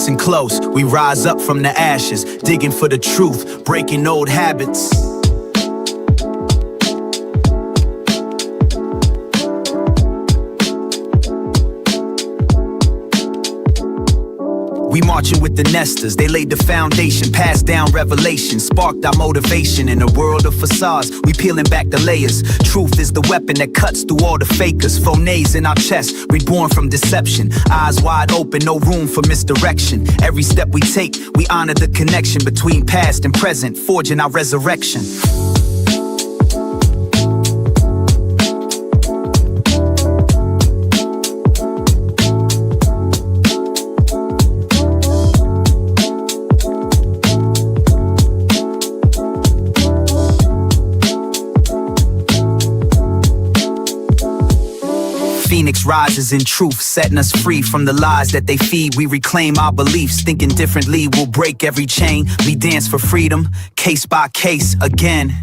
Listen close, we rise up from the ashes, digging for the truth, breaking old habits. We marching with the nesters, they laid the foundation, passed down revelation, sparked our motivation. In a world of facades, we peeling back the layers. Truth is the weapon that cuts through all the fakers. Phonets in our chest, reborn from deception. Eyes wide open, no room for misdirection. Every step we take, we honor the connection between past and present, forging our resurrection. Phoenix rises in truth, setting us free from the lies that they feed. We reclaim our beliefs, thinking differently, we'll break every chain. We dance for freedom, case by case, again.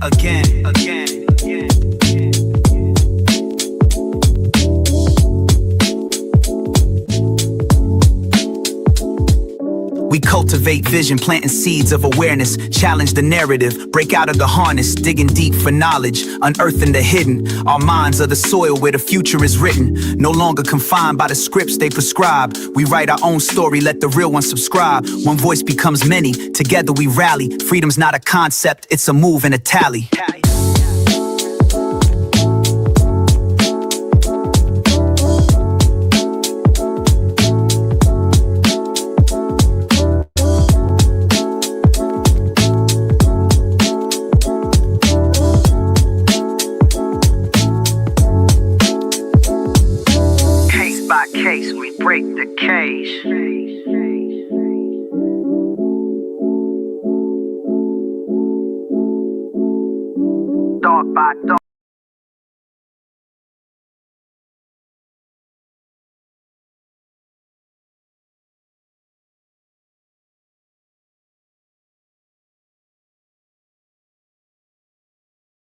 We cultivate vision, planting seeds of awareness, challenge the narrative, break out of the harness, digging deep for knowledge, unearthing the hidden. Our minds are the soil where the future is written, no longer confined by the scripts they prescribe. We write our own story, let the real one subscribe. One voice becomes many, together we rally. Freedom's not a concept, it's a move and a tally. By case, we break the cage. Dog by dog.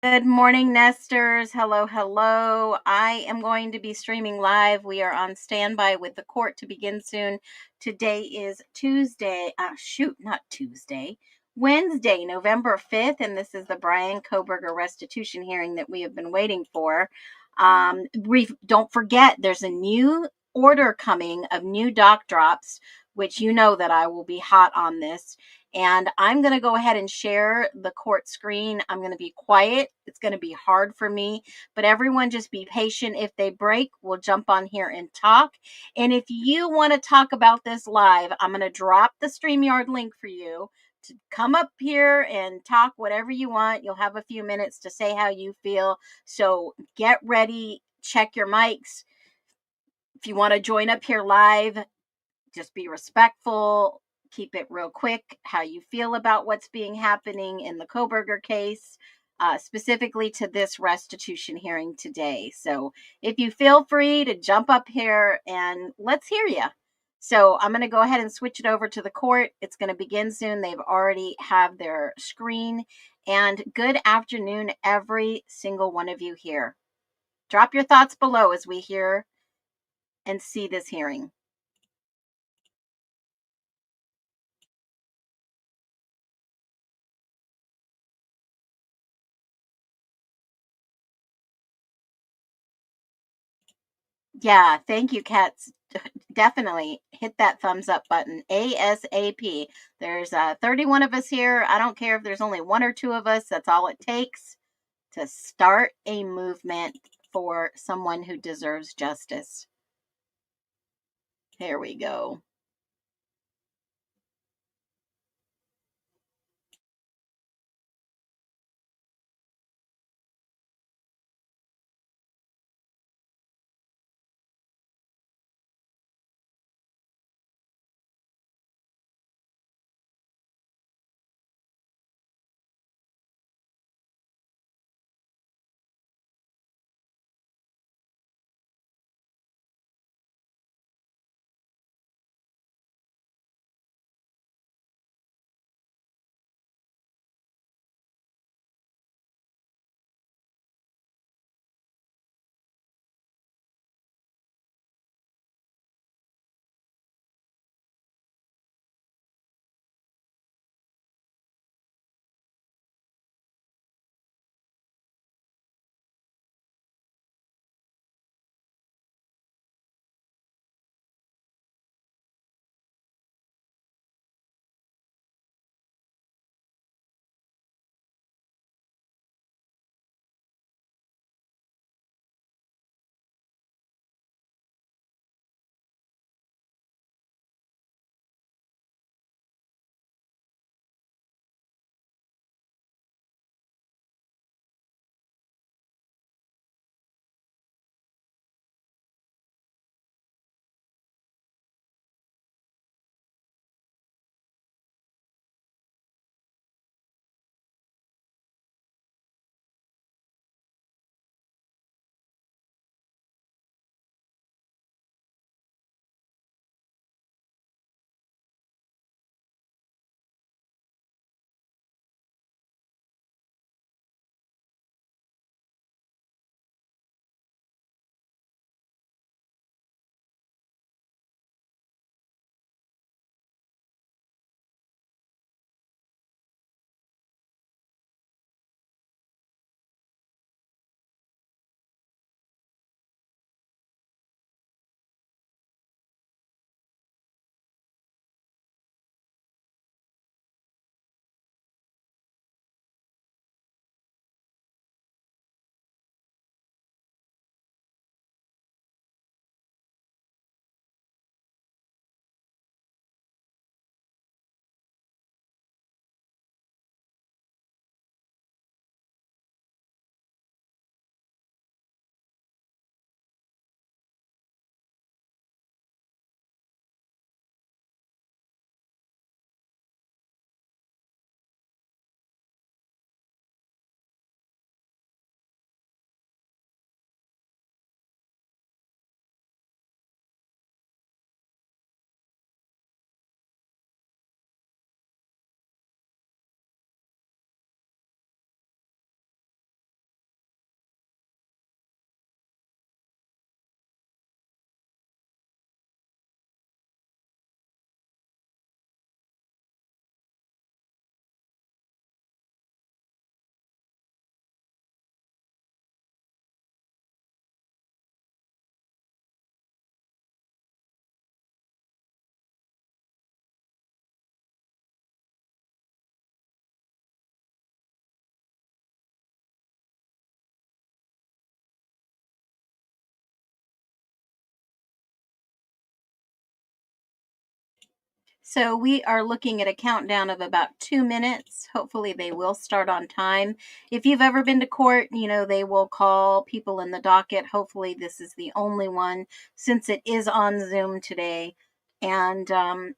Good morning, Nesters. Hello, hello. I am going to be streaming live. We are on standby with the court to begin soon. Today is Wednesday, November 5th, and this is the Brian Kohberger restitution hearing that we have been waiting for. Don't forget, there's a new order coming of new doc drops, which you know that I will be hot on this. And I'm going to go ahead and share the court screen. I'm going to be quiet. It's going to be hard for me, but everyone just be patient. If they break, we'll jump on here and talk. And if you want to talk about this live, I'm going to drop the StreamYard link for you to come up here and talk whatever you want. You'll have a few minutes to say how you feel. So get ready, check your mics. If you want to join up here live, just be respectful. Keep it real quick, how you feel about what's being happening in the Kohberger case, specifically to this restitution hearing today. So if you feel free to jump up here and let's hear you. So I'm going to go ahead and switch it over to the court. It's going to begin soon. They've already have their screen. And good afternoon, every single one of you here. Drop your thoughts below as we hear and see this hearing. Yeah, thank you, Cats. Definitely hit that thumbs up button ASAP. There's 31 of us here. I don't care if there's only one or two of us. That's all it takes to start a movement for someone who deserves justice. Here we go. So we are looking at a countdown of about 2 minutes. Hopefully they will start on time. If you've ever been to court, you know, they will call people in the docket. Hopefully this is the only one since it is on Zoom today. And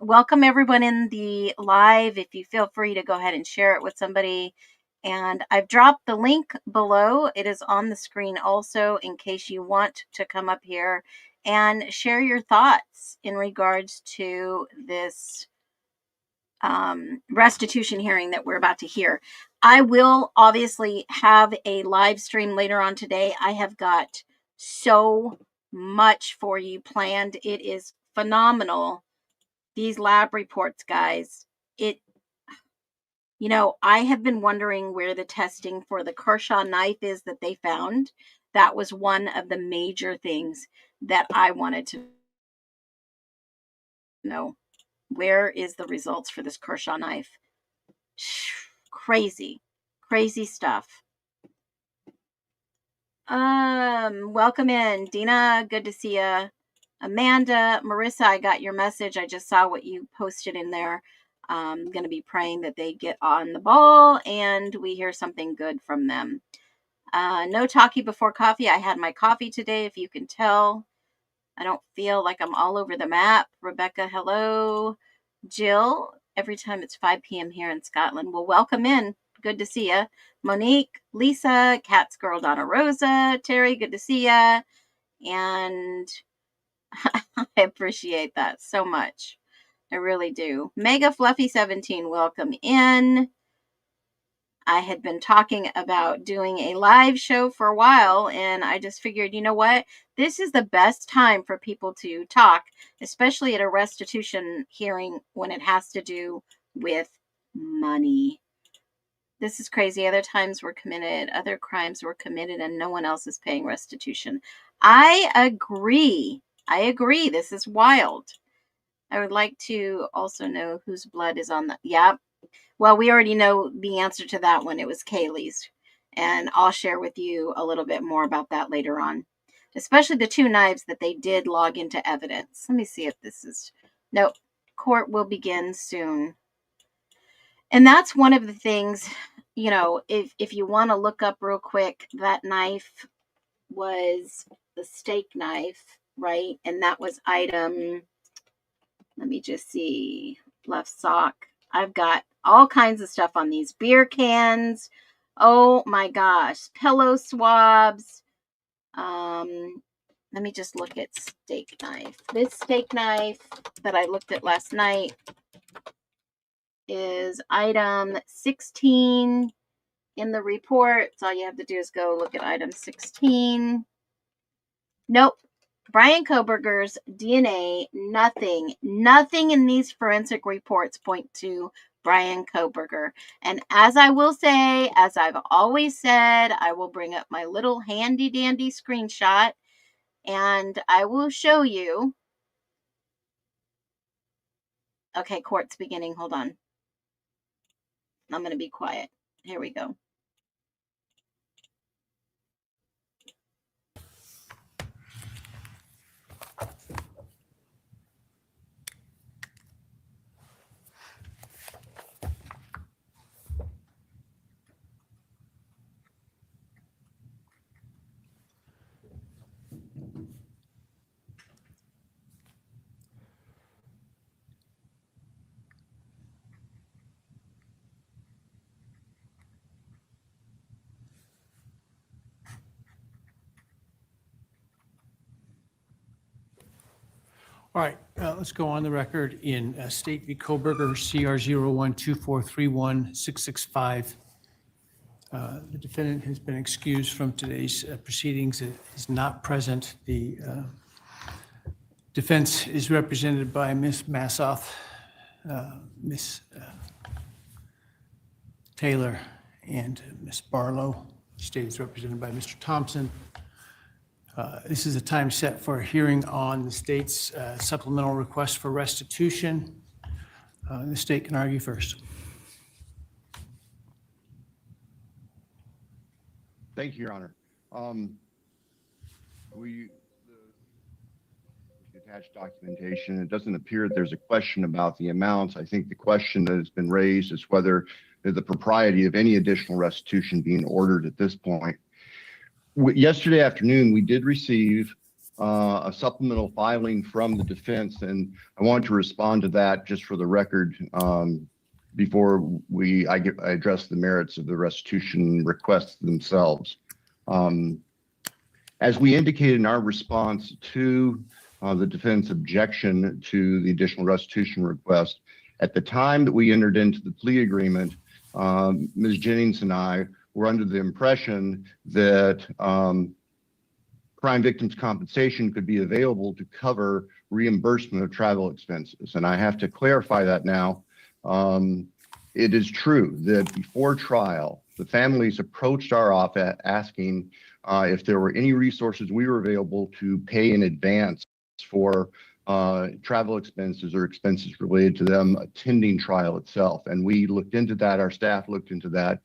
welcome everyone in the live. If you feel free to go ahead and share it with somebody. And I've dropped the link below. It is on the screen also in case you want to come up here and share your thoughts in regards to this restitution hearing that we're about to hear. I will obviously have a live stream later on today. I have got so much for you planned. It is phenomenal. These lab reports, guys. You know, I have been wondering where the testing for the Kershaw knife is that they found. That was one of the major things that I wanted to know. Where is the results for this Kershaw knife? Crazy, crazy stuff. Welcome in, Dina. Good to see you. Amanda, Marissa, I got your message. I just saw what you posted in there. I'm going to be praying that they get on the ball and we hear something good from them. No talkie before coffee. I had my coffee today, if you can tell. I don't feel like I'm all over the map. Rebecca, hello. Jill, every time it's 5 p.m. here in Scotland. Well, welcome in. Good to see you. Monique, Lisa, Cat's Girl, Donna Rosa, Terry, good to see you. And I appreciate that so much. I really do. Mega Fluffy 17, welcome in. I had been talking about doing a live show for a while, and I just figured, you know what? This is the best time for people to talk, especially at a restitution hearing when it has to do with money. This is crazy. Other crimes were committed, and no one else is paying restitution. I agree. This is wild. I would like to also know whose blood is on the. Yep. Well, we already know the answer to that one. It was Kaylee's. And I'll share with you a little bit more about that later on. Especially the 2 knives that they did log into evidence. Let me see if this is... No, court will begin soon. And that's one of the things, you know, if you want to look up real quick, that knife was the steak knife, right? And that was item... Let me just see. Left sock. I've got all kinds of stuff on these. Beer cans. Oh my gosh. Pillow swabs. Let me just look at steak knife. This steak knife that I looked at last night is item 16 in the report. So all you have to do is go look at item 16. Nope. Brian Kohberger's DNA, nothing in these forensic reports point to Brian Kohberger. And as I will say, as I've always said, I will bring up my little handy dandy screenshot and I will show you. Okay, court's beginning. Hold on. I'm going to be quiet. Here we go. All right, let's go on the record in State v. Kohberger, CR 0124316665. The defendant has been excused from today's proceedings. It is not present. The defense is represented by Ms. Massoff, Ms. Taylor, and Ms. Barlow. State is represented by Mr. Thompson. This is a time set for a hearing on the state's supplemental request for restitution. The state can argue first. Thank you, Your Honor. attached documentation. It doesn't appear that there's a question about the amounts. I think the question that has been raised is whether the propriety of any additional restitution being ordered at this point. Yesterday afternoon, we did receive a supplemental filing from the defense, and I want to respond to that just for the record before I address the merits of the restitution requests themselves. As we indicated in our response to the defense objection to the additional restitution request, at the time that we entered into the plea agreement, Ms. Jennings and I were under the impression that crime victims' compensation could be available to cover reimbursement of travel expenses. And I have to clarify that now. It is true that before trial, the families approached our office asking if there were any resources we were available to pay in advance for travel expenses or expenses related to them attending trial itself. And we looked into that, our staff looked into that,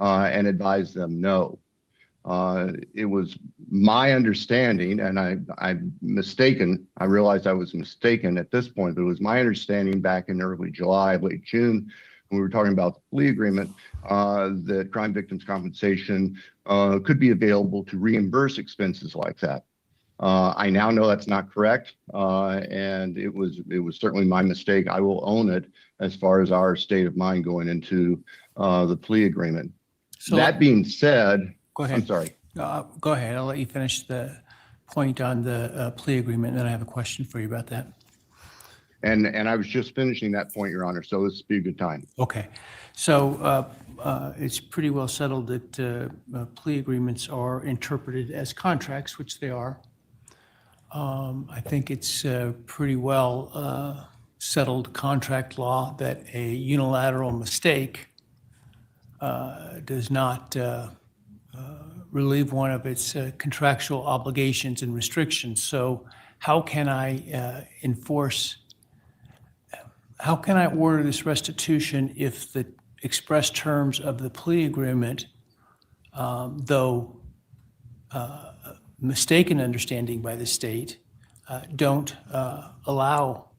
and advised them no. It was my understanding, and I'm mistaken, I realized I was mistaken at this point, but it was my understanding back in early July, late June, when we were talking about the plea agreement, that crime victims compensation could be available to reimburse expenses like that. I now know that's not correct, and it was certainly my mistake. I will own it as far as our state of mind going into the plea agreement. So that being said, go ahead. I'm sorry. Go ahead. I'll let you finish the point on the plea agreement, and then I have a question for you about that. And I was just finishing that point, Your Honor, so this would be a good time. Okay. So it's pretty well settled that plea agreements are interpreted as contracts, which they are. I think it's pretty well settled contract law that a unilateral mistake does not relieve one of its contractual obligations and restrictions. So how can I how can I order this restitution if the express terms of the plea agreement, though mistaken understanding by the state, don't allow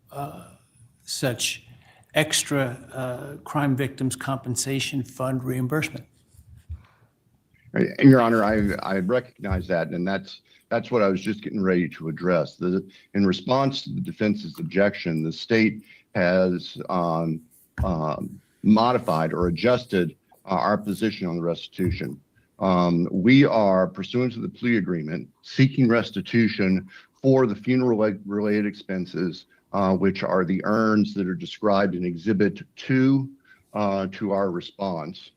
such extra crime victims compensation fund reimbursement? And Your Honor, I recognize that, and that's what I was just getting ready to address. In response to the defense's objection, the state has modified or adjusted our position on the restitution. We are, pursuant to the plea agreement, seeking restitution for the funeral-related expenses, which are the urns that are described in Exhibit 2 to our response.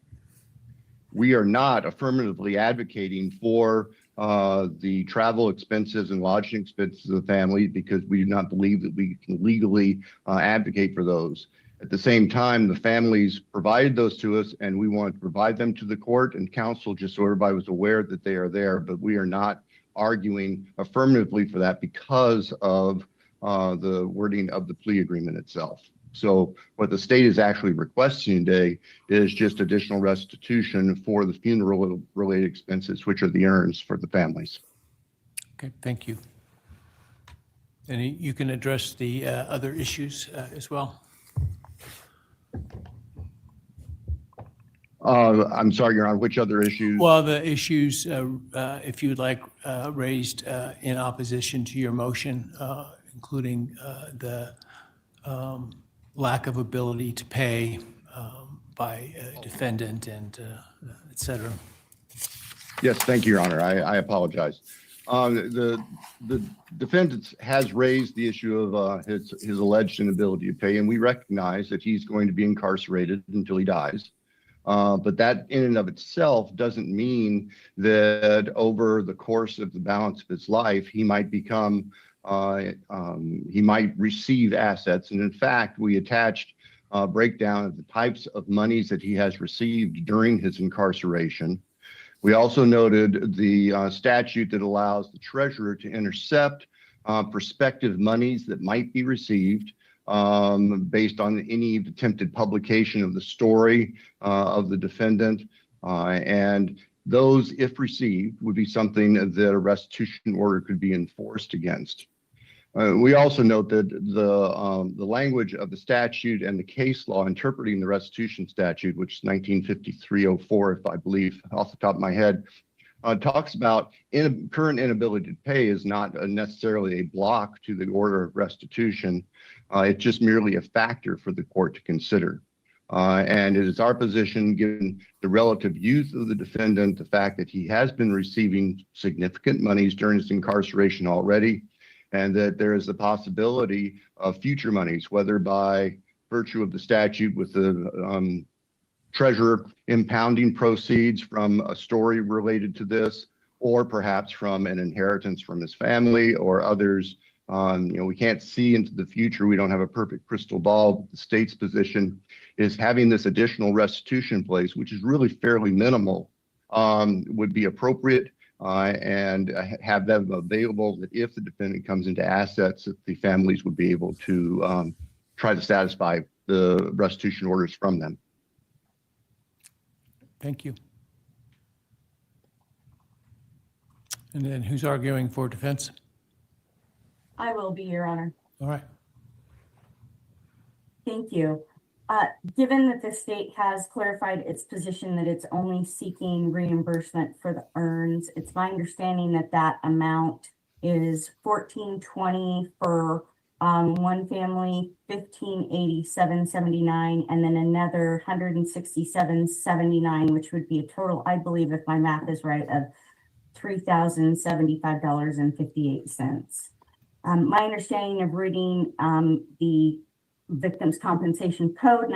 We are not affirmatively advocating for the travel expenses and lodging expenses of the family because we do not believe that we can legally advocate for those. At the same time, the families provided those to us, and we want to provide them to the court and counsel just so everybody was aware that they are there, but we are not arguing affirmatively for that because of the wording of the plea agreement itself. So what the state is actually requesting today is just additional restitution for the funeral-related expenses, which are the urns for the families. Okay, thank you. And you can address the other issues as well. I'm sorry, Your Honor, which other issues? Well, the issues, if you would like, raised in opposition to your motion, including the lack of ability to pay by a defendant and et cetera. Yes, thank you, Your Honor. I apologize. The defendant has raised the issue of his alleged inability to pay, and we recognize that he's going to be incarcerated until he dies. But that in and of itself doesn't mean that over the course of the balance of his life, he might become, he might receive assets. And in fact, we attached a breakdown of the types of monies that he has received during his incarceration. We also noted the statute that allows the treasurer to intercept prospective monies that might be received based on any attempted publication of the story of the defendant. And those, if received, would be something that a restitution order could be enforced against. We also note that the language of the statute and the case law interpreting the restitution statute, which is 1953-04, if I believe off the top of my head, talks about current inability to pay is not necessarily a block to the order of restitution. It's just merely a factor for the court to consider. And it is our position, given the relative youth of the defendant, the fact that he has been receiving significant monies during his incarceration already, and that there is the possibility of future monies, whether by virtue of the statute with the treasurer impounding proceeds from a story related to this, or perhaps from an inheritance from his family or others. We can't see into the future. We don't have a perfect crystal ball. The state's position is having this additional restitution in place, which is really fairly minimal, would be appropriate, and have them available that if the defendant comes into assets, that the families would be able to try to satisfy the restitution orders from them. Thank you. And then who's arguing for defense? I will be, Your Honor. All right. Thank you. Given that the state has clarified its position that it's only seeking reimbursement for the earns, it's my understanding that that amount is $1,420 for one family, $1,587.79, and then another $167.79, which would be a total, I believe, if my math is right, of $3,075.58. My understanding of reading the Victims Compensation Code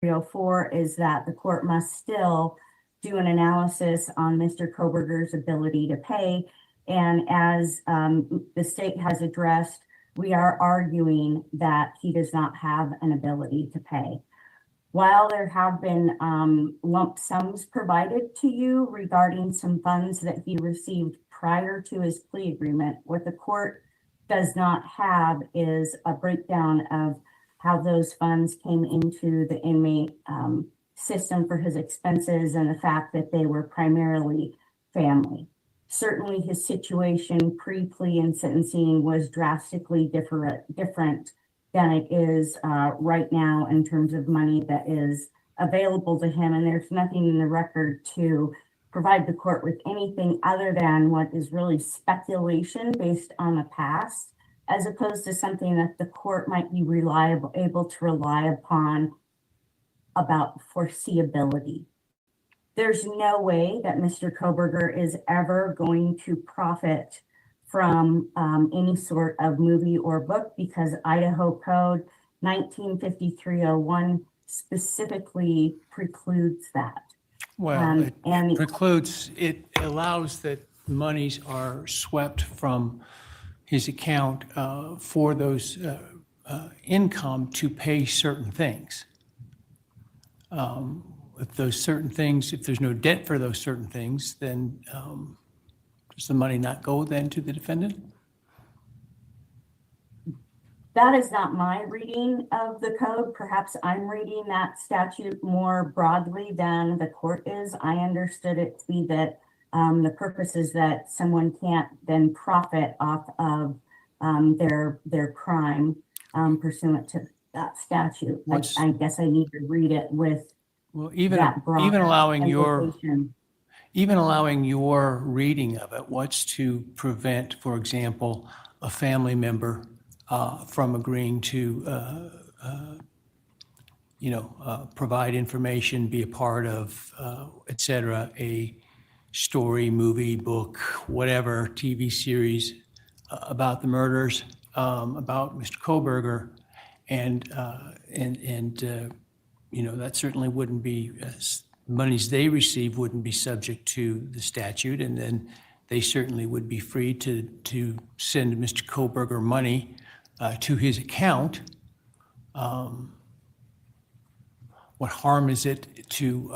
1953-04 is that the court must still do an analysis on Mr. Kohberger's ability to pay. And as the state has addressed, we are arguing that he does not have an ability to pay. While there have been lump sums provided to you regarding some funds that he received prior to his plea agreement, what the court does not have is a breakdown of how those funds came into the inmate system for his expenses and the fact that they were primarily family. Certainly his situation pre-plea and sentencing was drastically different than it is right now in terms of money that is available to him. And there's nothing in the record to provide the court with anything other than what is really speculation based on the past, as opposed to something that the court might be able to rely upon about foreseeability. There's no way that Mr. Kohberger is ever going to profit from any sort of movie or book because Idaho Code 1953-01 specifically precludes that. Well, it allows that monies are swept from his account for those income to pay certain things. If there's no debt for those certain things, then does the money not go then to the defendant? That is not my reading of the code. Perhaps I'm reading that statute more broadly than the court is. I understood it to be that the purpose is that someone can't then profit off of their crime pursuant to that statute. I guess I need to read it with even allowing your reading of it, what's to prevent, for example, a family member from agreeing to, provide information, be a part of, et cetera, a story, movie, book, whatever, TV series about the murders, about Mr. Kohberger, and that certainly wouldn't be, monies they receive wouldn't be subject to the statute, and then they certainly would be free to send Mr. Kohberger money to his account. What harm is it to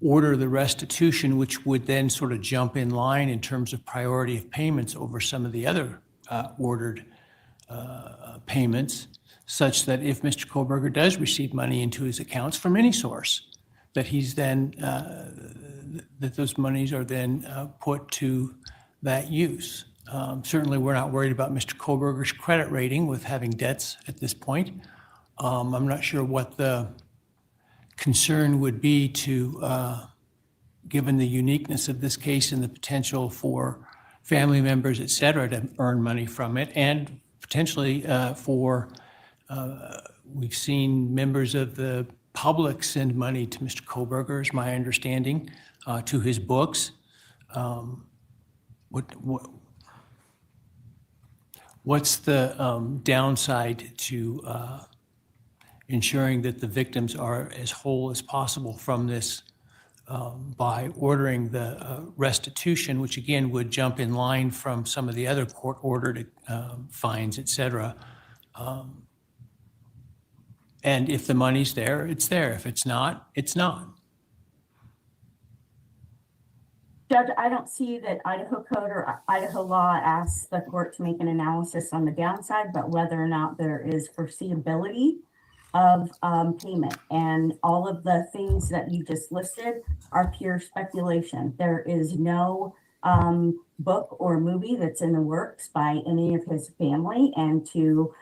order the restitution, which would then sort of jump in line in terms of priority of payments over some of the other ordered payments, such that if Mr. Kohberger does receive money into his accounts from any source, that he's then that those monies are then put to that use. Certainly, we're not worried about Mr. Kohberger's credit rating with having debts at this point. I'm not sure what the concern would be to, given the uniqueness of this case and the potential for family members, et cetera, to earn money from it, and potentially we've seen members of the public send money to Mr. Kohberger, is my understanding, to his books. What's the downside to ensuring that the victims are as whole as possible from this by ordering the restitution, which again would jump in line from some of the other court-ordered fines, et cetera? And if the money's there, it's there. If it's not, it's not. Judge, I don't see that Idaho code or Idaho law asks the court to make an analysis on the downside, but whether or not there is foreseeability of payment. And all of the things that you just listed are pure speculation. There is no book or movie that's in the works by any of his family, and to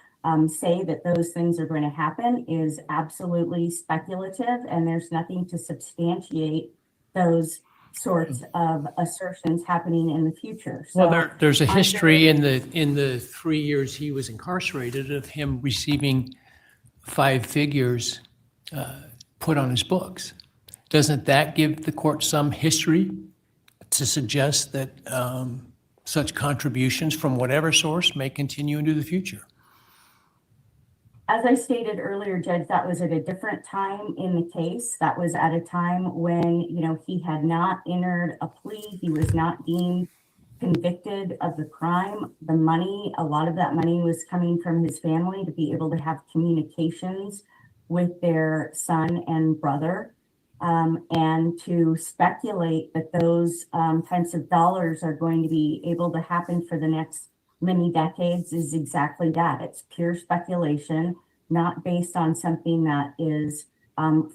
say that those things are going to happen is absolutely speculative, and there's nothing to substantiate those sorts of assertions happening in the future. So Well, there's a history in the 3 years he was incarcerated of him receiving 5 figures put on his books. Doesn't that give the court some history to suggest that such contributions from whatever source may continue into the future? As I stated earlier, Judge, that was at a different time in the case. That was at a time when, he had not entered a plea. He was not deemed convicted of the crime. The money, a lot of that money was coming from his family to be able to have communications with their son and brother. And to speculate that those types of dollars are going to be able to happen for the next many decades is exactly that. It's pure speculation, not based on something that is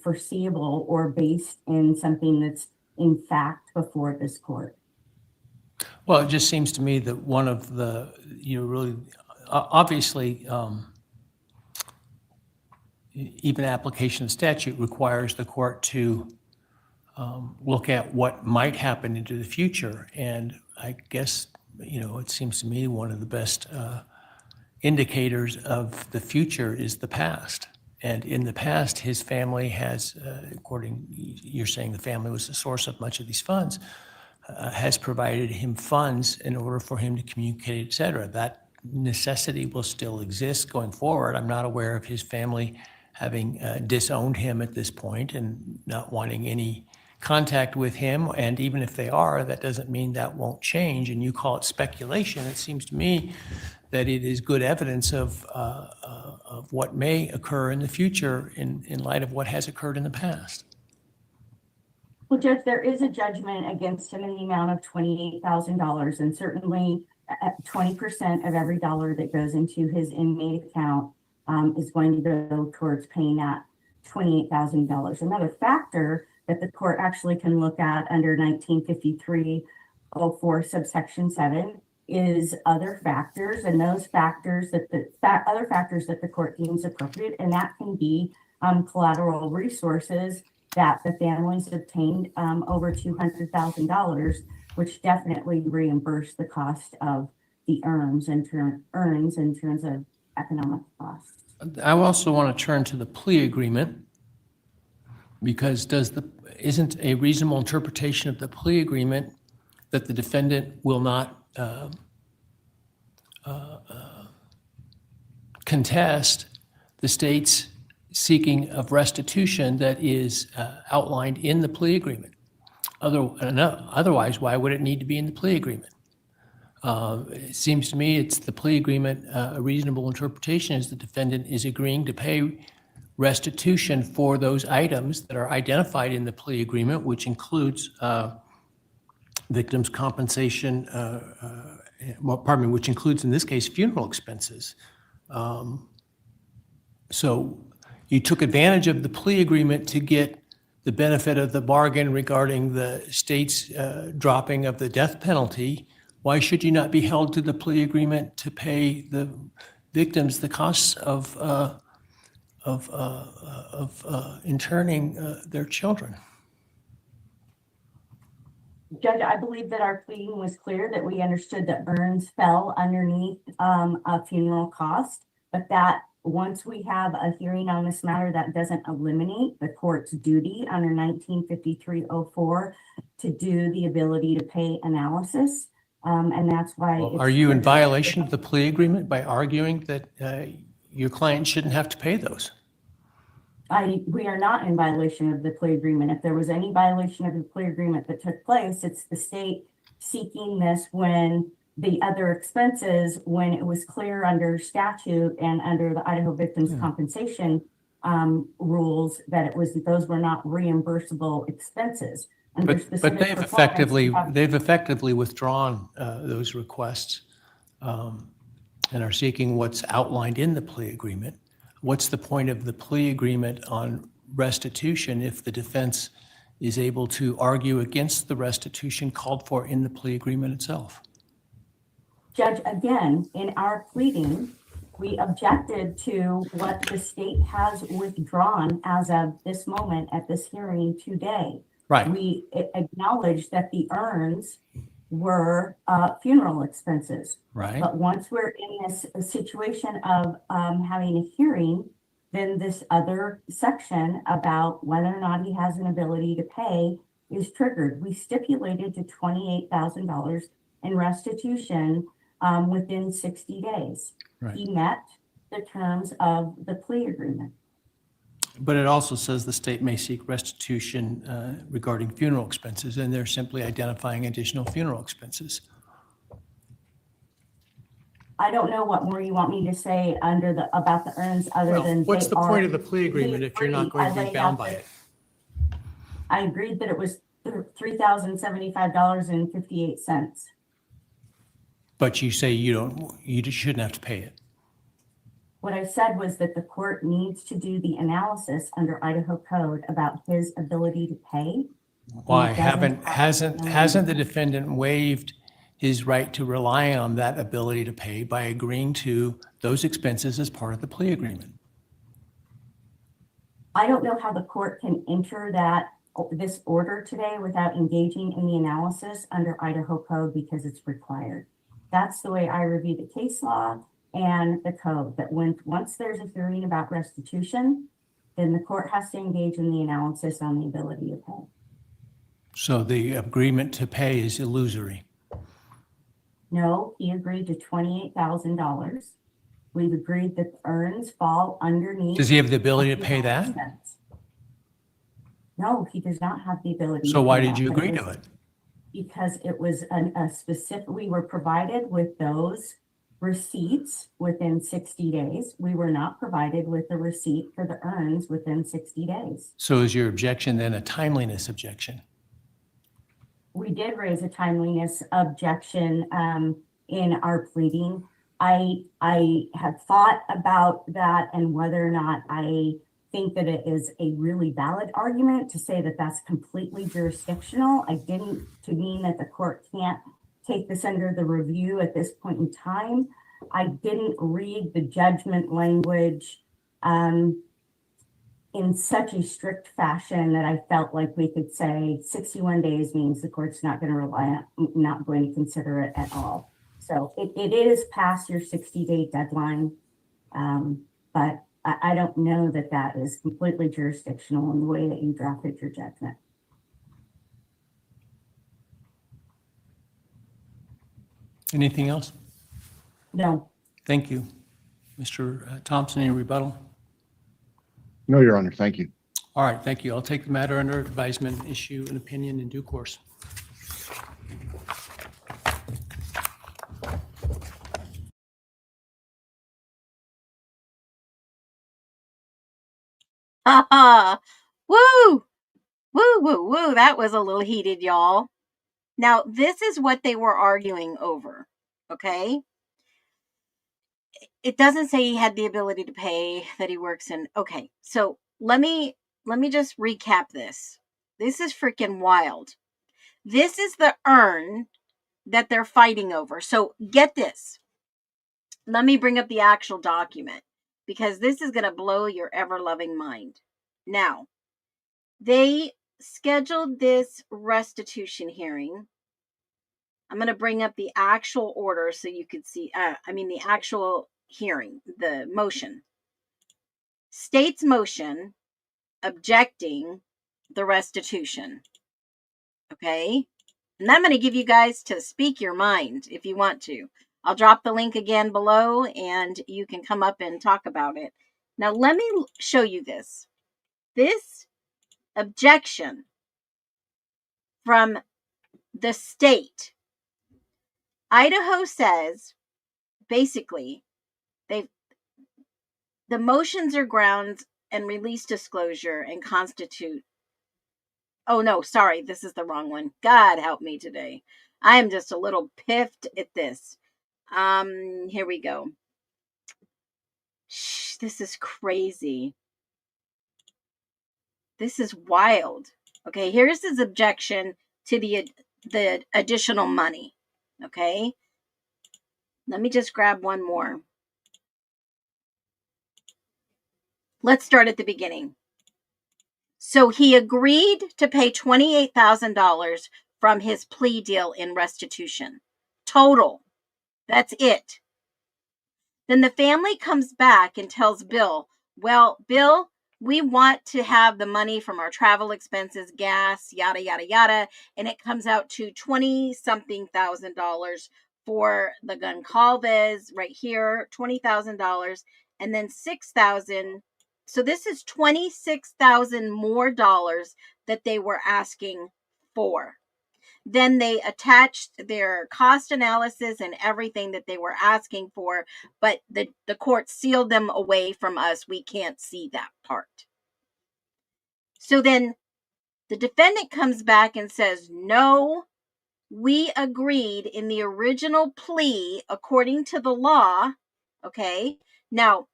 foreseeable or based in something that's in fact before this court. Well, it just seems to me that one of the, really, obviously, even application of statute requires the court to look at what might happen into the future. And I guess, it seems to me one of the best indicators of the future is the past. And in the past, his family has, you're saying the family was the source of much of these funds, has provided him funds in order for him to communicate, et cetera. That necessity will still exist going forward. I'm not aware of his family having disowned him at this point and not wanting any contact with him. And even if they are, that doesn't mean that won't change. And you call it speculation. It seems to me that it is good evidence of what may occur in the future in light of what has occurred in the past. Well, Judge, there is a judgment against him in the amount of $28,000, and certainly 20% of every dollar that goes into his inmate account is going to go towards paying that $28,000. Another factor that the court actually can look at under 1953-04 subsection 7 is other factors, and those factors that other factors that the court deems appropriate, and that can be collateral resources that the families obtained over $200,000, which definitely reimburse the cost of the earns in terms of economic costs. I also want to turn to the plea agreement, because isn't a reasonable interpretation of the plea agreement that the defendant will not contest the state's seeking of restitution that is outlined in the plea agreement? Otherwise, why would it need to be in the plea agreement? It seems to me it's the plea agreement, a reasonable interpretation is the defendant is agreeing to pay restitution for those items that are identified in the plea agreement, which includes victims' compensation, which includes in this case funeral expenses. So you took advantage of the plea agreement to get the benefit of the bargain regarding the state's dropping of the death penalty, why should you not be held to the plea agreement to pay the victims the costs of interning their children? Judge, I believe that our pleading was clear, that we understood that urns fell underneath a funeral cost, but that once we have a hearing on this matter, that doesn't eliminate the court's duty under 1953-04 to do the ability to pay analysis. And that's why. Well, are you in violation of the plea agreement by arguing that your client shouldn't have to pay those? We are not in violation of the plea agreement. If there was any violation of the plea agreement that took place, it's the state seeking this when the other expenses, when it was clear under statute and under the Idaho Victims Compensation rules that those were not reimbursable expenses. But they've effectively withdrawn those requests and are seeking what's outlined in the plea agreement. What's the point of the plea agreement on restitution if the defense is able to argue against the restitution called for in the plea agreement itself? Judge, again, in our pleading, we objected to what the state has withdrawn as of this moment at this hearing today. Right. We acknowledge that the urns were funeral expenses. Right. But once we're in this situation of having a hearing, then this other section about whether or not he has an ability to pay is triggered. We stipulated to $28,000 in restitution within 60 days. Right. He met the terms of the plea agreement. But it also says the state may seek restitution regarding funeral expenses, and they're simply identifying additional funeral expenses. I don't know what more you want me to say about the urns other than what's the point of the plea agreement if you're not going to be bound by it? I agreed that it was $3,075.58. But you say you shouldn't have to pay it. What I said was that the court needs to do the analysis under Idaho code about his ability to pay. Why hasn't the defendant waived his right to rely on that ability to pay by agreeing to those expenses as part of the plea agreement? I don't know how the court can enter this order today without engaging in the analysis under Idaho code because it's required. That's the way I review the case law and the code, that once there's a hearing about restitution, then the court has to engage in the analysis on the ability to pay. So the agreement to pay is illusory. No, he agreed to $28,000. We've agreed that the urns fall underneath. Does he have the ability to pay that? No, he does not have the ability. So why did you agree to it? Because it was a specific, we were provided with those receipts within 60 days. We were not provided with the receipt for the urns within 60 days. So is your objection then a timeliness objection? We did raise a timeliness objection in our pleading. I have thought about that and whether or not I think that it is a really valid argument to say that that's completely jurisdictional. I didn't to mean that the court can't take this under the review at this point in time. I didn't read the judgment language in such a strict fashion that I felt like we could say 61 days means the court's not going to not going to consider it at all. So it is past your 60-day deadline, but I don't know that that is completely jurisdictional in the way that you drafted your judgment. Anything else? No. Thank you. Mr. Thompson, any rebuttal? No, Your Honor. Thank you. All right, thank you. I'll take the matter under advisement, issue an opinion in due course. Ha ha! Woo! Woo, woo, woo. That was a little heated, y'all. Now, this is what they were arguing over, okay? It doesn't say he had the ability to pay, that he works in. Okay, so let me let me just recap this. This is freaking wild. This is the urn that they're fighting over. So get this. Let me bring up the actual document because this is going to blow your ever-loving mind. Now, they scheduled this restitution hearing. I'm going to bring up the actual order so you could see, the actual hearing, the motion. State's motion objecting the restitution. Okay? And I'm going to give you guys to speak your mind if you want to. I'll drop the link again below and you can come up and talk about it. Now, let me show you this. This objection from the state. Idaho says, basically, the motions are grounds and release disclosure and constitute. Oh, no, sorry, this is the wrong one. God help me today. I am just a little piffed at this. Here we go. Shh, this is crazy. This is wild. Okay, here's his objection to the additional money. Okay, let me just grab one more. Let's start at the beginning. So he agreed to pay $28,000 from his plea deal in restitution. Total. That's it. Then the family comes back and tells Bill, well, Bill, we want to have the money from our travel expenses, gas, yada, yada, yada. And it comes out to $20-something thousand for the Goncalves right here, $20,000, and then $6,000. So this is $26,000 more dollars that they were asking for. Then they attached their cost analysis and everything that they were asking for, but the court sealed them away from us. We can't see that part. So then the defendant comes back and says, no, we agreed in the original plea according to the law. Okay. Now,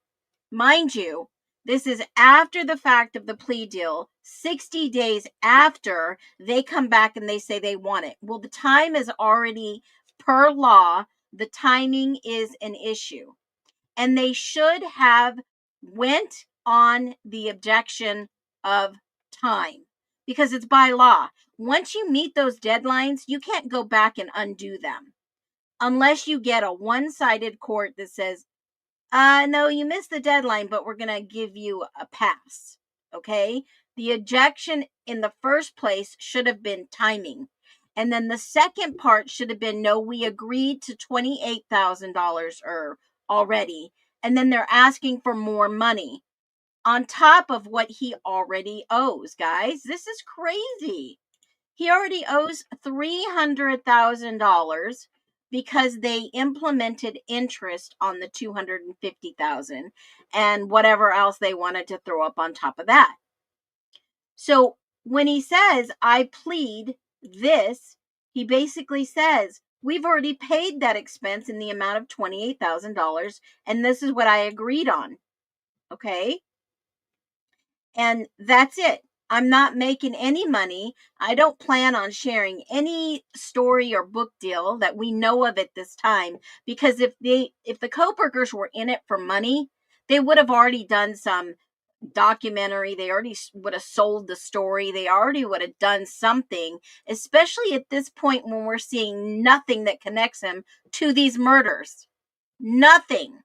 mind you, this is after the fact of the plea deal, 60 days after they come back and they say they want it. Well, the time is already, per law, the timing is an issue. And they should have went on the objection of time because it's by law. Once you meet those deadlines, you can't go back and undo them unless you get a one-sided court that says, no, you missed the deadline, but we're going to give you a pass. Okay. The objection in the first place should have been timing. And then the second part should have been, no, we agreed to $28,000 or already. And then they're asking for more money on top of what he already owes, guys. This is crazy. He already owes $300,000 because they implemented interest on the $250,000 and whatever else they wanted to throw up on top of that. So when he says, I plead this, he basically says, we've already paid that expense in the amount of $28,000, and this is what I agreed on. Okay? And that's it. I'm not making any money. I don't plan on sharing any story or book deal that we know of at this time, because if the Kohbergers were in it for money, they would have already done some documentary. They already would have sold the story. They already would have done something, especially at this point when we're seeing nothing that connects him to these murders. Nothing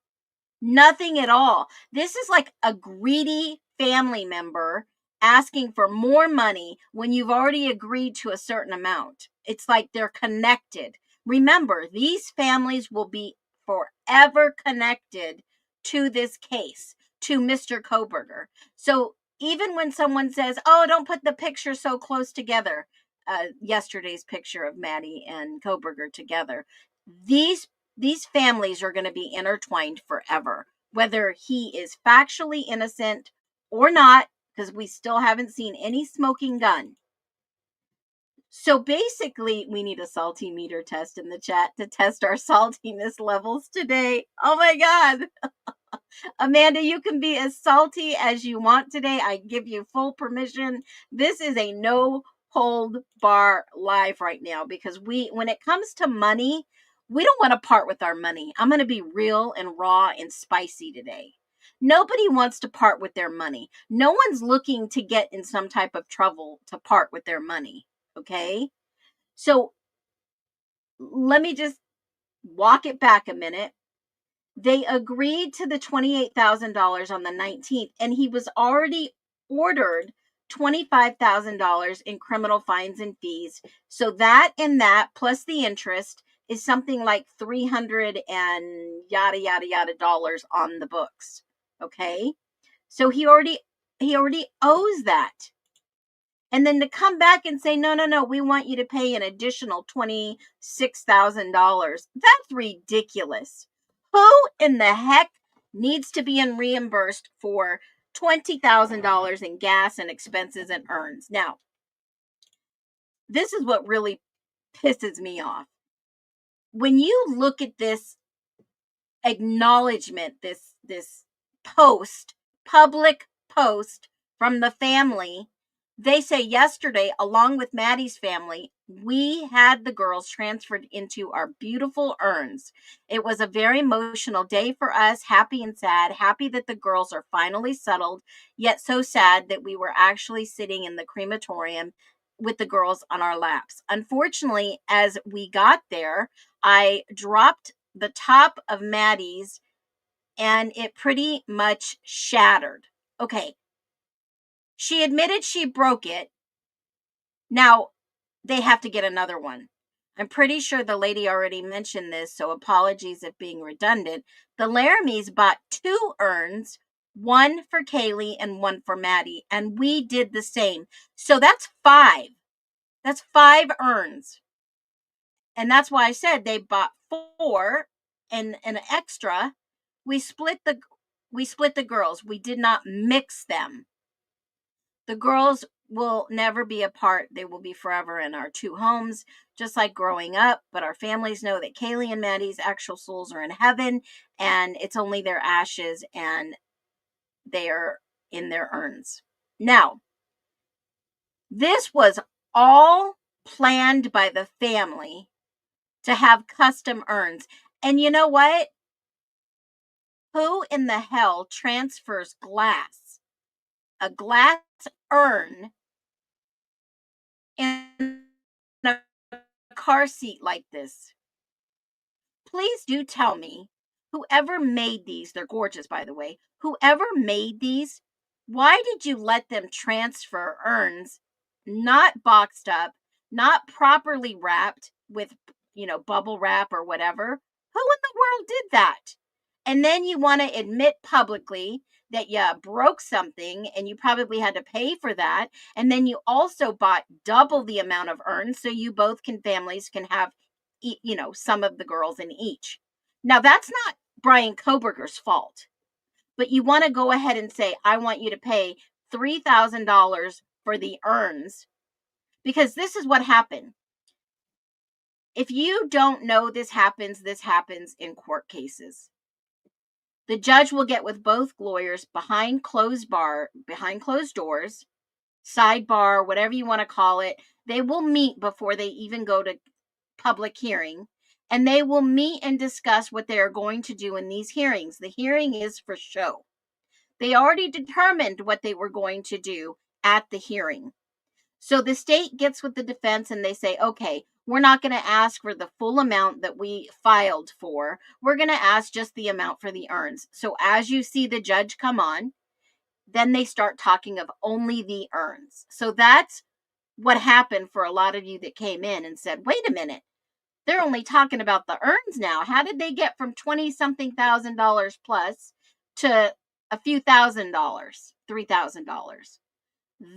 at all. This is like a greedy family member asking for more money when you've already agreed to a certain amount. It's like they're connected. Remember, these families will be forever connected to this case, to Mr. Kohberger. So even when someone says, oh, don't put the picture so close together, yesterday's picture of Maddie and Kohberger together, these families are going to be intertwined forever, whether he is factually innocent or not, because we still haven't seen any smoking gun. So basically, we need a salty meter test in the chat to test our saltiness levels today. Oh my God. Amanda, you can be as salty as you want today. I give you full permission. This is a no hold bar live right now, because when it comes to money, we don't want to part with our money. I'm going to be real and raw and spicy today. Nobody wants to part with their money. No one's looking to get in some type of trouble to part with their money. Okay? So let me just walk it back a minute. They agreed to the $28,000 on the 19th, and he was already ordered $25,000 in criminal fines and fees. So that and that plus the interest is something like 300 and yada yada yada dollars on the books. Okay? So he already owes that. And then to come back and say, no, we want you to pay an additional $26,000. That's ridiculous. Who in the heck needs to be reimbursed for $20,000 in gas and expenses and earns? Now, this is what really pisses me off. When you look at this acknowledgement, this post, public post from the family, they say yesterday, along with Maddie's family, we had the girls transferred into our beautiful urns. It was a very emotional day for us, happy and sad, happy that the girls are finally settled, yet so sad that we were actually sitting in the crematorium with the girls on our laps. Unfortunately, as we got there, I dropped the top of Maddie's and it pretty much shattered. Okay. She admitted she broke it. Now they have to get another one. I'm pretty sure the lady already mentioned this, so apologies if being redundant. The Laramies bought 2 urns, one for Kaylee and one for Maddie, and we did the same. So that's 5. That's 5 urns. And that's why I said they bought 4 and an extra. We split the girls. We did not mix them. The girls will never be apart. They will be forever in our 2 homes, just like growing up. But our families know that Kaylee and Maddie's actual souls are in heaven, and it's only their ashes, and they are in their urns. Now, this was all planned by the family to have custom urns. And you know what? Who in the hell transfers a glass urn, in a car seat like this? Please do tell me, whoever made these, they're gorgeous, by the way, whoever made these, why did you let them transfer urns not boxed up, not properly wrapped with, bubble wrap or whatever? Who in the world did that? And then you want to admit publicly that you broke something and you probably had to pay for that. And then you also bought double the amount of urns so you both families can have, some of the girls in each. Now, that's not Brian Kohberger's fault, but you want to go ahead and say, I want you to pay $3,000 for the urns, because this is what happened. If you don't know, this happens in court cases. The judge will get with both lawyers behind closed doors, sidebar, whatever you want to call it. They will meet before they even go to public hearing, and they will meet and discuss what they are going to do in these hearings. The hearing is for show. They already determined what they were going to do at the hearing. So the state gets with the defense and they say, okay, we're not going to ask for the full amount that we filed for. We're going to ask just the amount for the urns. So as you see the judge come on, then they start talking of only the urns. So that's what happened for a lot of you that came in and said, wait a minute, they're only talking about the urns now. How did they get from $20-something thousand plus to a few $1,000, $3,000?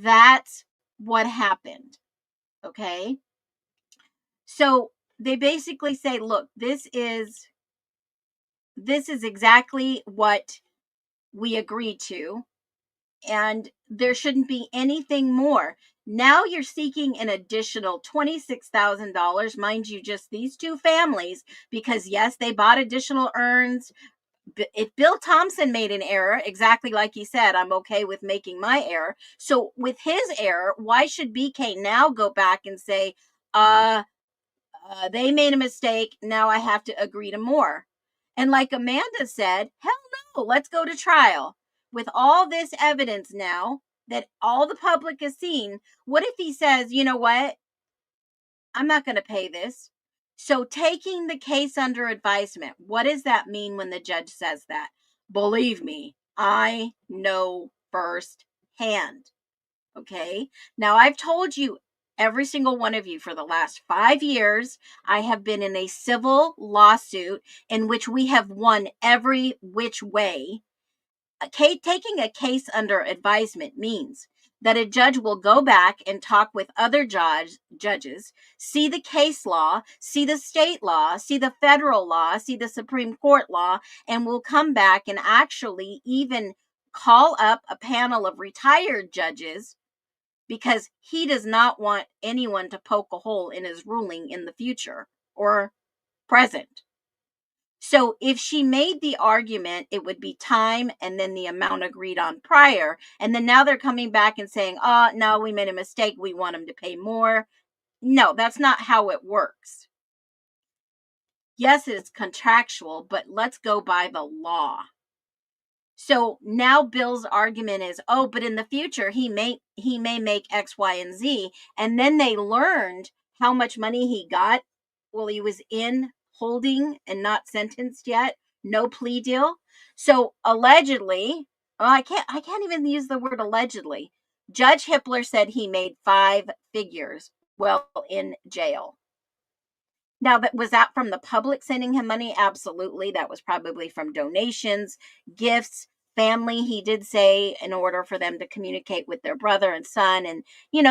That's what happened. Okay. So they basically say, look, this is exactly what we agreed to. and there shouldn't be anything more. Now you're seeking an additional $26,000, mind you, just these two families, because yes, they bought additional urns. If Bill Thompson made an error, exactly like he said, I'm okay with making my error. So with his error, why should BK now go back and say, they made a mistake, now I have to agree to more? And like Amanda said, hell no, let's go to trial. With all this evidence now that all the public has seen, what if he says, you know what? I'm not going to pay this. So taking the case under advisement, what does that mean when the judge says that? Believe me, I know firsthand. Okay. Now I've told you, every single one of you, for the last 5 years, I have been in a civil lawsuit in which we have won every which way. Taking a case under advisement means that a judge will go back and talk with other judges, see the case law, see the state law, see the federal law, see the Supreme Court law, and will come back and actually even call up a panel of retired judges, because he does not want anyone to poke a hole in his ruling in the future or present. So if she made the argument, it would be time and then the amount agreed on prior. And then now they're coming back and saying, oh, no, we made a mistake. We want him to pay more. No, that's not how it works. Yes, it's contractual, but let's go by the law. So now Bill's argument is, oh, but in the future, he may make X, Y, and Z. And then they learned how much money he got while he was in holding and not sentenced yet. No plea deal. So allegedly, I can't even use the word allegedly. Judge Hippler said he made 5 figures while in jail. Now, was that from the public sending him money? Absolutely. That was probably from donations, gifts, family. He did say, in order for them to communicate with their brother and son. And,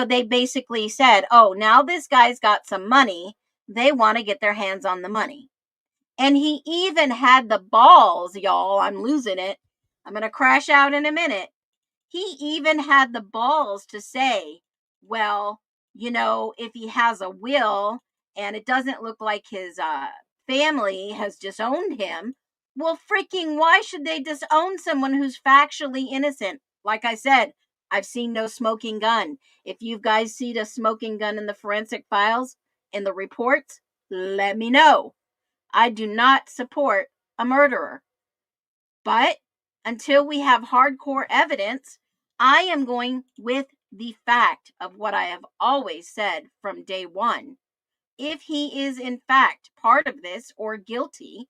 they basically said, oh, now this guy's got some money. They want to get their hands on the money. And he even had the balls, y'all. I'm losing it. I'm going to crash out in a minute. He even had the balls to say, well, if he has a will and it doesn't look like his family has disowned him, well, freaking why should they disown someone who's factually innocent? Like I said, I've seen no smoking gun. If you guys see the smoking gun in the forensic files, in the reports, let me know. I do not support a murderer. But until we have hardcore evidence, I am going with the fact of what I have always said from day one. If he is in fact part of this or guilty,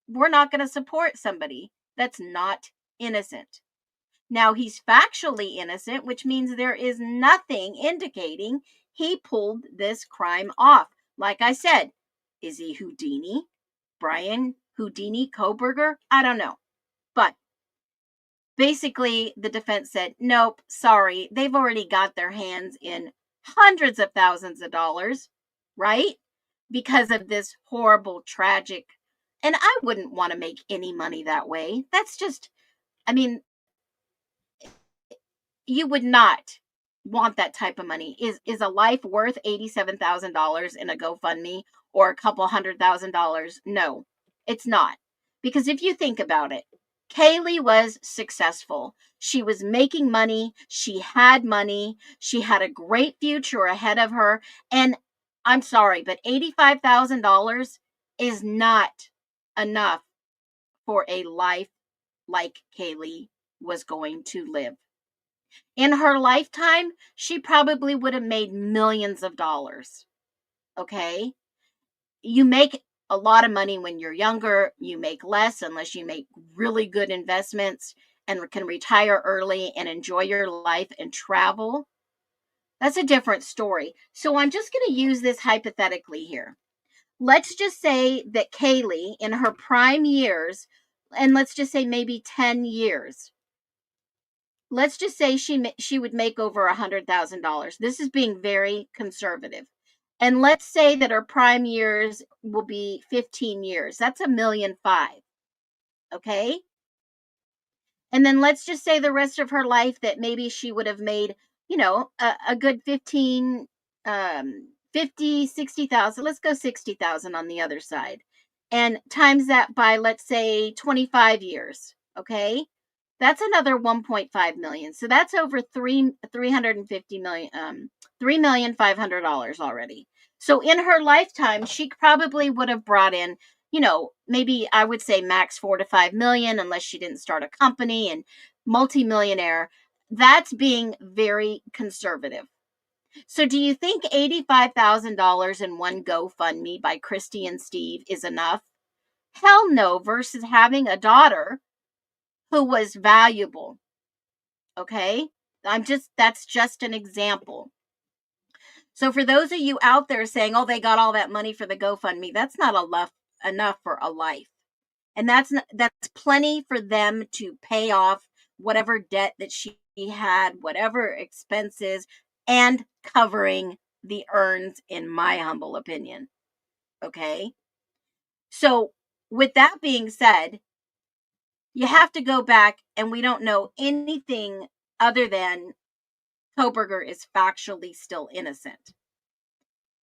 we're not going to support somebody that's not innocent. Now, he's factually innocent, which means there is nothing indicating he pulled this crime off. Like I said, is he Houdini? Brian Houdini Kohberger? I don't know. But basically, the defense said, nope, sorry, they've already got their hands in hundreds of thousands of dollars, right? Because of this horrible, tragic, and I wouldn't want to make any money that way. That's just, you would not want that type of money. Is a life worth $87,000 in a GoFundMe or a couple $100,000? No, it's not. Because if you think about it, Kaylee was successful. She was making money. She had money. She had a great future ahead of her. And I'm sorry, but $85,000 is not enough for a life like Kaylee was going to live. In her lifetime, she probably would have made millions of dollars. Okay? You make a lot of money when you're younger. You make less unless you make really good investments and can retire early and enjoy your life and travel. That's a different story. So I'm just going to use this hypothetically here. Let's just say that Kaylee, in her prime years, and let's just say maybe 10 years, let's just say she would make over $100,000. This is being very conservative. And let's say that her prime years will be 15 years. That's $1.5 million. Okay? And then let's just say the rest of her life that maybe she would have made, you know, a good 50, 60,000. Let's go 60,000 on the other side. And times that by, let's say, 25 years. Okay. That's another 1.5 million. So that's over 350 million, $3,500,000 already. So in her lifetime, she probably would have brought in, you know, maybe I would say max 4 to 5 million, unless she didn't start a company and multimillionaire. That's being very conservative. So do you think $85,000 in one GoFundMe by Christy and Steve is enough? Hell no, versus having a daughter who was valuable. Okay? That's just an example. So for those of you out there saying, oh, they got all that money for the GoFundMe, that's not enough for a life. And that's plenty for them to pay off whatever debt that she had, whatever expenses, and covering the earns, in my humble opinion. Okay? So with that being said, you have to go back, and we don't know anything other than Kohberger is factually still innocent.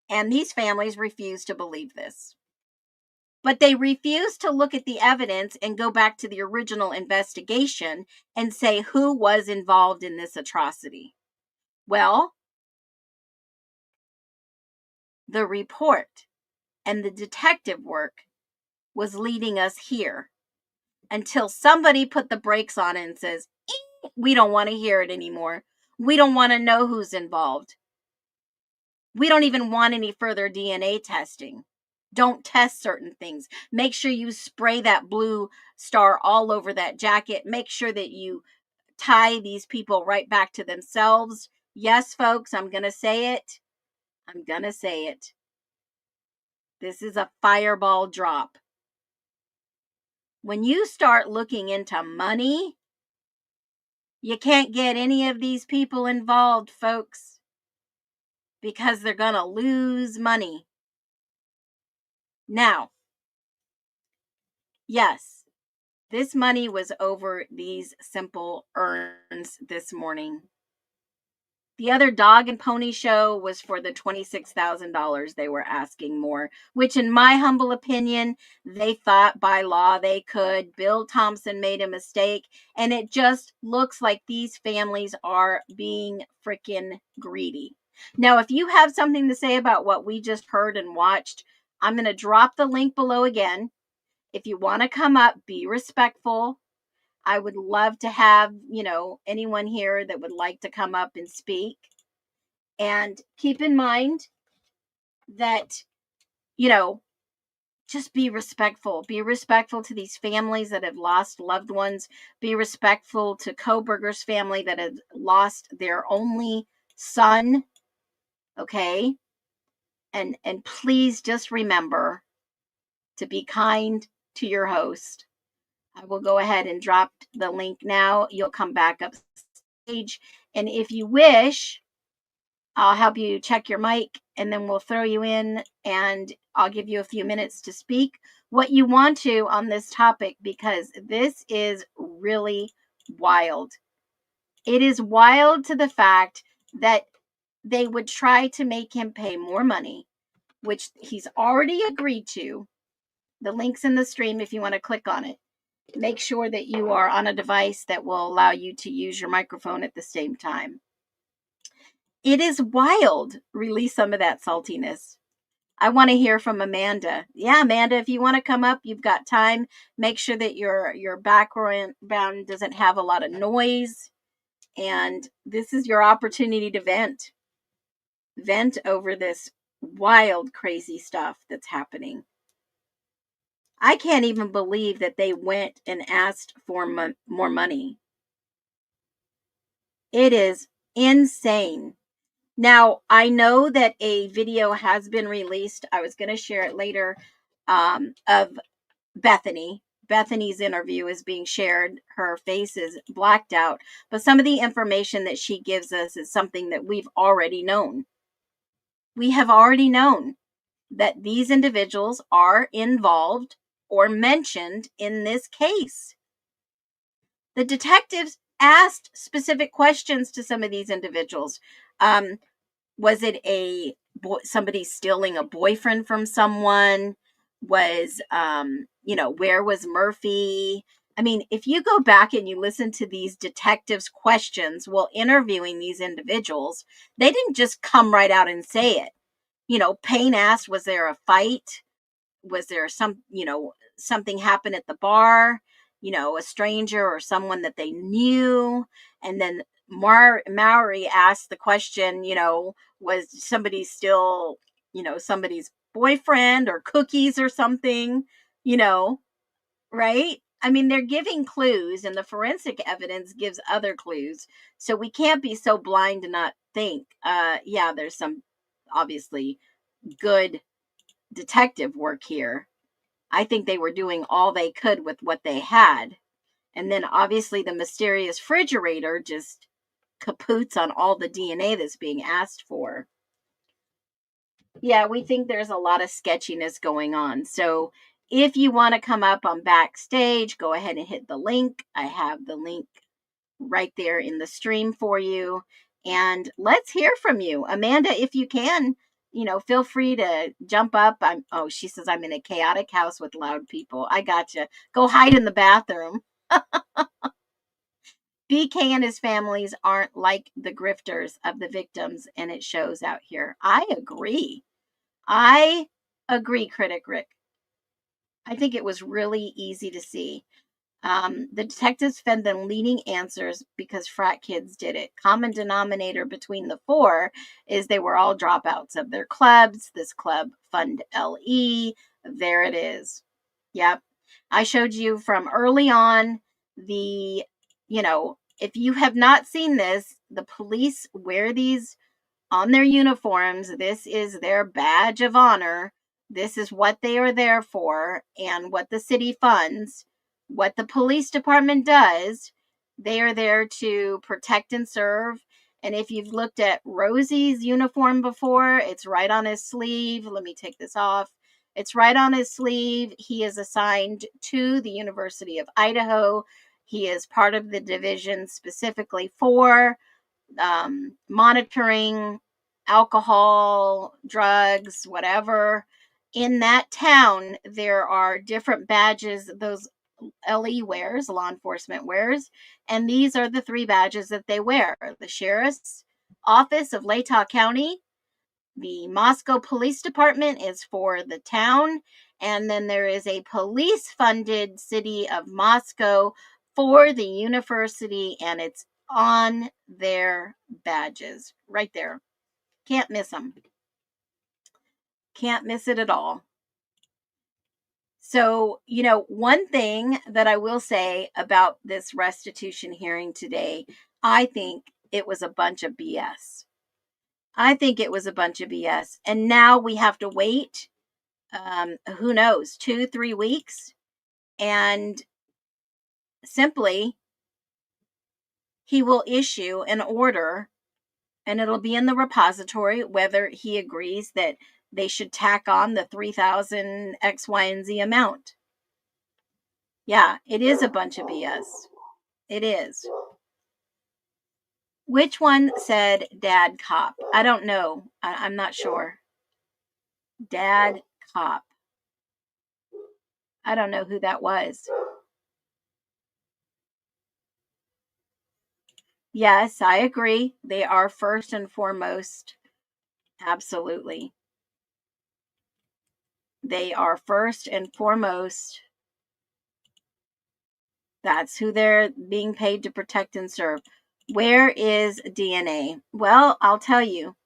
And these families refuse to believe this. But they refuse to look at the evidence and go back to the original investigation and say who was involved in this atrocity. Well, the report and the detective work was leading us here until somebody put the brakes on it and says, we don't want to hear it anymore. We don't want to know who's involved. We don't even want any further DNA testing. Don't test certain things. Make sure you spray that blue star all over that jacket. Make sure that you tie these people right back to themselves. Yes, folks, I'm going to say it. I'm going to say it. This is a fireball drop. When you start looking into money, you can't get any of these people involved, folks, because they're going to lose money. Now, yes, this money was over these simple earns this morning. The other dog and pony show was for the $26,000 they were asking more, which in my humble opinion, they thought by law they could. Bill Thompson made a mistake, and it just looks like these families are being freaking greedy. Now, if you have something to say about what we just heard and watched, I'm going to drop the link below again. If you want to come up, be respectful. I would love to have, anyone here that would like to come up and speak. And keep in mind that, just be respectful. Be respectful to these families that have lost loved ones. Be respectful to Kohberger's family that have lost their only son. Okay? And please just remember to be kind to your host. I will go ahead and drop the link now. You'll come back up stage. And if you wish, I'll help you check your mic, and then we'll throw you in, and I'll give you a few minutes to speak what you want to on this topic, because this is really wild. It is wild to the fact that they would try to make him pay more money, which he's already agreed to. The link's in the stream if you want to click on it. Make sure that you are on a device that will allow you to use your microphone at the same time. It is wild. Release some of that saltiness. I want to hear from Amanda. Yeah, Amanda, if you want to come up, you've got time. Make sure that your background doesn't have a lot of noise. And this is your opportunity to vent. Vent over this wild, crazy stuff that's happening. I can't even believe that they went and asked for more money. It is insane. Now, I know that a video has been released. I was going to share it later, of Bethany. Bethany's interview is being shared. Her face is blacked out. But some of the information that she gives us is something that we've already known. We have already known that these individuals are involved or mentioned in this case. The detectives asked specific questions to some of these individuals. Was it somebody stealing a boyfriend from someone? Was, where was Murphy? I mean, if you go back and you listen to these detectives' questions while interviewing these individuals, they didn't just come right out and say it. Payne asked, was there a fight? Was there something happened at the bar? A stranger or someone that they knew? And then Maury asked the question, was somebody still, somebody's boyfriend or cookies or something, right? I mean, they're giving clues, and the forensic evidence gives other clues. So we can't be so blind to not think, there's some obviously good detective work here. I think they were doing all they could with what they had. And then obviously the mysterious refrigerator just kapoots on all the DNA that's being asked for. Yeah, we think there's a lot of sketchiness going on. So if you want to come up on backstage, go ahead and hit the link. I have the link right there in the stream for you. And let's hear from you. Amanda, if you can, feel free to jump up. She says, I'm in a chaotic house with loud people. I gotcha. Go hide in the bathroom. BK and his families aren't like the grifters of the victims, and it shows out here. I agree, Critic Rick. I think it was really easy to see. The detectives fed them leading answers because frat kids did it. Common denominator between the four is they were all dropouts of their clubs. This club, Fund LE. There it is. Yep. I showed you from early on if you have not seen this, the police wear these on their uniforms. This is their badge of honor. This is what they are there for, and what the city funds, what the police department does. They are there to protect and serve. And if you've looked at Rosie's uniform before, it's right on his sleeve. Let me take this off. It's right on his sleeve. He is assigned to the University of Idaho. He is part of the division specifically for monitoring alcohol, drugs, whatever. In that town, there are different badges those LE wears, law enforcement wears, and these are the 3 badges that they wear. The Sheriff's Office of Latah County, the Moscow Police Department is for the town, and then there is a police-funded city of Moscow for the university, and it's on their badges right there. Can't miss them. Can't miss it at all. So, one thing that I will say about this restitution hearing today, I think it was a bunch of BS. I think it was a bunch of BS. And now we have to wait, who knows, 2-3 weeks. And simply, he will issue an order, and it'll be in the repository whether he agrees that they should tack on the 3,000 X, Y, and Z amount. Yeah, it is a bunch of BS. It is. Which one said Dad Cop? I don't know. I'm not sure. Dad Cop. I don't know who that was. Yes, I agree. They are first and foremost. Absolutely. They are first and foremost. That's who they're being paid to protect and serve. Where is DNA? Well, I'll tell you.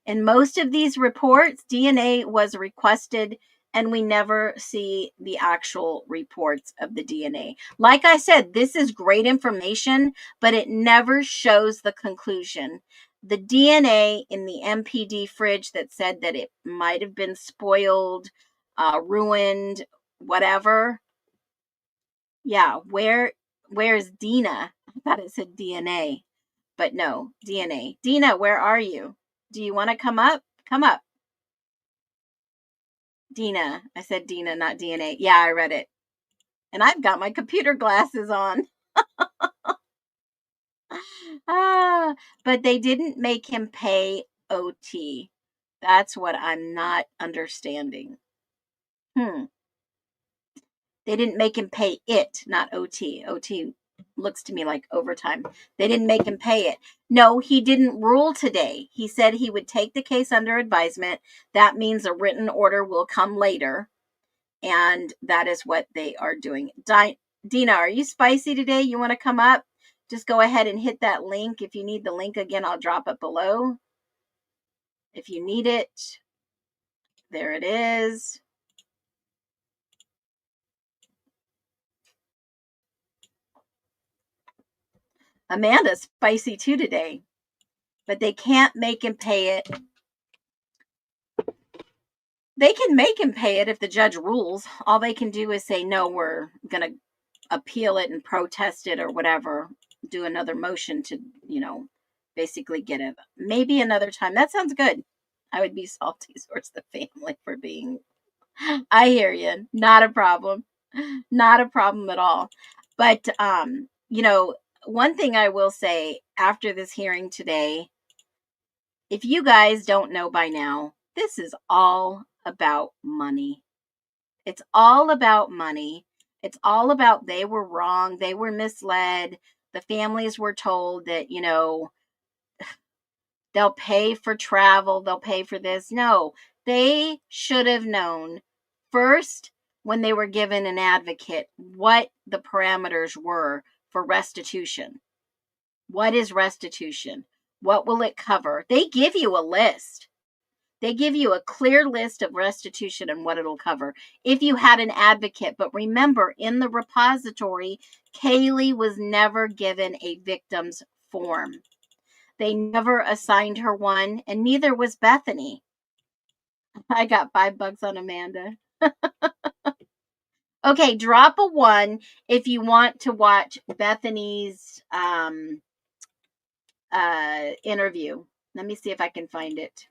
In most of these reports, DNA was requested, and we never see the actual reports of the DNA. Like I said, this is great information, but it never shows the conclusion. The DNA in the MPD fridge that said that it might have been spoiled, ruined, whatever. Yeah, where's Dina? I thought it said DNA, but no, DNA. Dina, where are you? Do you want to come up? Come up. Dina. I said Dina, not DNA. Yeah, I read it. And I've got my computer glasses on. But they didn't make him pay OT. That's what I'm not understanding. They didn't make him pay it, not OT. OT looks to me like overtime. They didn't make him pay it. No, he didn't rule today. He said he would take the case under advisement. That means a written order will come later. And that is what they are doing. Dina, are you spicy today? You want to come up? Just go ahead and hit that link. If you need the link again, I'll drop it below. If you need it, there it is. Amanda's spicy too today, but they can't make him pay it. They can make him pay it if the judge rules. All they can do is say, no, we're going to appeal it and protest it or whatever. Do another motion to, basically get it. Maybe another time. That sounds good. I would be salty towards the family for being. I hear you. Not a problem. Not a problem at all. But, one thing I will say after this hearing today, if you guys don't know by now, this is all about money. It's all about money. It's all about they were wrong. They were misled. The families were told that, they'll pay for travel. They'll pay for this. No, they should have known first when they were given an advocate what the parameters were for restitution. What is restitution? What will it cover? They give you a list. They give you a clear list of restitution and what it'll cover if you had an advocate. But remember, in the repository, Kaylee was never given a victim's form. They never assigned her one, and neither was Bethany. I got $5 on Amanda. Okay, drop a 1 if you want to watch Bethany's interview. Let me see if I can find it.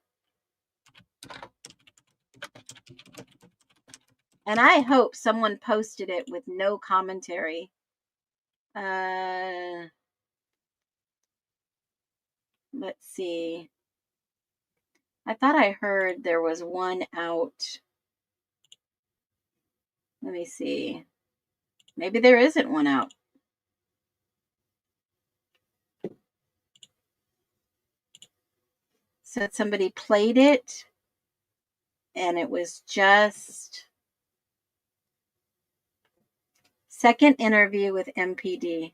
And I hope someone posted it with no commentary. Let's see. I thought I heard there was one out. Let me see. Maybe there isn't one out. Said somebody played it, and it was just second interview with MPD.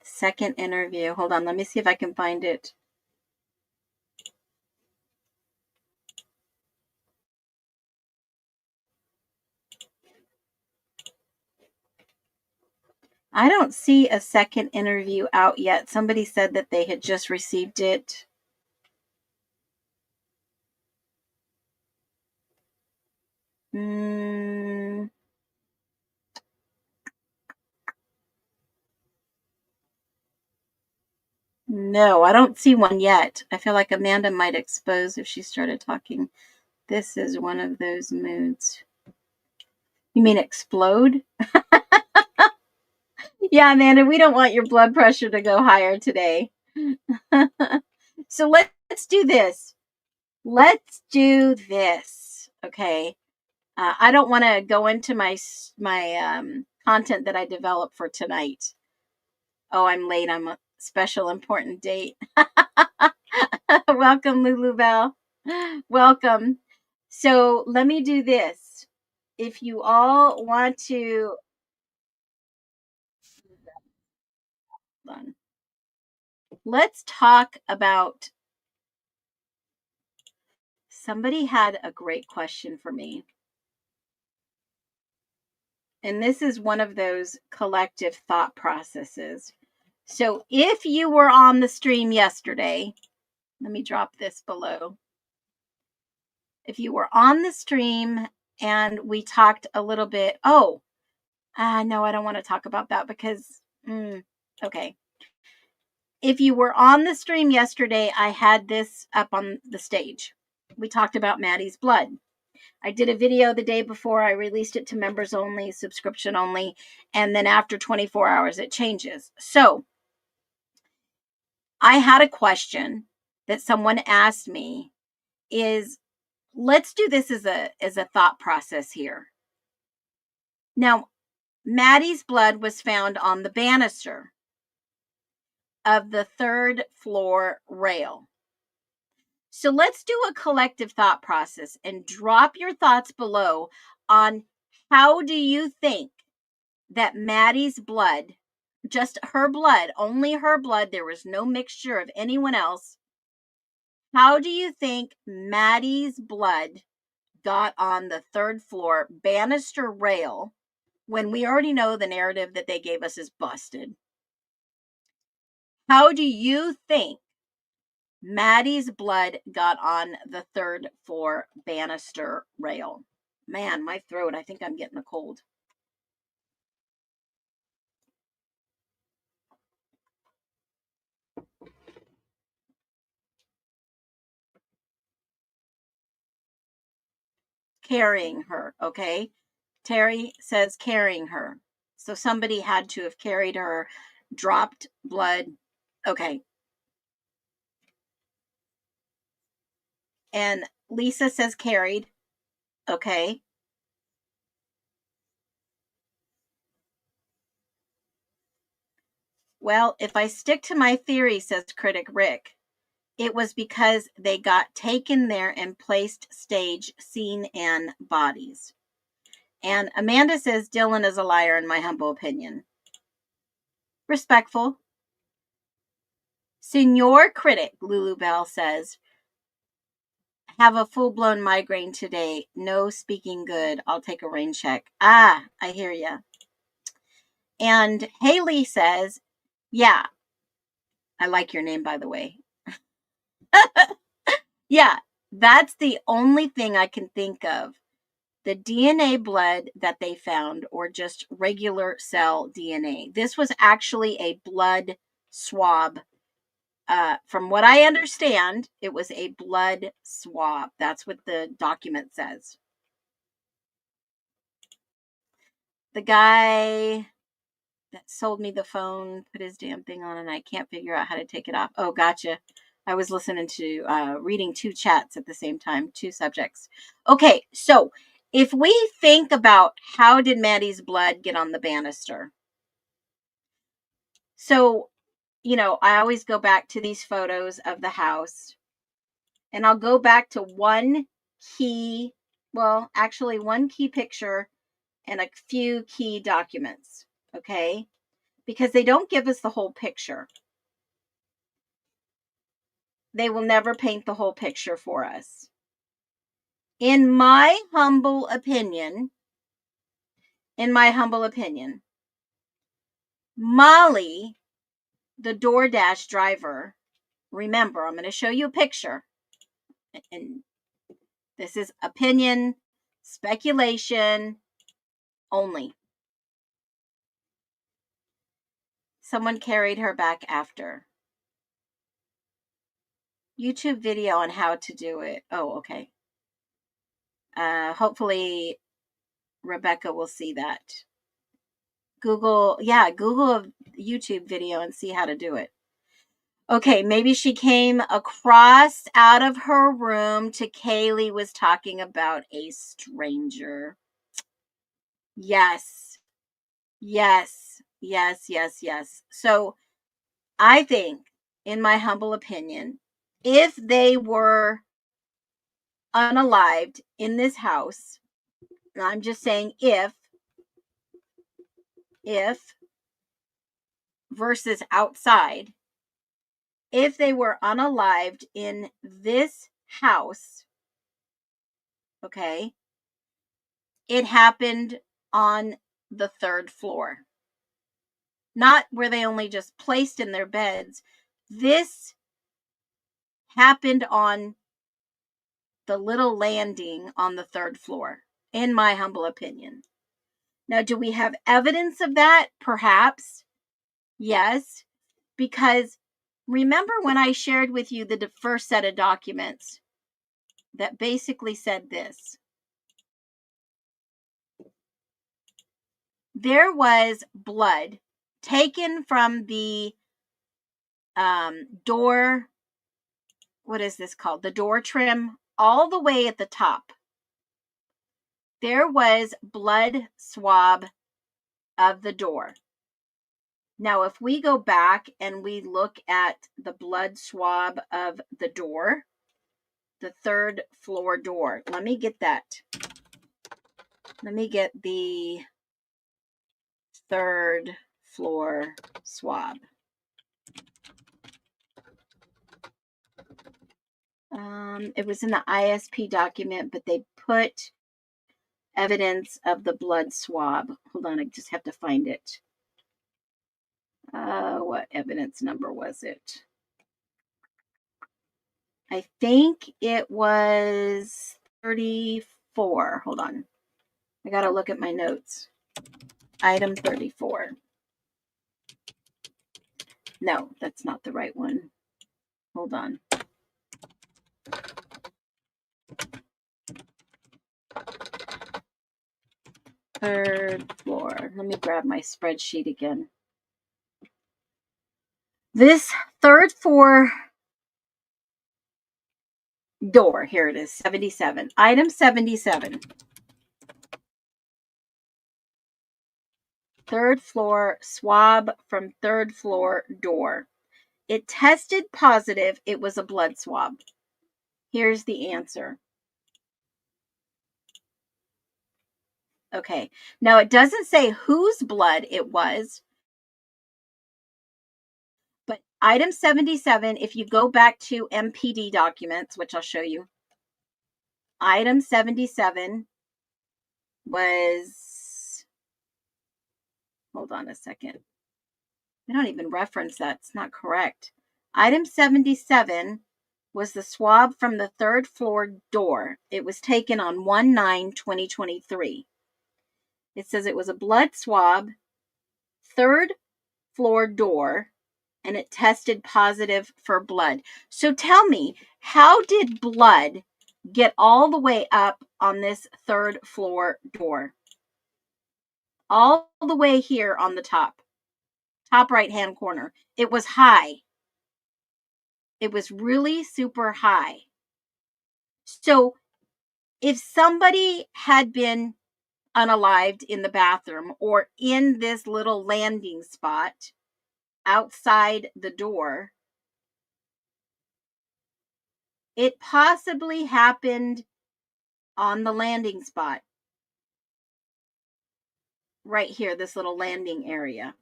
Second interview. Hold on. Let me see if I can find it. I don't see a second interview out yet. Somebody said that they had just received it. No, I don't see one yet. I feel like Amanda might expose if she started talking. This is one of those moods. You mean explode? Yeah, Amanda, we don't want your blood pressure to go higher today. So let's do this. Let's do this. Okay. I don't want to go into my content that I developed for tonight. Oh, I'm late. I'm a special important date. Welcome, Lulu Bell. Welcome. So let me do this. If you all want to, let's talk about, somebody had a great question for me. And this is one of those collective thought processes. So if you were on the stream yesterday, let me drop this below. If you were on the stream and we talked a little bit, no, I don't want to talk about that because, okay. If you were on the stream yesterday, I had this up on the stage. We talked about Maddie's blood. I did a video the day before. I released it to members only, subscription only. And then after 24 hours, it changes. So I had a question that someone asked me is, let's do this as a thought process here. Now, Maddie's blood was found on the banister of the 3rd floor rail. So let's do a collective thought process and drop your thoughts below on how do you think that Maddie's blood, just her blood, only her blood, there was no mixture of anyone else. How do you think Maddie's blood got on the 3rd floor banister rail when we already know the narrative that they gave us is busted? How do you think Maddie's blood got on the 3rd floor banister rail? Man, my throat, I think I'm getting a cold. Carrying her, okay? Terry says carrying her. So somebody had to have carried her, dropped blood. Okay. And Lisa says carried. Okay. Well, if I stick to my theory, says critic Rick, it was because they got taken there and placed stage, scene, and bodies. And Amanda says Dylan is a liar, in my humble opinion. Respectful. Senior critic, Lulu Bell says, have a full-blown migraine today. No speaking good. I'll take a rain check. Ah, I hear ya. And Haley says, yeah. I like your name, by the way. Yeah, that's the only thing I can think of. The DNA blood that they found, or just regular cell DNA. This was actually a blood swab. From what I understand, it was a blood swab. That's what the document says. The guy that sold me the phone put his damn thing on and I can't figure out how to take it off. Oh, gotcha. I was listening to reading 2 chats at the same time, 2 subjects. Okay, so if we think about how did Maddie's blood get on the banister? So, you know, I always go back to these photos of the house, and I'll go back to one key picture and a few key documents, okay? Because they don't give us the whole picture. They will never paint the whole picture for us. In my humble opinion, Molly, the DoorDash driver, remember, I'm going to show you a picture. And this is opinion, speculation only. Someone carried her back after. YouTube video on how to do it. Oh, okay. Hopefully Rebecca will see that. Google a YouTube video and see how to do it. Okay, maybe she came across out of her room to Kaylee was talking about a stranger. Yes. So I think, in my humble opinion, if they were unalived in this house, I'm just saying if versus outside, if they were unalived in this house, okay, it happened on the 3rd floor. Not where they only just placed in their beds. This happened on the little landing on the 3rd floor, in my humble opinion. Now, do we have evidence of that? Perhaps. Yes. Because remember when I shared with you the first set of documents that basically said this? there was blood taken from the door. What is this called? The door trim, all the way at the top. There was blood swab of the door. Now, if we go back and we look at the blood swab of the door, the 3rd floor door, let me get that. Let me get the 3rd floor swab. It was in the ISP document, but they put evidence of the blood swab. Hold on, I just have to find it. What evidence number was it? I think it was 34. Hold on. I got to look at my notes. Item 34. No, that's not the right one. Hold on. Third floor. Let me grab my spreadsheet again. This 3rd floor door, here it is, 77. Item 77. 3rd floor swab from 3rd floor door. It tested positive it was a blood swab. Here's the answer. Okay, now it doesn't say whose blood it was, but item 77, if you go back to MPD documents, which I'll show you, item 77 was, hold on a second. I don't even reference that. It's not correct. Item 77 was the swab from the 3rd floor door. It was taken on 1/9/2023. It says it was a blood swab, 3rd floor door, and it tested positive for blood. So tell me, how did blood get all the way up on this 3rd floor door? All the way here on the top right-hand corner. It was high. It was really super high. So if somebody had been unalived in the bathroom or in this little landing spot outside the door, it possibly happened on the landing spot. Right here, this little landing area.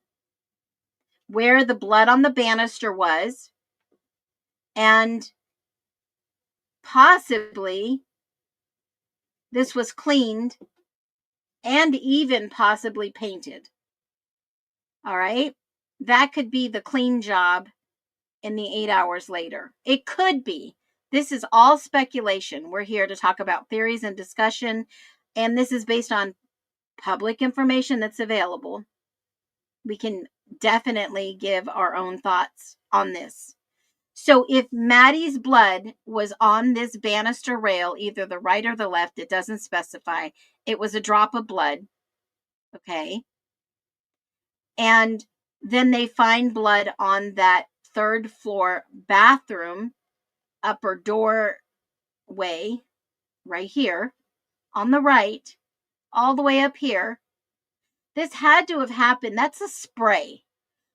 Where the blood on the banister was. And possibly this was cleaned and even possibly painted. All right. That could be the clean job in the 8 hours later. It could be. This is all speculation. We're here to talk about theories and discussion, and this is based on public information that's available. We can definitely give our own thoughts on this. So if Maddie's blood was on this banister rail, either the right or the left, it doesn't specify. It was a drop of blood. Okay. And then they find blood on that 3rd floor bathroom upper doorway right here on the right, all the way up here. This had to have happened. That's a spray.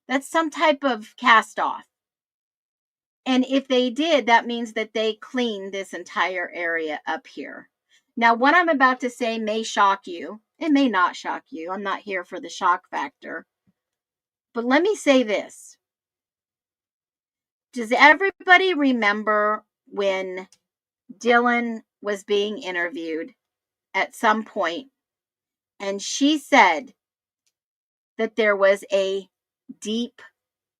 That's some type of cast off. And if they did, that means that they cleaned this entire area up here. Now, what I'm about to say may shock you. It may not shock you. I'm not here for the shock factor. But let me say this. Does everybody remember when Dylan was being interviewed at some point and she said that there was a deep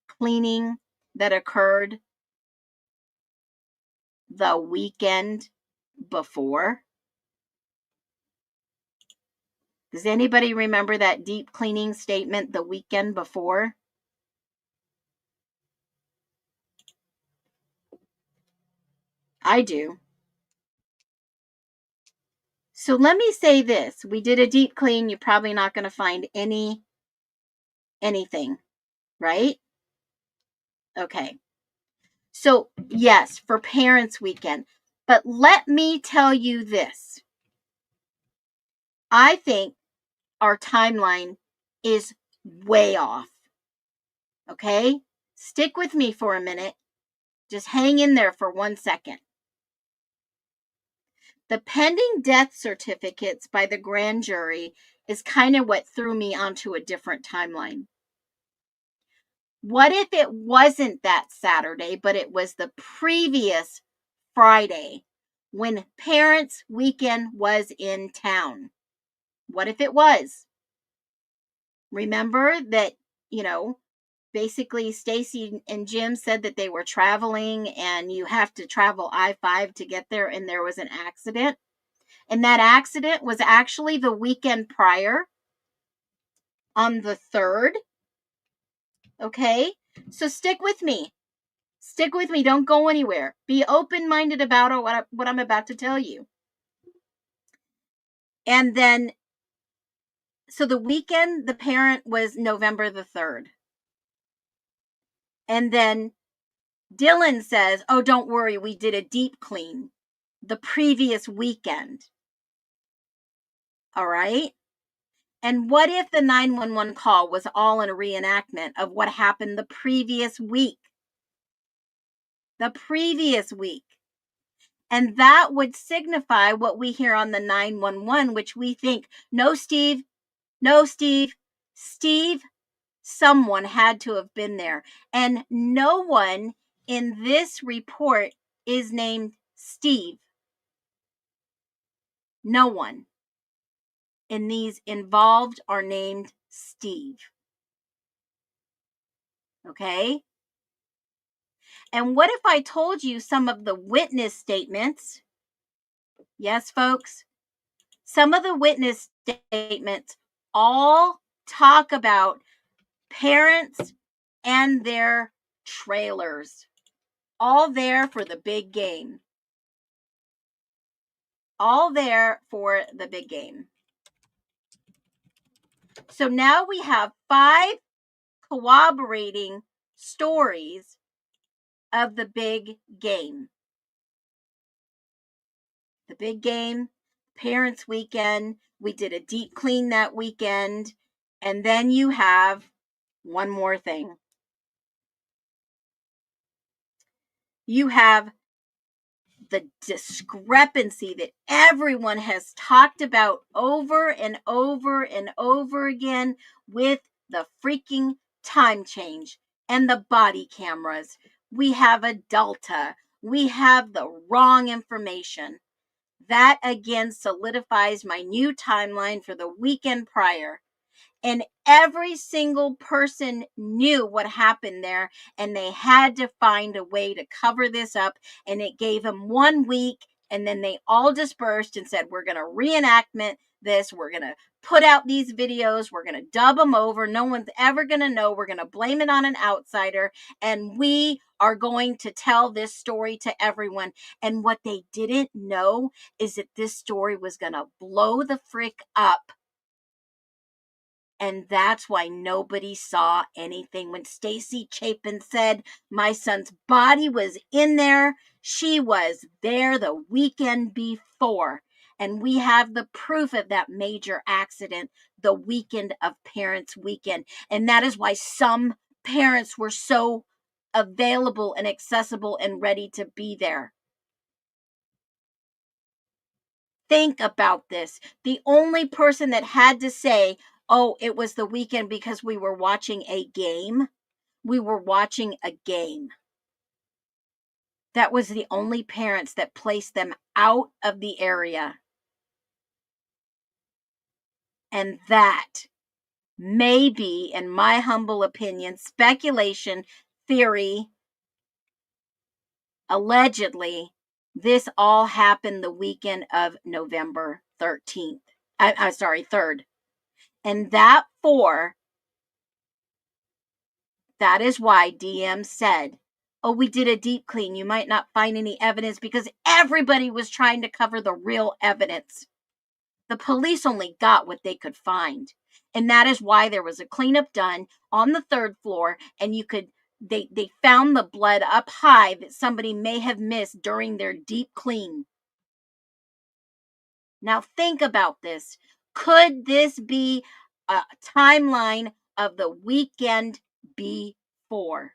cleaning that occurred the weekend before? Does anybody remember that deep cleaning statement the weekend before? I do. So let me say this. We did a deep clean. You're probably not going to find anything, right? Okay. So yes, for Parents Weekend. But let me tell you this. I think our timeline is way off. Okay? Stick with me for a minute. Just hang in there for 1 second. The pending death certificates by the grand jury is kind of what threw me onto a different timeline. What if it wasn't that Saturday, but it was the previous Friday when Parents Weekend was in town? What if it was? Remember that, basically Stacy and Jim said that they were traveling and you have to travel I-5 to get there, and there was an accident. And that accident was actually the weekend prior on the 3rd. Okay? So stick with me. Stick with me. Don't go anywhere. Be open-minded about what I'm about to tell you. And then, so the weekend, the parent was November the 3rd. And then Dylan says, oh, don't worry, we did a deep clean the previous weekend. All right? And what if the 911 call was all in a reenactment of what happened the previous week? The previous week. And that would signify what we hear on the 911, which we think, no, Steve, someone had to have been there. And no one in this report is named Steve. No one in these involved are named Steve. Okay? And what if I told you some of the witness statements? Yes, folks. Some of the witness statements all talk about parents and their trailers, all there for the big game. All there for the big game. So now we have 5 corroborating stories of the big game. The big game, Parents Weekend. We did a deep clean that weekend. And then you have one more thing. You have the discrepancy that everyone has talked about over and over and over again with the freaking time change and the body cameras. We have a delta. We have the wrong information. That again solidifies my new timeline for the weekend prior. And every single person knew what happened there, and they had to find a way to cover this up. And it gave them 1 week, and then they all dispersed and said, we're going to reenactment this. We're going to put out these videos. We're going to dub them over. No one's ever going to know. We're going to blame it on an outsider, and we are going to tell this story to everyone. And what they didn't know is that this story was going to blow the frick up. And that's why nobody saw anything. When Stacy Chapin said my son's body was in there, she was there the weekend before. And we have the proof of that major accident the weekend of Parents Weekend. And that is why some parents were so available and accessible and ready to be there. Think about this. The only person that had to say, oh, it was the weekend because we were watching a game. We were watching a game. That was the only parents that placed them out of the area. And that may be, in my humble opinion, speculation, theory, allegedly, this all happened the weekend of November 13th. 3rd. And that is why DM said, oh, we did a deep clean. You might not find any evidence, because everybody was trying to cover the real evidence. The police only got what they could find. And that is why there was a cleanup done on the 3rd floor, and they found the blood up high that somebody may have missed during their deep clean. Now think about this. Could this be a timeline of the weekend before?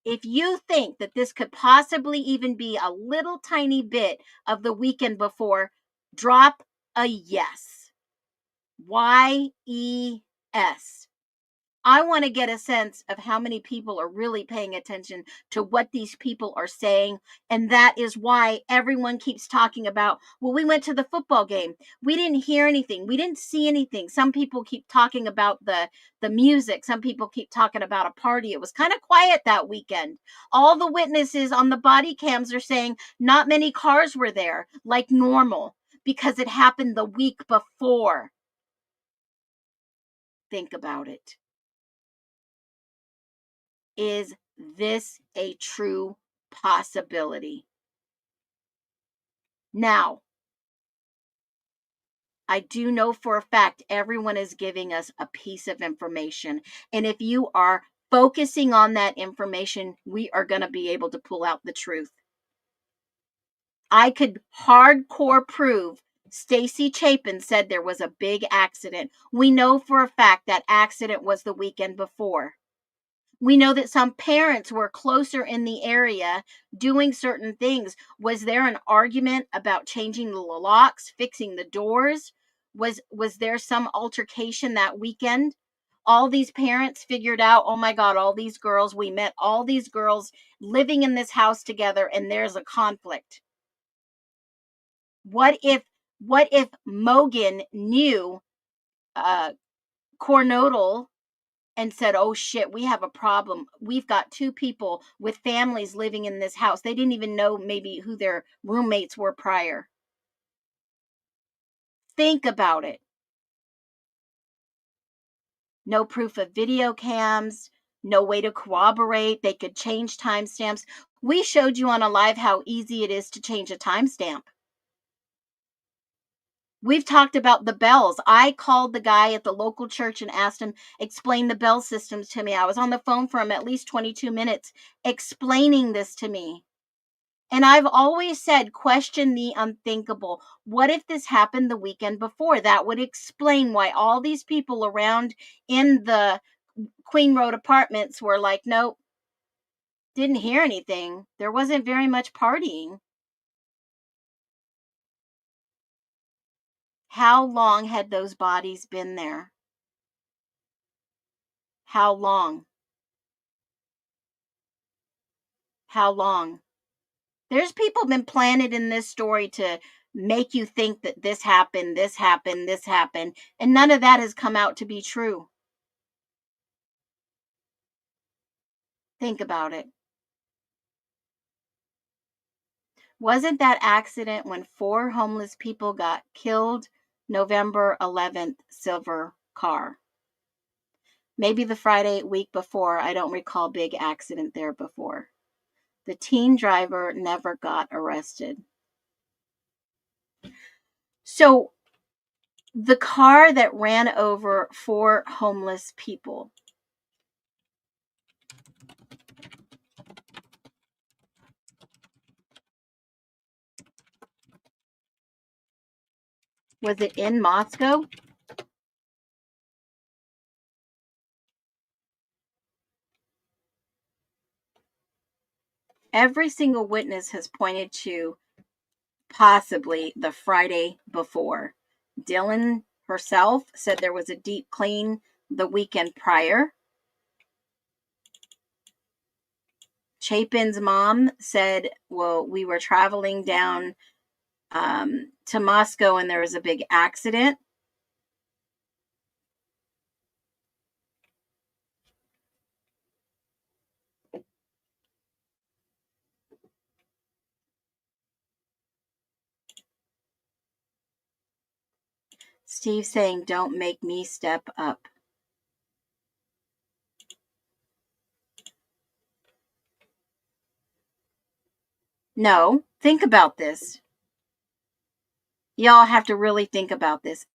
If you think that this could possibly even be a little tiny bit of the weekend before, drop a yes. Y-E-S. I want to get a sense of how many people are really paying attention to what these people are saying. And that is why everyone keeps talking about, well, we went to the football game. We didn't hear anything. We didn't see anything. Some people keep talking about the music. Some people keep talking about a party. It was kind of quiet that weekend. All the witnesses on the body cams are saying not many cars were there, like normal, because it happened the week before. Think about it. Is this a true possibility? Now, I do know for a fact everyone is giving us a piece of information. And if you are focusing on that information, we are going to be able to pull out the truth. I could hardcore prove Stacy Chapin said there was a big accident. We know for a fact that accident was the weekend before. We know that some parents were closer in the area doing certain things. Was there an argument about changing the locks, fixing the doors? Was there some altercation that weekend? All these parents figured out, oh my God, all these girls, we met all these girls living in this house together, and there's a conflict. What if Mogan knew Coronado and said, oh shit, we have a problem. We've got 2 people with families living in this house. They didn't even know maybe who their roommates were prior. Think about it. No proof of video cams, no way to corroborate. They could change timestamps. We showed you on a live how easy it is to change a timestamp. We've talked about the bells. I called the guy at the local church and asked him, explain the bell systems to me. I was on the phone for him at least 22 minutes explaining this to me. And I've always said, question the unthinkable. What if this happened the weekend before? That would explain why all these people around in the Queen Road apartments were like, nope, didn't hear anything. There wasn't very much partying. How long had those bodies been there? How long? How long? There's people been planted in this story to make you think that this happened, this happened, this happened, and none of that has come out to be true. Think about it. Wasn't that accident when 4 homeless people got killed November 11th, silver car? Maybe the Friday week before. I don't recall big accident there before. The teen driver never got arrested. So the car that ran over 4 homeless people, was it in Moscow? Every single witness has pointed to possibly the Friday before. Dylan herself said there was a deep clean the weekend prior. Chapin's mom said, well, we were traveling down to Moscow and there was a big accident. Steve saying, don't make me step up. No, think about this. Y'all have to really think about this.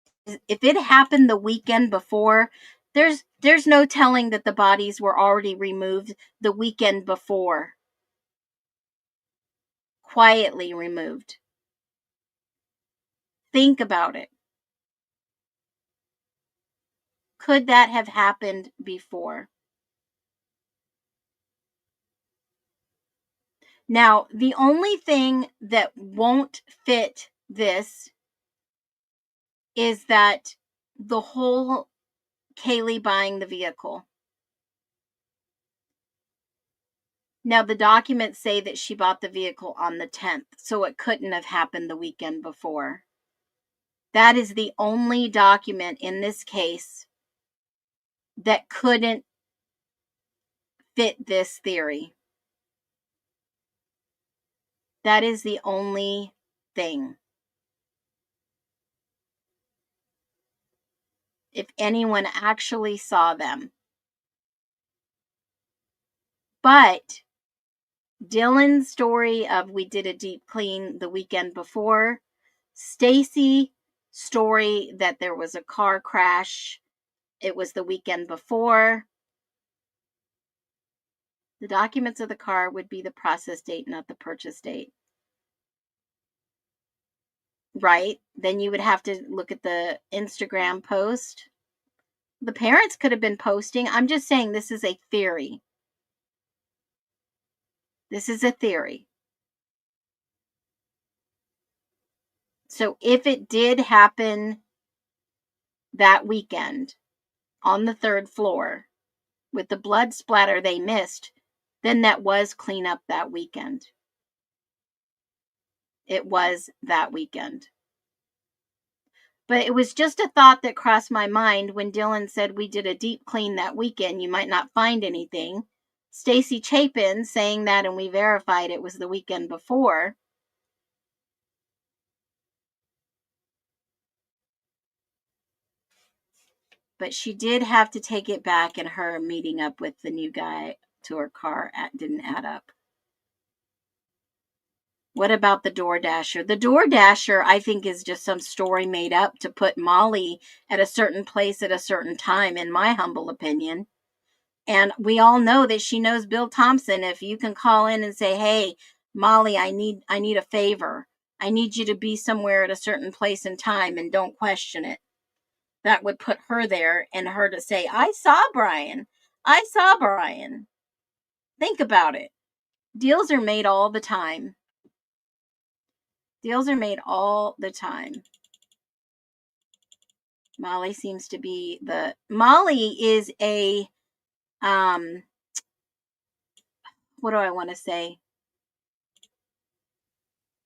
if it happened the weekend before, there's no telling that the bodies were already removed the weekend before. Quietly removed. Think about it. Could that have happened before? Now, the only thing that won't fit this is that the whole Kaylee buying the vehicle. Now, the documents say that she bought the vehicle on the 10th, so it couldn't have happened the weekend before. That is the only document in this case that couldn't fit this theory. That is the only thing. If anyone actually saw them. But Dylan's story of we did a deep clean the weekend before, Stacy's story that there was a car crash, it was the weekend before. The documents of the car would be the process date, not the purchase date. Right? Then you would have to look at the Instagram post. The parents could have been posting. I'm just saying this is a theory. This is a theory. So if it did happen that weekend on the 3rd floor with the blood splatter they missed, then that was cleanup that weekend. It was that weekend. But it was just a thought that crossed my mind when Dylan said we did a deep clean that weekend. You might not find anything. Stacy Chapin saying that, and we verified it was the weekend before. But she did have to take it back, and her meeting up with the new guy to her car didn't add up. What about the DoorDasher? The DoorDasher, I think, is just some story made up to put Molly at a certain place at a certain time, in my humble opinion. And we all know that she knows Bill Thompson. If you can call in and say, hey, Molly, I need a favor. I need you to be somewhere at a certain place and time, and don't question it. That would put her there, and her to say, I saw Brian. I saw Brian. Think about it. Deals are made all the time. Deals are made all the time. Molly seems to be Molly is a, what do I want to say?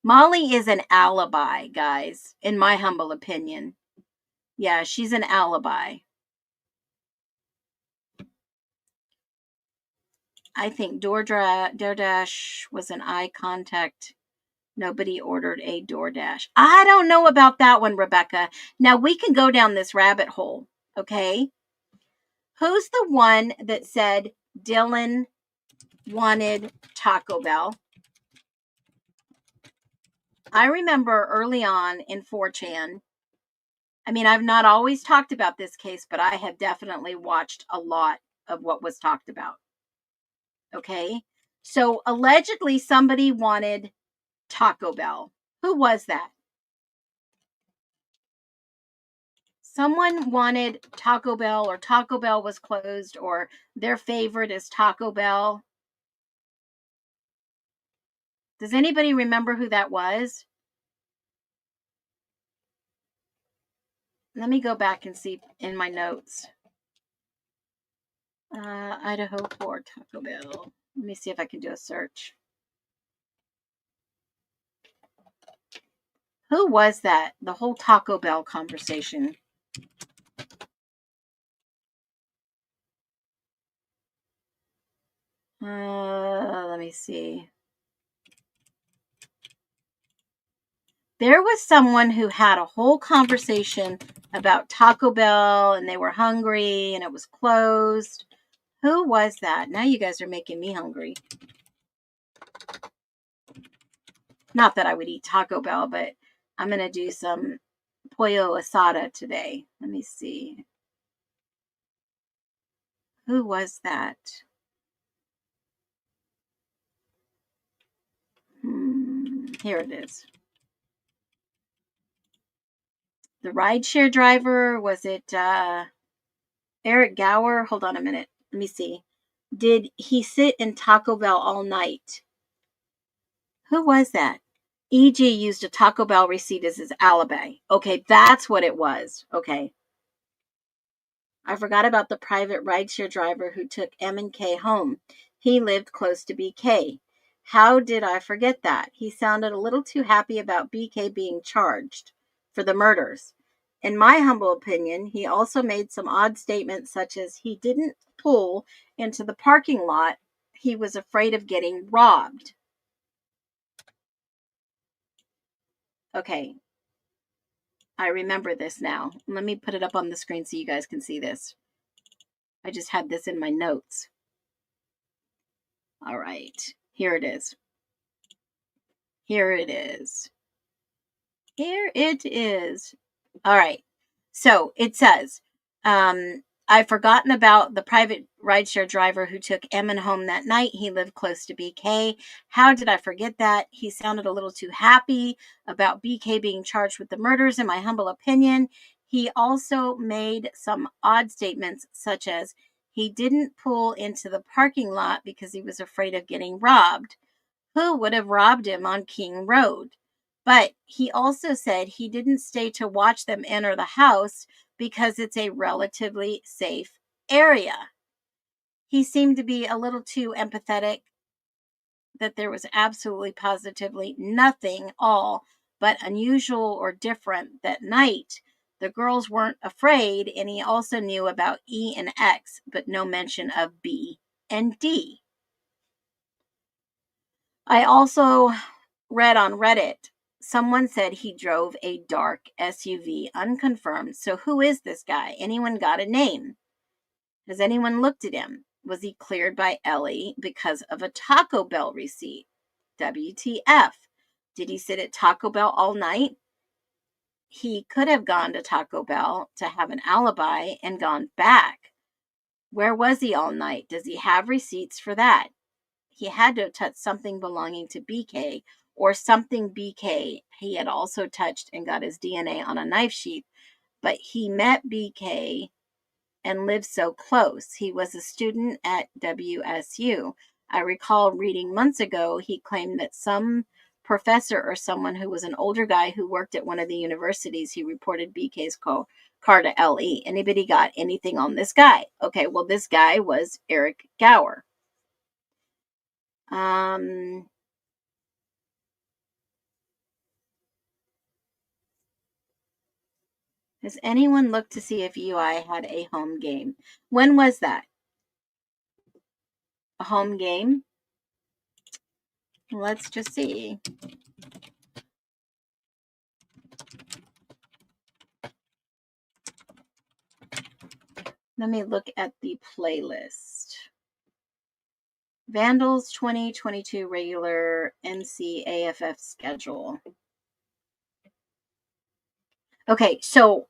Molly is an alibi, guys, in my humble opinion. Yeah, she's an alibi. I think DoorDash was an eye contact. Nobody ordered a DoorDash. I don't know about that one, Rebecca. Now, we can go down this rabbit hole, okay? Who's the one that said Dylan wanted Taco Bell? I remember early on in 4chan, I mean, I've not always talked about this case, but I have definitely watched a lot of what was talked about. Okay? So, allegedly, somebody wanted Taco Bell. Who was that? Someone wanted Taco Bell, or Taco Bell was closed, or their favorite is Taco Bell. Does anybody remember who that was? Let me go back and see in my notes. Idaho for Taco Bell. Let me see if I can do a search. Who was that? The whole Taco Bell conversation. Let me see. There was someone who had a whole conversation about Taco Bell, and they were hungry and it was closed. Who was that? Now you guys are making me hungry. Not that I would eat Taco Bell, but I'm going to do some pollo asada today. Let me see. Who was that? Here it is. The rideshare driver, was it Eric Gower? Hold on a minute. Let me see. Did he sit in Taco Bell all night? Who was that? EG used a Taco Bell receipt as his alibi. Okay, that's what it was. Okay. I forgot about the private rideshare driver who took M and K home. He lived close to BK. How did I forget that? He sounded a little too happy about BK being charged for the murders. In my humble opinion, he also made some odd statements such as he didn't pull into the parking lot. He was afraid of getting robbed. Okay, I remember this now. Let me put it up on the screen so you guys can see this. I just had this in my notes. All right, here it is. Here it is. Here it is. All right. So it says, I've forgotten about the private rideshare driver who took Emin home that night. He lived close to BK. How did I forget that? He sounded a little too happy about BK being charged with the murders, in my humble opinion. He also made some odd statements, such as he didn't pull into the parking lot because he was afraid of getting robbed. Who would have robbed him on King Road? But he also said he didn't stay to watch them enter the house because it's a relatively safe area. He seemed to be a little too empathetic that there was absolutely positively nothing all but unusual or different that night. The girls weren't afraid, and he also knew about E and X, but no mention of B and D. I also read on Reddit, someone said he drove a dark SUV, unconfirmed. So who is this guy? Anyone got a name? Has anyone looked at him? Was he cleared by Ellie because of a Taco Bell receipt? WTF. Did he sit at Taco Bell all night? He could have gone to Taco Bell to have an alibi and gone back. Where was he all night? Does he have receipts for that? He had to have touched something belonging to BK or something BK he had also touched and got his DNA on a knife sheath. But he met BK and lived so close. He was a student at WSU. I recall reading months ago, he claimed that some professor or someone who was an older guy who worked at one of the universities, he reported BK's car to LE. Anybody got anything on this guy? Okay, well, this guy was Eric Gower. Has anyone looked to see if UI had a home game? When was that? A home game? Let's just see. Let me look at the playlist. Vandals 2022 regular NCAFF schedule. Okay, so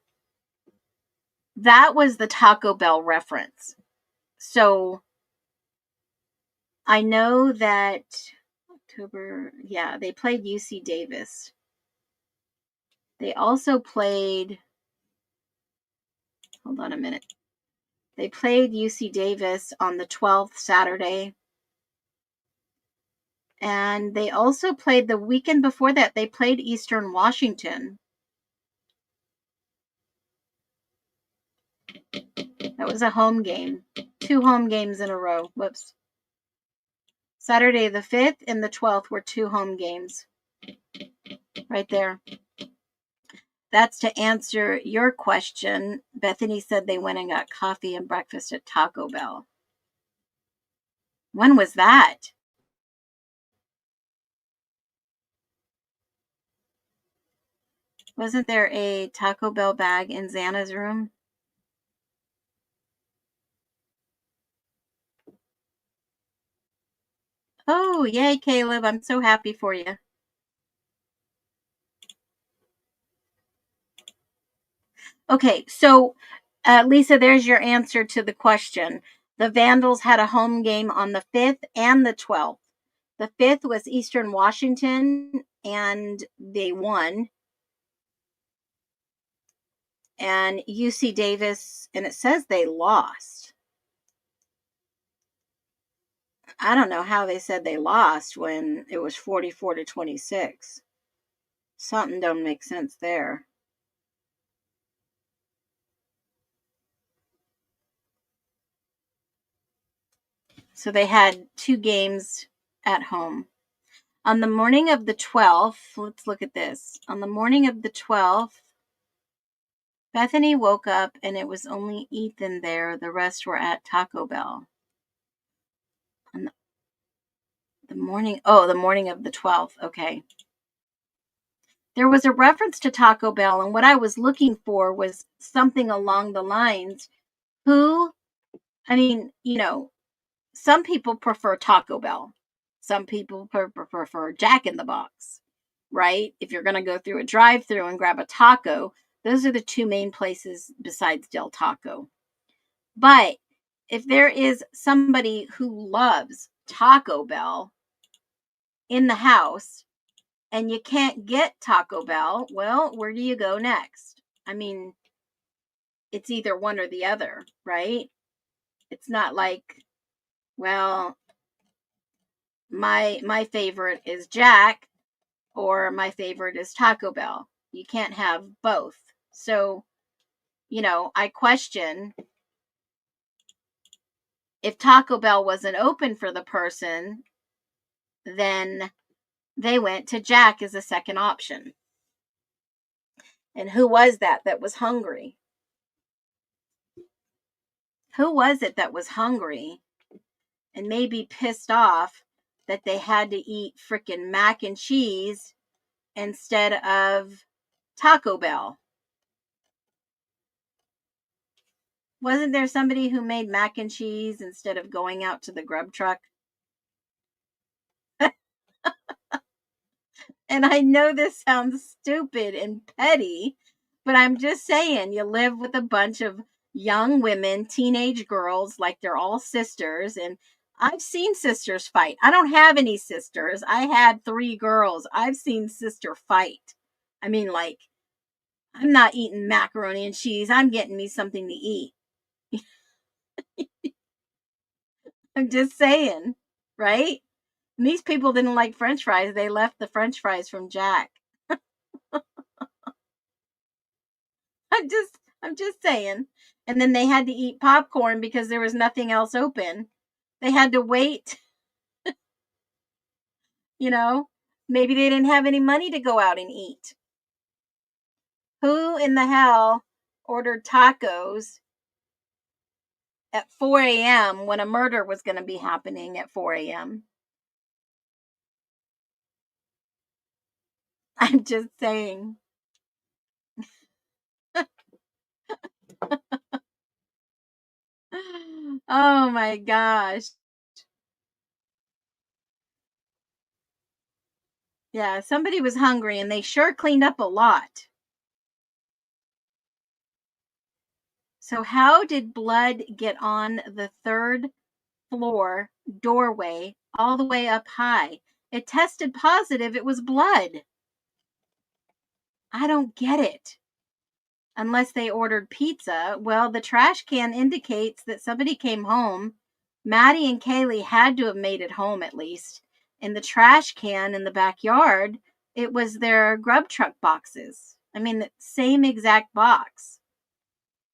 that was the Taco Bell reference. So I know that October, yeah, they played UC Davis. They also played, hold on a minute. They played UC Davis on the 12th, Saturday. And they also played the weekend before that. They played Eastern Washington. That was a home game. 2 home games in a row. Whoops. Saturday the 5th and the 12th were 2 home games. Right there. That's to answer your question. Bethany said they went and got coffee and breakfast at Taco Bell. When was that? Wasn't there a Taco Bell bag in Xana's room? Oh, yay, Caleb. I'm so happy for you. Okay, so Lisa, there's your answer to the question. The Vandals had a home game on the 5th and the 12th. The 5th was Eastern Washington, and they won. And UC Davis, and it says they lost. I don't know how they said they lost when it was 44-26. Something don't make sense there. So they had 2 games at home. On the morning of the 12th, let's look at this. On the morning of the 12th, Bethany woke up and it was only Ethan there. The rest were at Taco Bell. On the morning of the 12th. Okay. There was a reference to Taco Bell, and what I was looking for was something along the lines some people prefer Taco Bell. Some people prefer Jack in the Box, right? If you're going to go through a drive-through and grab a taco, those are the 2 main places besides Del Taco. But if there is somebody who loves Taco Bell in the house and you can't get Taco Bell, well, where do you go next? I mean, it's either one or the other, right? It's not like, well, my favorite is Jack or my favorite is Taco Bell. You can't have both. So, I question if Taco Bell wasn't open for the person, then they went to Jack as a second option. And who was that was hungry? Who was it that was hungry and maybe pissed off that they had to eat frickin' mac and cheese instead of Taco Bell? Wasn't there somebody who made mac and cheese instead of going out to the grub truck? And I know this sounds stupid and petty, but I'm just saying, you live with a bunch of young women, teenage girls, like they're all sisters. And I've seen sisters fight. I don't have any sisters. I had 3 girls. I've seen sister fight. I mean, like, I'm not eating macaroni and cheese. I'm getting me something to eat. I'm just saying, right? And these people didn't like French fries. They left the French fries from Jack. I'm just saying. And then they had to eat popcorn because there was nothing else open. They had to wait, you know. Maybe they didn't have any money to go out and eat. Who in the hell ordered tacos at 4 a.m. when a murder was going to be happening at 4 a.m.? I'm just saying. Oh my gosh. Yeah, somebody was hungry and they sure cleaned up a lot. So how did blood get on the 3rd floor doorway all the way up high? It tested positive it was blood. I don't get it. Unless they ordered pizza. Well, the trash can indicates that somebody came home. Maddie and Kaylee had to have made it home at least. In the trash can in the backyard, it was their grub truck boxes. I mean, the same exact box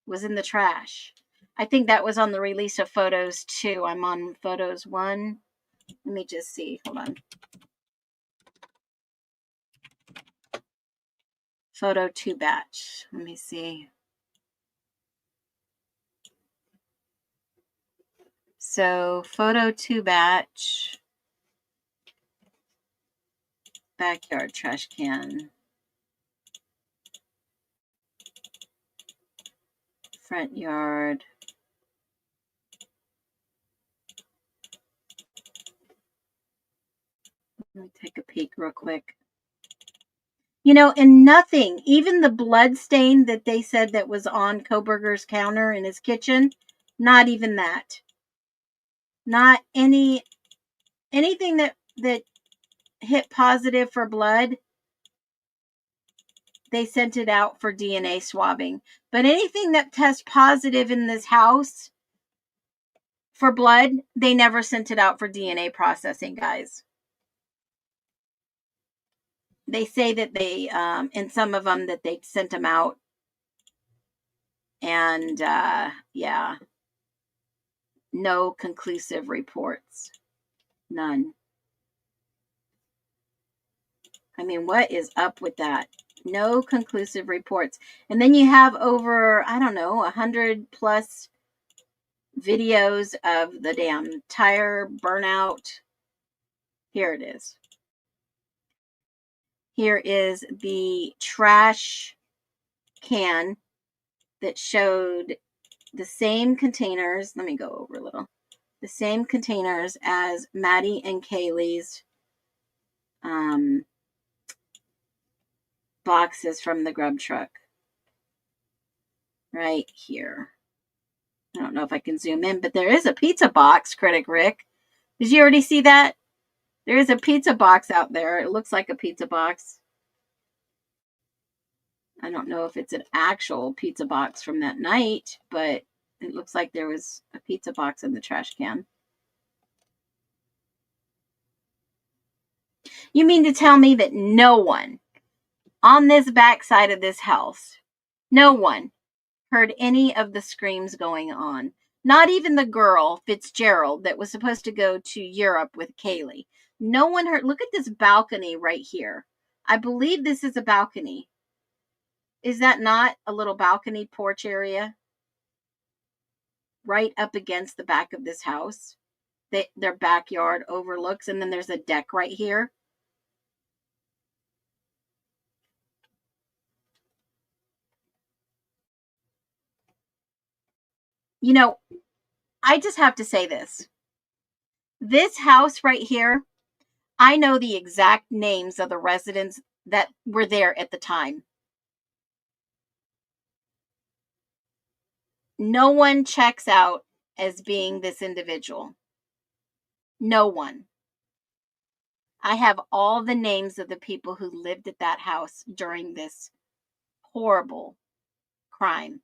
was in the trash. I think that was on the release of photos too. I'm on photos 1. Let me just see. Hold on. Photo 2 batch. Let me see. So photo 2 batch. Backyard trash can. Front yard. Let me take a peek real quick. You know, and nothing, even the blood stain that they said that was on Kohberger's counter in his kitchen, not even that. Not anything that hit positive for blood, they sent it out for DNA swabbing. But anything that tests positive in this house for blood, they never sent it out for DNA processing, guys. They say that they, in some of them, that they sent them out. And, yeah, no conclusive reports. None. I mean, what is up with that? No conclusive reports. And then you have over, I don't know, 100 plus videos of the damn tire burnout. Here it is. Here is the trash can that showed the same containers. Let me go over a little. The same containers as Maddie and Kaylee's boxes from the grub truck. Right here. I don't know if I can zoom in, but there is a pizza box, Critic Rick. Did you already see that? There is a pizza box out there. It looks like a pizza box. I don't know if it's an actual pizza box from that night, but it looks like there was a pizza box in the trash can. You mean to tell me that no one on this backside of this house, no one heard any of the screams going on? Not even the girl, Fitzgerald, that was supposed to go to Europe with Kaylee. No one heard. Look at this balcony right here. I believe this is a balcony. Is that not a little balcony porch area? Right up against the back of this house. Their backyard overlooks, and then there's a deck right here. You know, I just have to say this. This house right here, I know the exact names of the residents that were there at the time. No one checks out as being this individual. No one. I have all the names of the people who lived at that house during this horrible crime.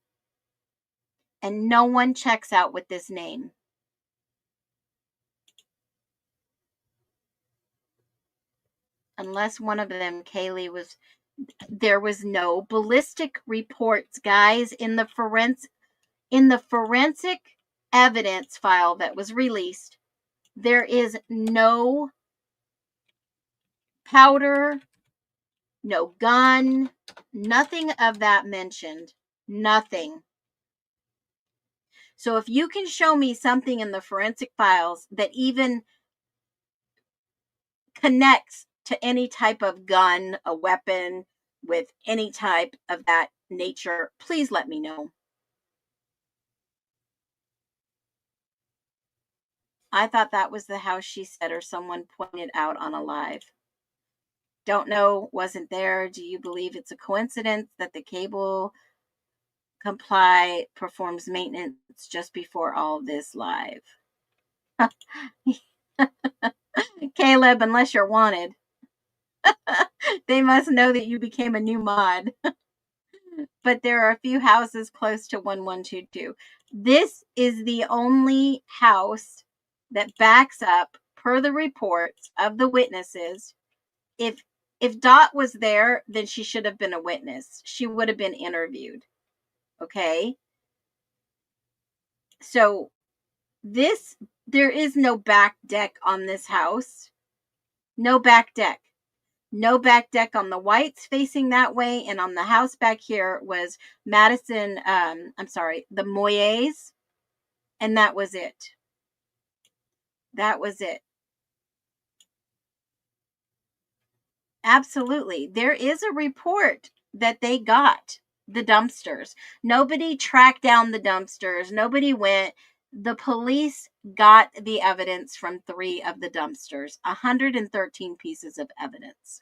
And no one checks out with this name. Unless one of them, Kaylee, was... There was no ballistic reports, guys, in the forensic evidence file that was released. There is no powder, no gun, nothing of that mentioned. Nothing. So if you can show me something in the forensic files that even connects to any type of gun, a weapon with any type of that nature, please let me know. I thought that was the house she said, or someone pointed out on a live. Don't know, wasn't there. Do you believe it's a coincidence that the cable comply performs maintenance just before all this live? Caleb, unless you're wanted. They must know that you became a new mod. But there are a few houses close to 1122. This is the only house that backs up, per the reports of the witnesses. If Dot was there, then she should have been a witness. She would have been interviewed. Okay? So there is no back deck on this house. No back deck. No back deck on the whites facing that way. And on the house back here was Madison, the Moyes. And that was it. That was it. Absolutely. There is a report that they got the dumpsters. Nobody tracked down the dumpsters. Nobody went. The police got the evidence from 3 of the dumpsters. 113 pieces of evidence.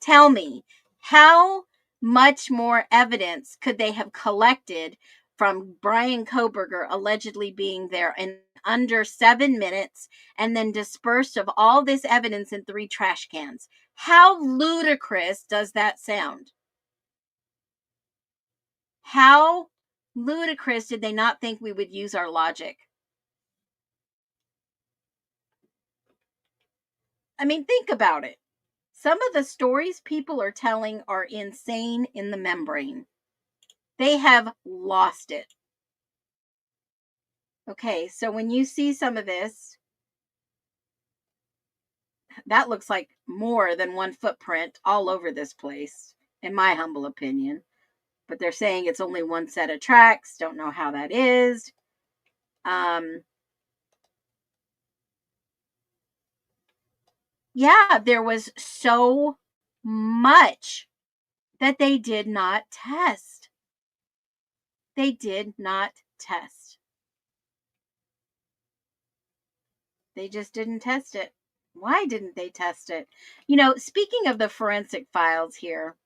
Tell me, how much more evidence could they have collected from Brian Kohberger allegedly being there in under 7 minutes and then dispersed of all this evidence in 3 trash cans? How ludicrous does that sound? How ludicrous did they not think we would use our logic? I mean, think about it. Some of the stories people are telling are insane in the membrane. They have lost it. Okay, so when you see some of this, that looks like more than one footprint all over this place, in my humble opinion. But they're saying it's only one set of tracks. Don't know how that is. Yeah, there was so much that they did not test. They did not test. They just didn't test it. Why didn't they test it? You know, speaking of the forensic files here,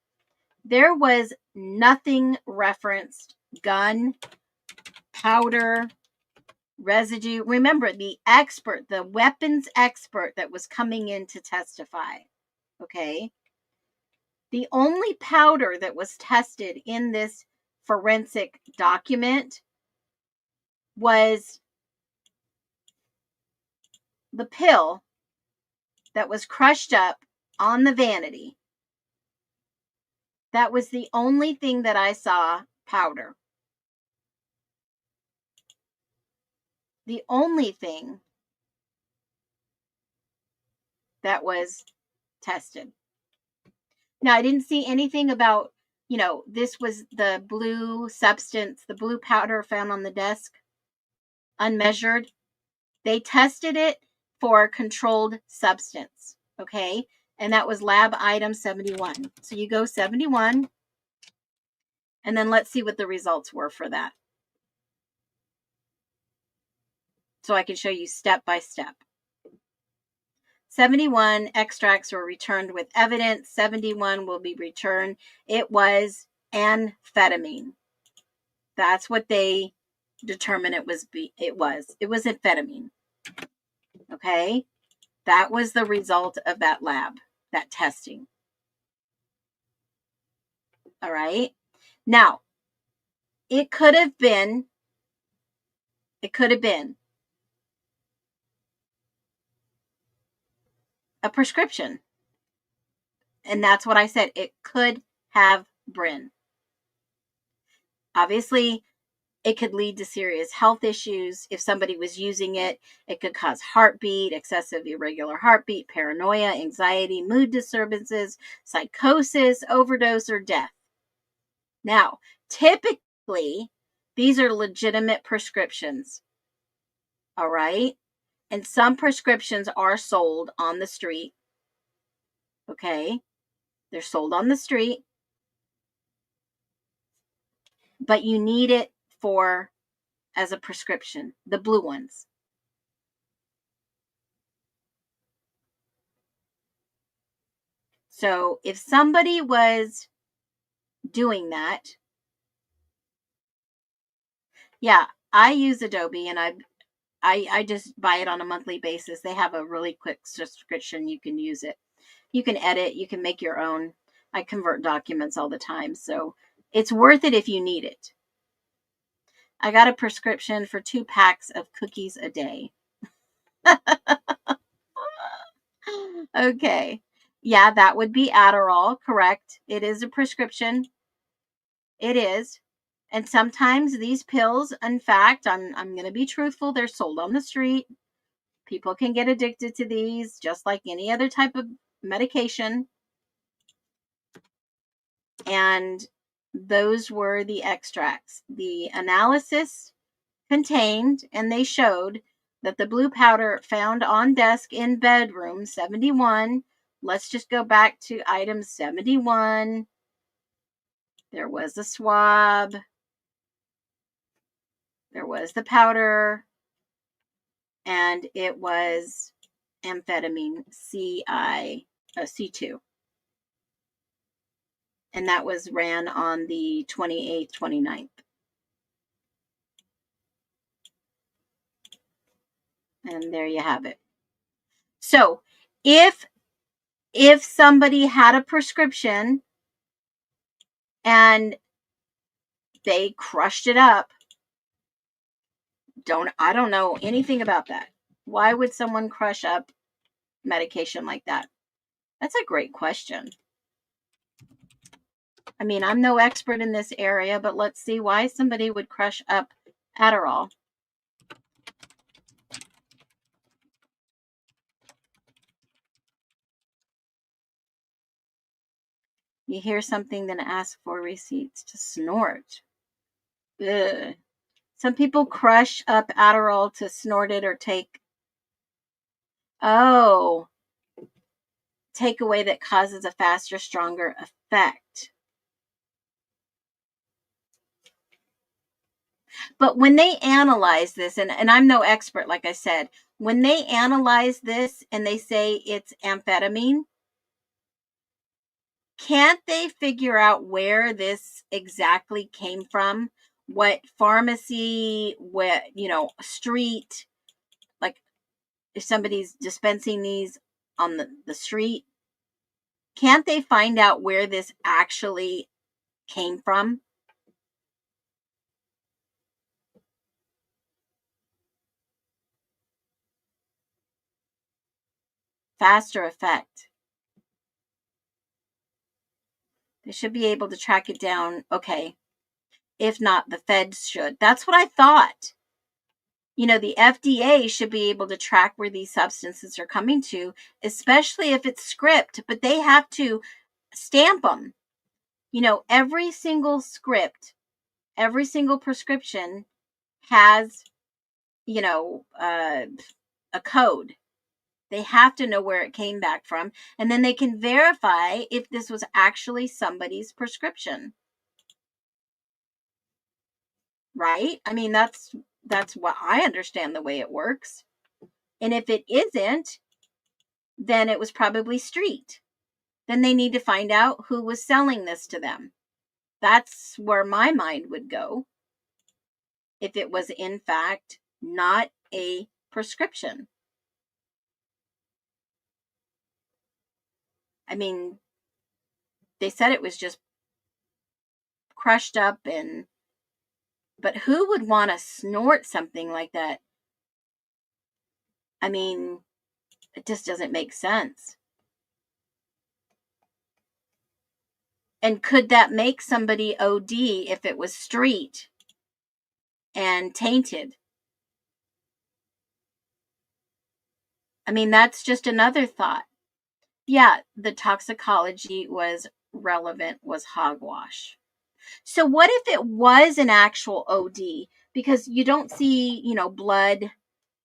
there was nothing referenced gun, powder, residue. Remember, the expert, the weapons expert that was coming in to testify, okay? The only powder that was tested in this forensic document was the pill that was crushed up on the vanity. That was the only thing that I saw powder. The only thing that was tested. Now, I didn't see anything about, you know, this was the blue substance, the blue powder found on the desk, unmeasured. They tested it for controlled substance, okay? And that was lab item 71. So you go 71, and then let's see what the results were for that. So I can show you step by step. 71 extracts were returned with evidence. 71 will be returned. It was amphetamine. That's what they determined it was. It was amphetamine. Okay? That was the result of that lab, that testing. All right? Now, it could have been a prescription. And that's what I said. It could have been. Obviously, it could lead to serious health issues. If somebody was using it, it could cause heartbeat, excessive irregular heartbeat, paranoia, anxiety, mood disturbances, psychosis, overdose, or death. Now, typically, these are legitimate prescriptions. All right? And some prescriptions are sold on the street. Okay? They're sold on the street. But you need it for as a prescription, the blue ones. So if somebody was doing that, yeah, I use Adobe and I just buy it on a monthly basis. They have a really quick subscription. You can use it. You can edit. You can make your own. I convert documents all the time. So it's worth it if you need it. I got a prescription for 2 packs of cookies a day. Okay. Yeah, that would be Adderall, correct. It is a prescription. It is. And sometimes these pills, in fact, I'm going to be truthful, they're sold on the street. People can get addicted to these just like any other type of medication. And those were the extracts. The analysis contained, and they showed that the blue powder found on desk in bedroom 71. Let's just go back to item 71. There was a swab. There was the powder. And it was amphetamine C2. And that was ran on the 28th, 29th. And there you have it. So if somebody had a prescription and they crushed it up, I don't know anything about that. Why would someone crush up medication like that? That's a great question. I mean, I'm no expert in this area, but let's see why somebody would crush up Adderall. You hear something, then ask for receipts to snort. Ugh. Some people crush up Adderall to snort it or take. Oh, takeaway that causes a faster, stronger effect. But when they analyze this, and I'm no expert, like I said, when they analyze this and they say it's amphetamine, can't they figure out where this exactly came from? What pharmacy, what, street, like if somebody's dispensing these on the street, can't they find out where this actually came from? Faster effect. They should be able to track it down. Okay. If not, the feds should. That's what I thought. The FDA should be able to track where these substances are coming to, especially if it's script, but they have to stamp them. Every single script, every single prescription has, a code. They have to know where it came back from, and then they can verify if this was actually somebody's prescription. Right? I mean, that's what I understand the way it works. And if it isn't, then it was probably street. Then they need to find out who was selling this to them. That's where my mind would go. If it was in fact not a prescription. I mean, they said it was just crushed up but who would want to snort something like that? I mean, it just doesn't make sense. And could that make somebody OD if it was street and tainted? I mean, that's just another thought. Yeah, the toxicology was relevant, was hogwash. So what if it was an actual OD? Because you don't see, blood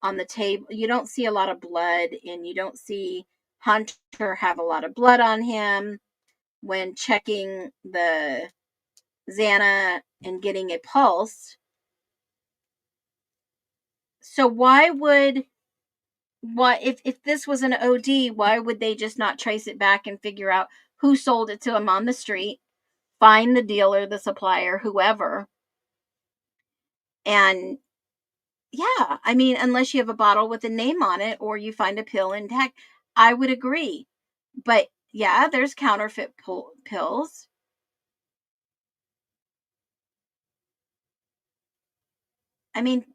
on the table. You don't see a lot of blood, and you don't see Hunter have a lot of blood on him when checking the Xana and getting a pulse. So if this was an OD, why would they just not trace it back and figure out who sold it to him on the street, find the dealer, the supplier, whoever? And yeah, I mean, unless you have a bottle with a name on it or you find a pill intact, I would agree. But yeah, there's counterfeit pills. I mean,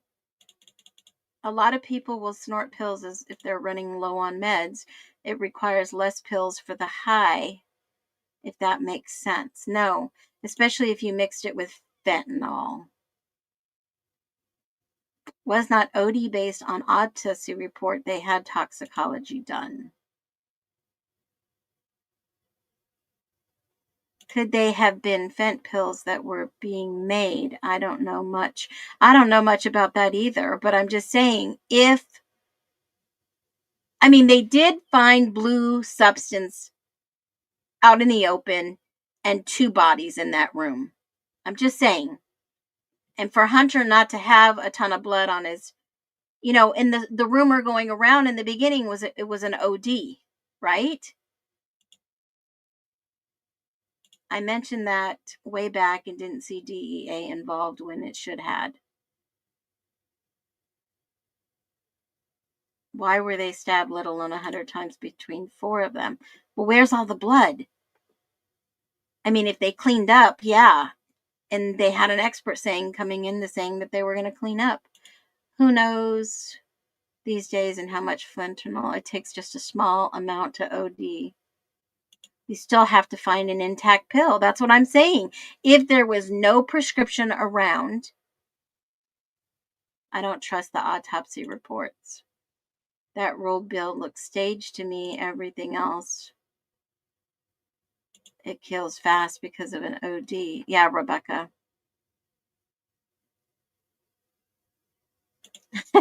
a lot of people will snort pills as if they're running low on meds. It requires less pills for the high, if that makes sense. No, especially if you mixed it with fentanyl. Was not OD based on autopsy report. They had toxicology done. Could they have been fent pills that were being made? I don't know much. I don't know much about that either, but I'm just saying they did find blue substance out in the open and 2 bodies in that room. I'm just saying. And for Hunter not to have a ton of blood on his, and the rumor going around in the beginning was it was an OD, right? I mentioned that way back and didn't see DEA involved when it should had. Why were they stabbed, let alone 100 times between 4 of them? Well, where's all the blood? I mean, if they cleaned up, yeah. And they had an expert coming in saying that they were going to clean up. Who knows these days and how much fentanyl it takes just a small amount to OD. You still have to find an intact pill. That's what I'm saying. If there was no prescription around, I don't trust the autopsy reports. That rolled bill looks staged to me. Everything else, it kills fast because of an OD. Yeah, Rebecca.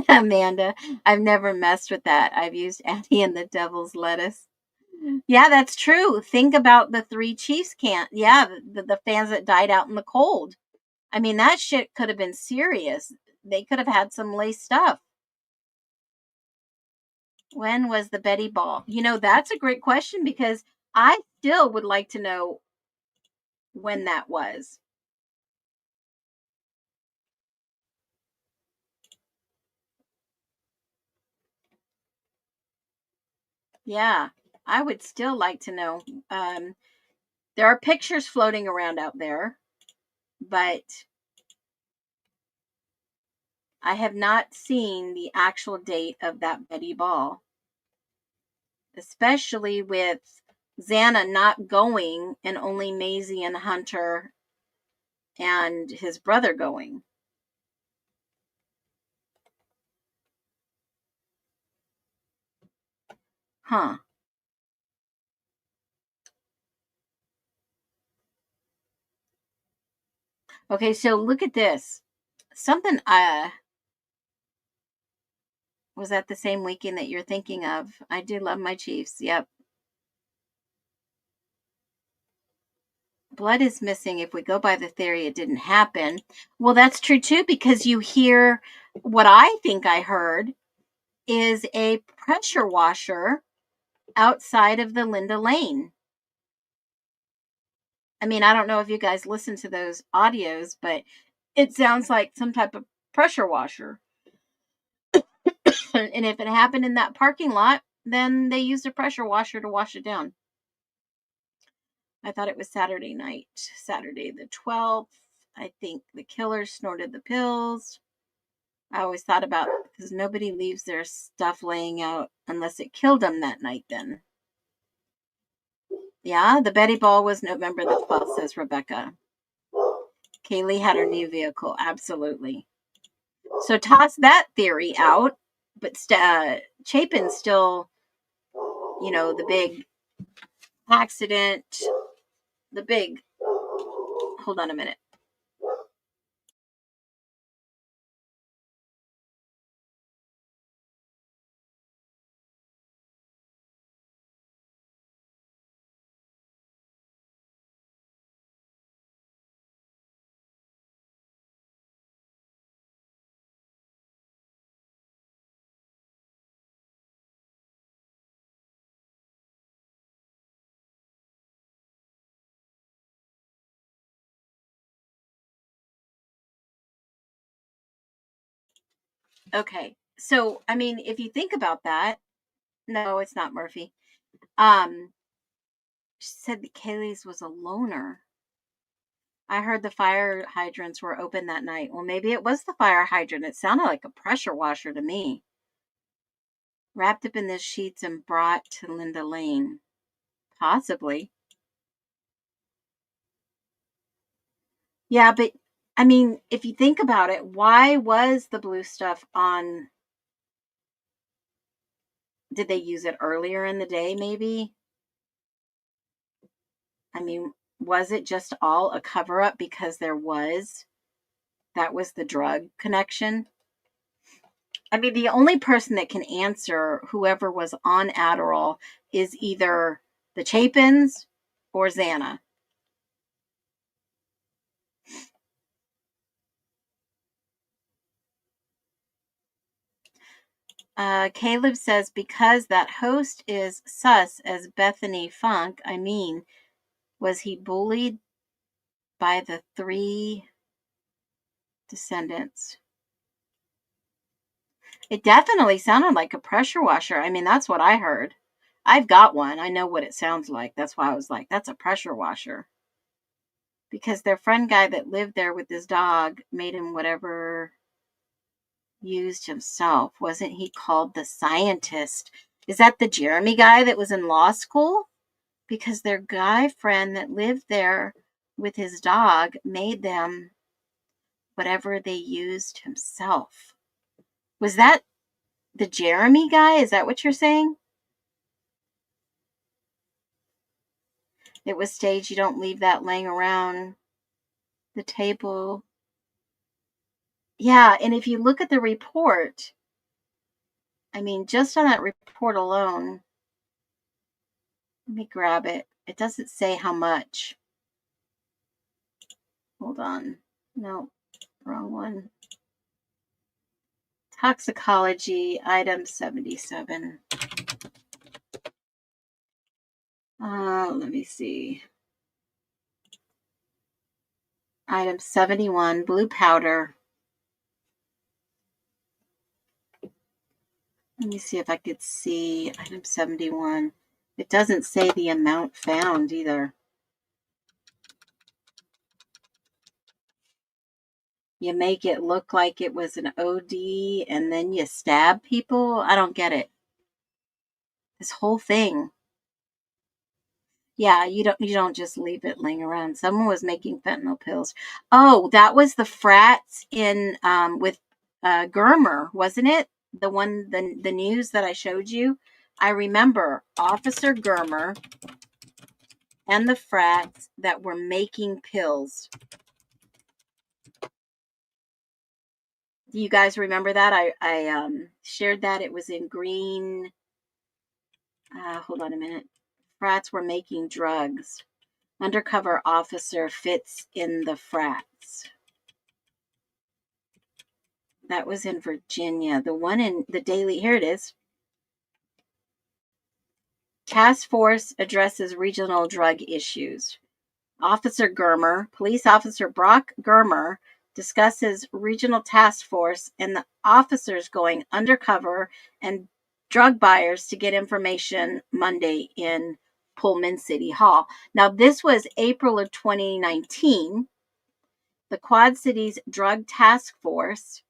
Amanda, I've never messed with that. I've used Annie and the Devil's Lettuce. Yeah, that's true. Think about the 3 Chiefs the fans that died out in the cold. I mean, that shit could have been serious. They could have had some laced stuff. When was the Betty Ball? That's a great question because I still would like to know when that was. Yeah, I would still like to know. There are pictures floating around out there, but I have not seen the actual date of that Betty Ball, especially with Xana not going and only Maisie and Hunter and his brother going. Huh. Okay, so look at this. Something was that the same weekend that you're thinking of? I do love my Chiefs. Yep. Blood is missing. If we go by the theory it didn't happen. Well, that's true too, because you hear what I think I heard is a pressure washer outside of the Linda Lane. I mean, I don't know if you guys listen to those audios, but it sounds like some type of pressure washer. And if it happened in that parking lot, then they used a pressure washer to wash it down. I thought it was Saturday night, Saturday the 12th. I think the killer snorted the pills. I always thought about because nobody leaves their stuff laying out unless it killed them that night then. Yeah, the Betty Ball was November the 12th, says Rebecca. Kaylee had her new vehicle. Absolutely. So toss that theory out. But Chapin's still, the big accident, hold on a minute. Okay. So, I mean, if you think about that, no, it's not Murphy. She said that Kaylee's was a loner. I heard the fire hydrants were open that night. Well, maybe it was the fire hydrant. It sounded like a pressure washer to me. Wrapped up in the sheets and brought to Linda Lane. Possibly. Yeah, but I mean, if you think about it, why was the blue stuff on? Did they use it earlier in the day, maybe? I mean, was it just all a cover up because that was the drug connection? I mean, the only person that can answer whoever was on Adderall is either the Chapins or Xana. Caleb says, because that host is sus as Bethany Funk, I mean, Was he bullied by the 3 descendants? It definitely sounded like a pressure washer. I mean, that's what I heard. I've got one. I know what it sounds like. That's why I was like, that's a pressure washer. Because their friend guy that lived there with his dog made him whatever used himself. Wasn't he called the scientist? Is that the Jeremy guy that was in law school? Because their guy friend that lived there with his dog made them whatever they used himself. Was that the Jeremy guy? Is that what you're saying? It was staged. You don't leave that laying around the table. Yeah, and if you look at the report, I mean, just on that report alone, let me grab it. It doesn't say how much. Hold on. No, wrong one. Toxicology, item 77. Let me see. Item 71, blue powder. Let me see if I could see item 71. It doesn't say the amount found either. You make it look like it was an OD and then you stab people? I don't get it. This whole thing. Yeah, you don't just leave it laying around. Someone was making fentanyl pills. Oh, that was the frats in with Germer, wasn't it? The one the news that I showed you. I remember Officer Germer and the frats that were making pills. Do you guys remember that? I shared that. It was in green. Hold on a minute. Frats were making drugs. Undercover officer fits in the frats. That was in Virginia. The one in the Daily, here it is. Task force addresses regional drug issues. Officer Germer, Police Officer Brock Germer, discusses regional task force and the officers going undercover and drug buyers to get information Monday in Pullman City Hall. Now, this was April of 2019. The Quad Cities Drug Task Force,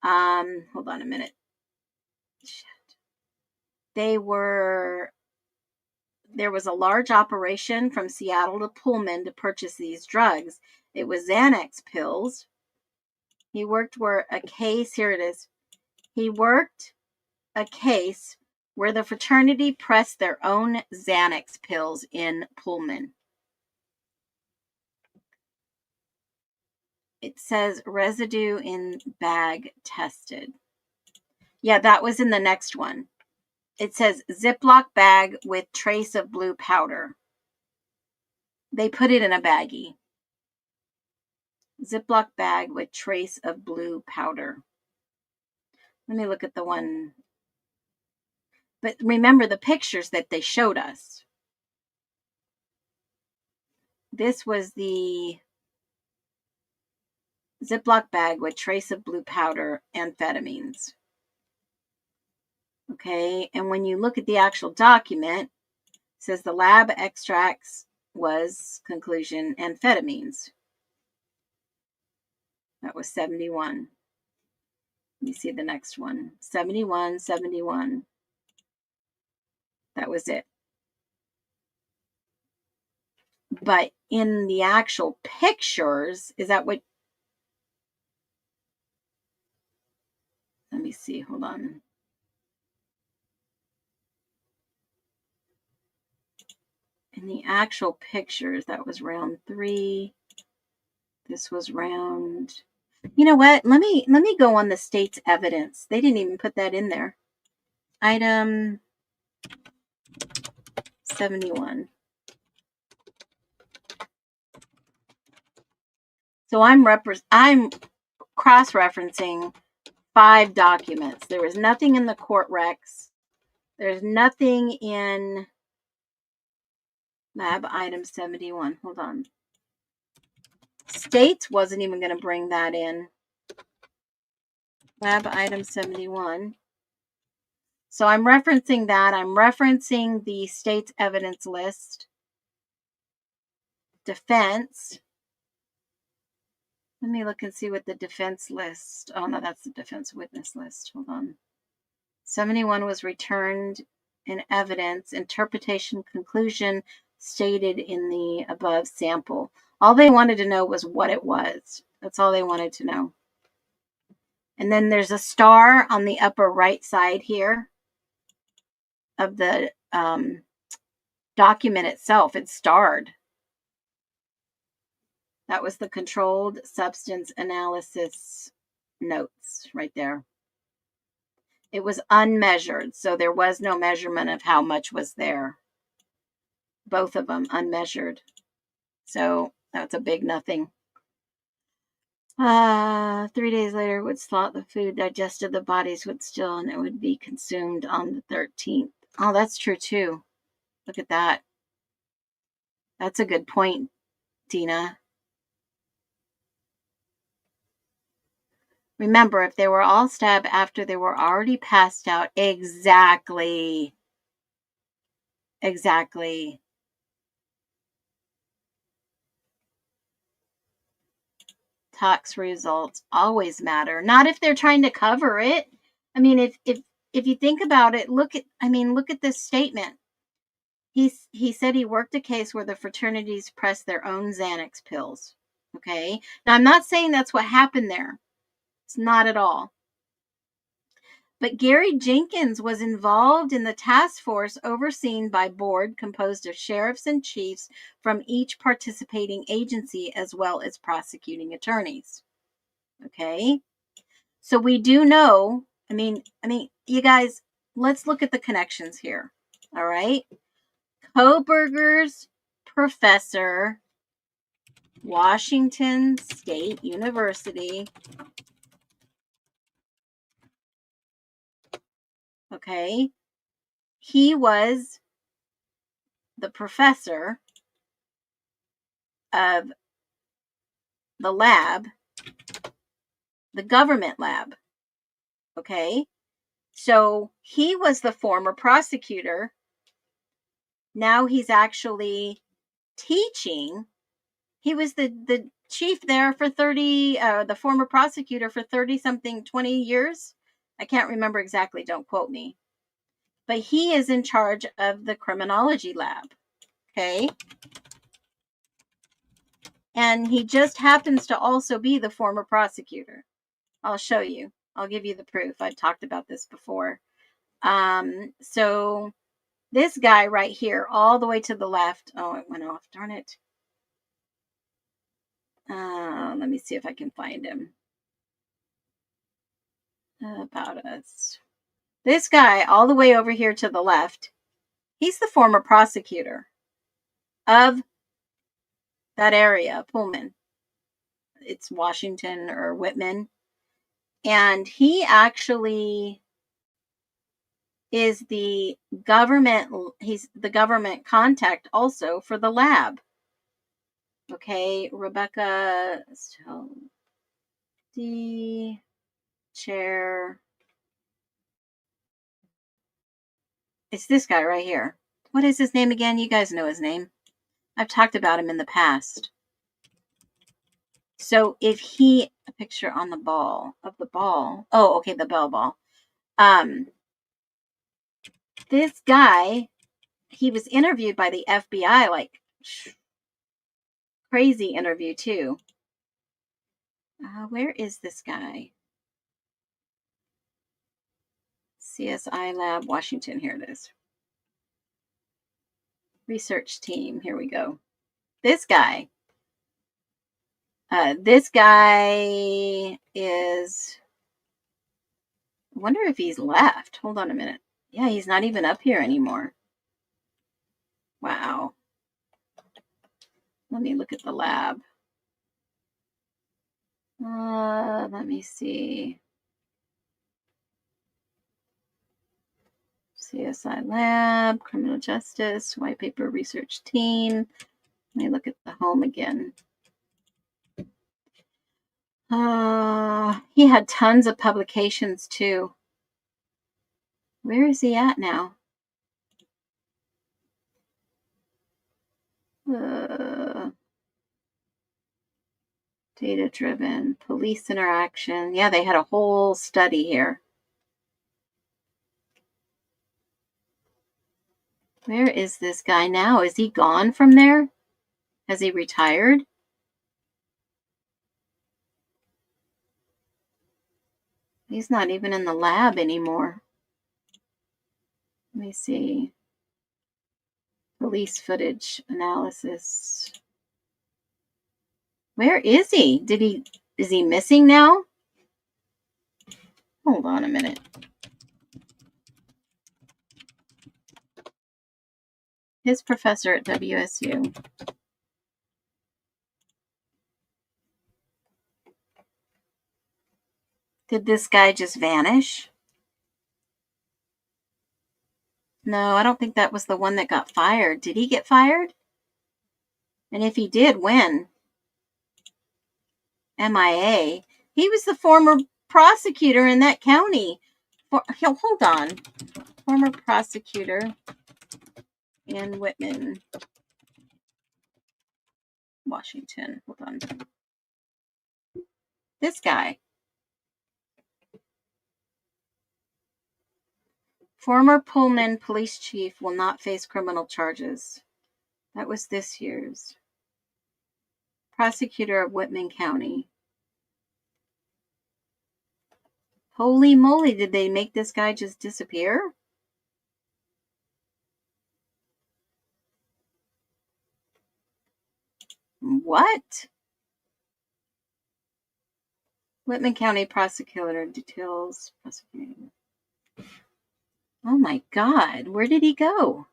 hold on a minute. There was a large operation from Seattle to Pullman to purchase these drugs. It was Xanax pills. He worked where a case, here it is. He worked a case where the fraternity pressed their own Xanax pills in Pullman. It says residue in bag tested. Yeah, that was in the next one. It says Ziploc bag with trace of blue powder. They put it in a baggie. Ziploc bag with trace of blue powder. Let me look at the one. But remember the pictures that they showed us. This was the Ziploc bag with trace of blue powder, amphetamines. Okay, and when you look at the actual document, it says the lab extracts was, conclusion, amphetamines. That was 71. Let me see the next one. 71, 71. That was it. But in the actual pictures, is that what? Let me see. Hold on. In the actual pictures, that was round 3. This was round. You know what? Let me go on the state's evidence. They didn't even put that in there. Item 71. So I'm cross-referencing 5 documents. There was nothing in the court recs. There's nothing in Lab item 71. Hold on. States wasn't even going to bring that in. Lab item 71. So I'm referencing that. I'm referencing the state's evidence list. Defense. Let me look and see what the defense list. Oh, no, that's the defense witness list. Hold on. 71 was returned in evidence. Interpretation conclusion stated in the above sample. All they wanted to know was what it was. That's all they wanted to know. And then there's a star on the upper right side here of the document itself. It's starred. That was the controlled substance analysis notes right there. It was unmeasured, so there was no measurement of how much was there. Both of them unmeasured. So that's a big nothing. 3 days later would slot the food digested, the bodies would still, and it would be consumed on the 13th. Oh, that's true too. Look at that. That's a good point, Dina. Remember, if they were all stabbed after they were already passed out, exactly. Tox results always matter. Not if they're trying to cover it. I mean, if you think about it, look at this statement. He said he worked a case where the fraternities pressed their own Xanax pills. Okay. Now I'm not saying that's what happened there. It's not at all. But Gary Jenkins was involved in the task force overseen by board composed of sheriffs and chiefs from each participating agency as well as prosecuting attorneys. Okay. So we do know, I mean, you guys, let's look at the connections here. All right. Kohberger's professor, Washington State University. Okay. He was the professor of the lab, the government lab. Okay. So he was the former prosecutor. Now he's actually teaching. He was the chief there for the former prosecutor for 20 years. I can't remember exactly. Don't quote me. But he is in charge of the criminology lab. Okay. And he just happens to also be the former prosecutor. I'll show you. I'll give you the proof. I've talked about this before. So this guy right here, all the way to the left. Oh, it went off. Darn it. Let me see if I can find him. About us. This guy, all the way over here to the left, he's the former prosecutor of that area, Pullman. It's Washington or Whitman. And he actually is the government, he's the government contact also for the lab. Okay, Rebecca, the chair. It's this guy right here. What is his name again? You guys know his name. I've talked about him in the past. So if a picture on the ball. Oh, okay, the ball. This guy, he was interviewed by the FBI, like crazy interview too. Where is this guy? CSI Lab, Washington. Here it is. Research team. Here we go. This guy. This guy is. I wonder if he's left. Hold on a minute. Yeah, he's not even up here anymore. Wow. Let me look at the lab. Let me see. CSI Lab, Criminal Justice, White Paper Research Team. Let me look at the home again. He had tons of publications too. Where is he at now? Data-driven, police interaction. Yeah, they had a whole study here. Where is this guy now? Is he gone from there? Has he retired? He's not even in the lab anymore. Let me see. Police footage analysis. Where is he? Is he missing now? Hold on a minute. His professor at WSU. Did this guy just vanish? No, I don't think that was the one that got fired. Did he get fired? And if he did, when? MIA. He was the former prosecutor in that county. Hold on. Former prosecutor in Whitman, Washington. Hold on. This guy. Former Pullman police chief will not face criminal charges. That was this year's. Prosecutor of Whitman County. Holy moly, did they make this guy just disappear? What? Whitman County prosecutor details prosecuting. Oh my God, where did he go?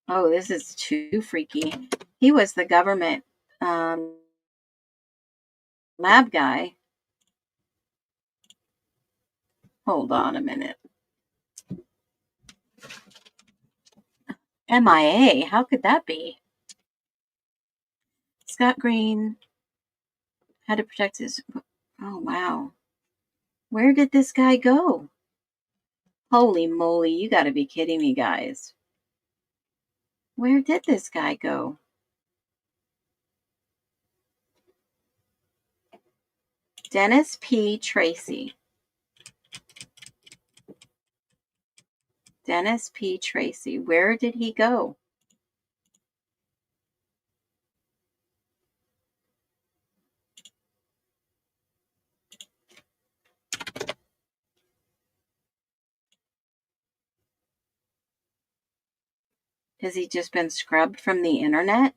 Oh, this is too freaky. He was the government lab guy. Hold on a minute. MIA, how could that be? Scott Green had to protect his... Oh, wow. Where did this guy go? Holy moly, you gotta be kidding me, guys. Where did this guy go? Dennis P. Tracy. Dennis P. Tracy. Where did he go? Has he just been scrubbed from the internet?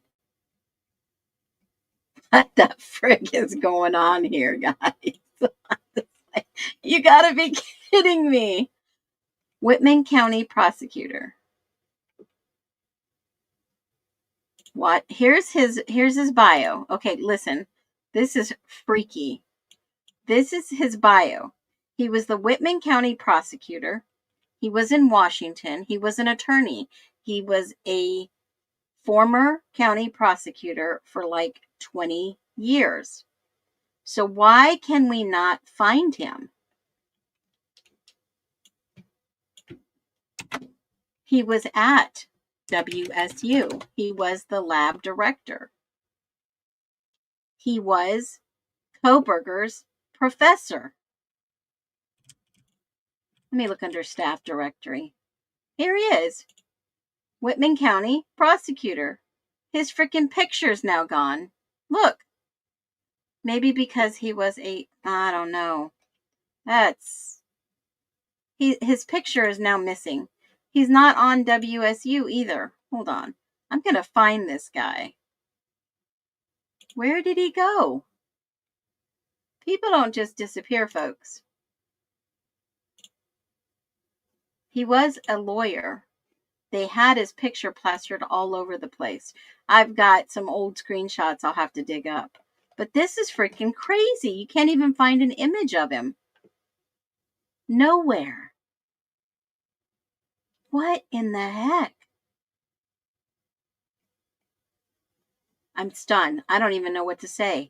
What the frick is going on here, guys? You gotta be kidding me. Whitman County prosecutor. What? Here's his bio. Okay, listen. This is freaky. This is his bio. He was the Whitman County prosecutor. He was in Washington. He was an attorney. He was a former county prosecutor for like 20 years. So why can we not find him? He was at WSU. He was the lab director. He was Kohberger's professor. Let me look under staff directory. Here he is. Whitman County prosecutor. His freaking picture's now gone. Look. Maybe because he was I don't know. His picture is now missing. He's not on WSU either. Hold on. I'm going to find this guy. Where did he go? People don't just disappear, folks. He was a lawyer. They had his picture plastered all over the place. I've got some old screenshots I'll have to dig up. But this is freaking crazy. You can't even find an image of him. Nowhere. What in the heck? I'm stunned. I don't even know what to say.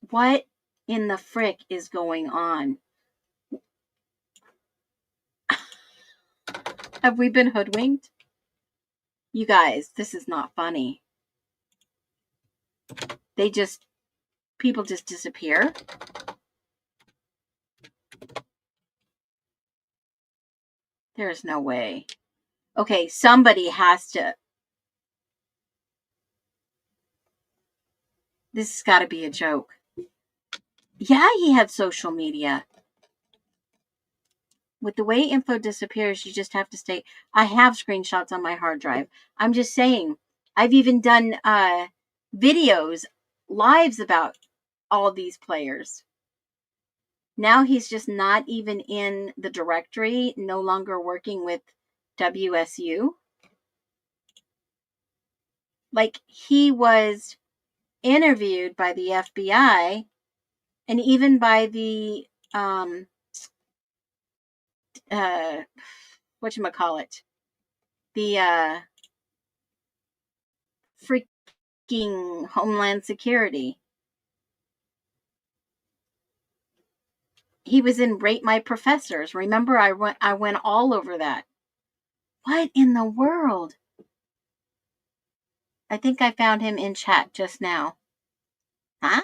What in the frick is going on? Have we been hoodwinked? You guys, this is not funny. People just disappear. There's no way. Okay, somebody has to. This has got to be a joke. Yeah, he had social media. With the way info disappears, you just have to stay. I have screenshots on my hard drive. I'm just saying, I've even done videos, lives about all these players. Now he's just not even in the directory, no longer working with WSU. Like, he was interviewed by the FBI and even by the whatchamacallit, the freaking Homeland Security. He was in Rate My Professors. Remember, I went all over that. What in the world? I think I found him in chat just now. Huh?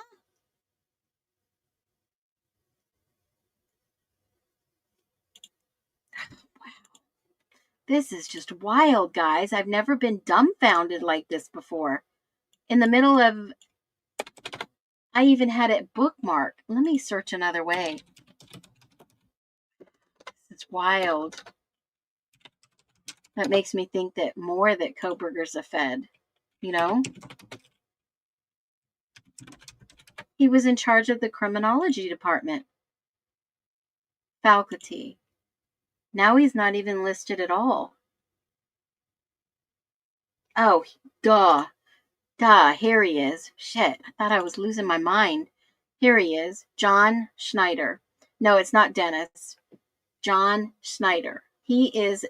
This is just wild, guys. I've never been dumbfounded like this before. In the middle of... I even had it bookmarked. Let me search another way. It's wild. That makes me think that Kohberger's a Fed. You know? He was in charge of the criminology department. Faculty. Now he's not even listed at all. Oh, duh. Here he is. Shit, I thought I was losing my mind. Here he is. John Schneider. No, it's not Dennis. John Schneider. He is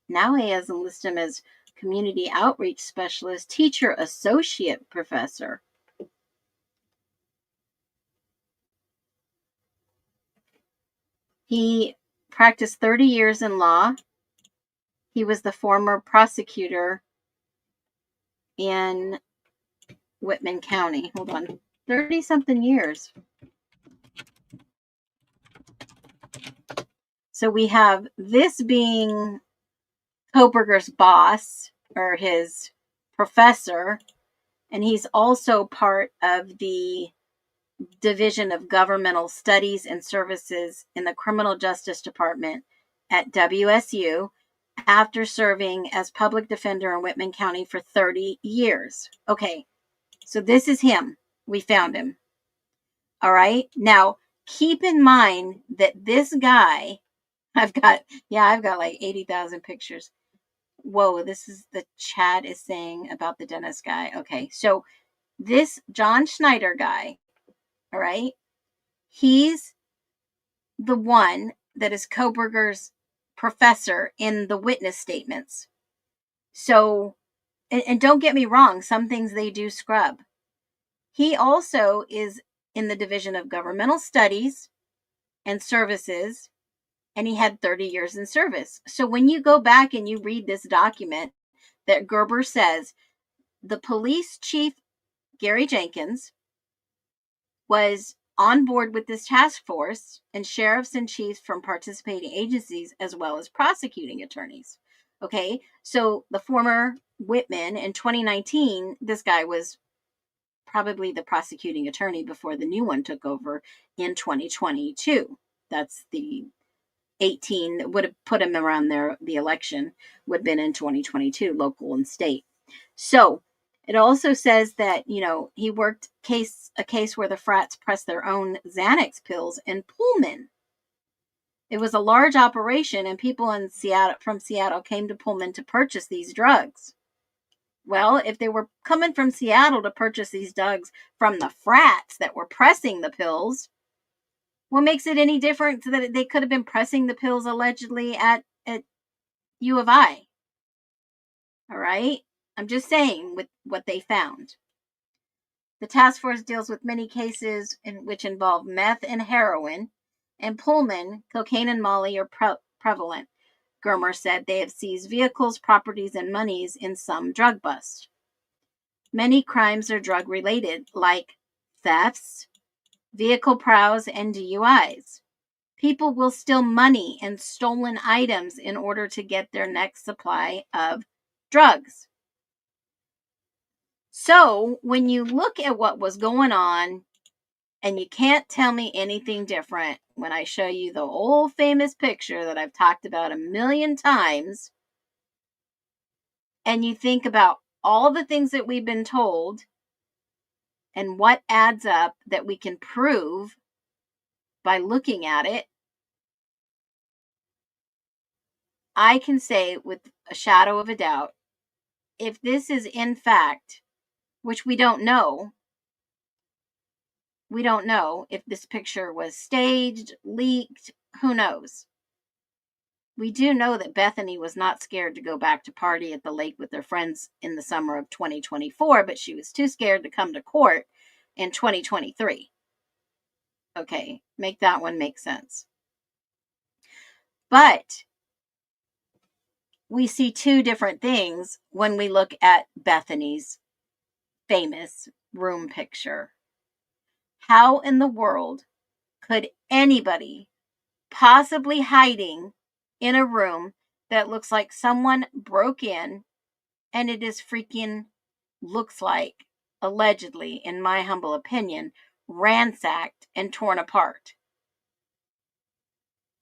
now he has listed him as community outreach specialist, teacher, associate professor. He practiced 30 years in law. He was the former prosecutor in Whitman County. Hold on. 30-something years. So we have this being Kohberger's boss, or his professor, and he's also part of the Division of Governmental Studies and Services in the Criminal Justice Department at WSU after serving as public defender in Whitman County for 30 years. Okay, so this is him. We found him. All right. Now, keep in mind that this guy, I've got like 80,000 pictures. Whoa, this is the chat is saying about the Dennis guy. Okay, so this John Schneider guy, all right, he's the one that is Kohberger's professor in the witness statements. So, and don't get me wrong, some things they do scrub. He also is in the Division of Governmental Studies and Services, and he had 30 years in service. So when you go back and you read this document that Gerber says, the police chief, Gary Jenkins, was on board with this task force, and sheriffs and chiefs from participating agencies, as well as prosecuting attorneys. Okay, so the former Whitman in 2019, this guy was probably the prosecuting attorney before the new one took over in 2022. That's the 18 that would have put him around there. The election would have been in 2022, local and state. So it also says that, you know, he worked a case where the frats pressed their own Xanax pills in Pullman. It was a large operation, and people from Seattle came to Pullman to purchase these drugs. Well, if they were coming from Seattle to purchase these drugs from the frats that were pressing the pills, What makes it any different that they could have been pressing the pills allegedly at U of I? All right. I'm just saying with what they found. The task force deals with many cases in which involve meth and heroin. And Pullman, cocaine and Molly are prevalent. Germer said they have seized vehicles, properties, and monies in some drug busts. Many crimes are drug related, like thefts, vehicle prowls, and DUIs. People will steal money and stolen items in order to get their next supply of drugs. So when you look at what was going on, and you can't tell me anything different when I show you the old famous picture that I've talked about a million times, and you think about all the things that we've been told and what adds up that we can prove by looking at it, I can say with a shadow of a doubt, if this is in fact, which we don't know if this picture was staged, leaked, who knows? We do know that Bethany was not scared to go back to party at the lake with her friends in the summer of 2024, but she was too scared to come to court in 2023. Okay, make that one make sense. But we see two different things when we look at Bethany's famous room picture. How in the world could anybody possibly hiding in a room that looks like someone broke in, and it is freaking looks like, allegedly, in my humble opinion, ransacked and torn apart?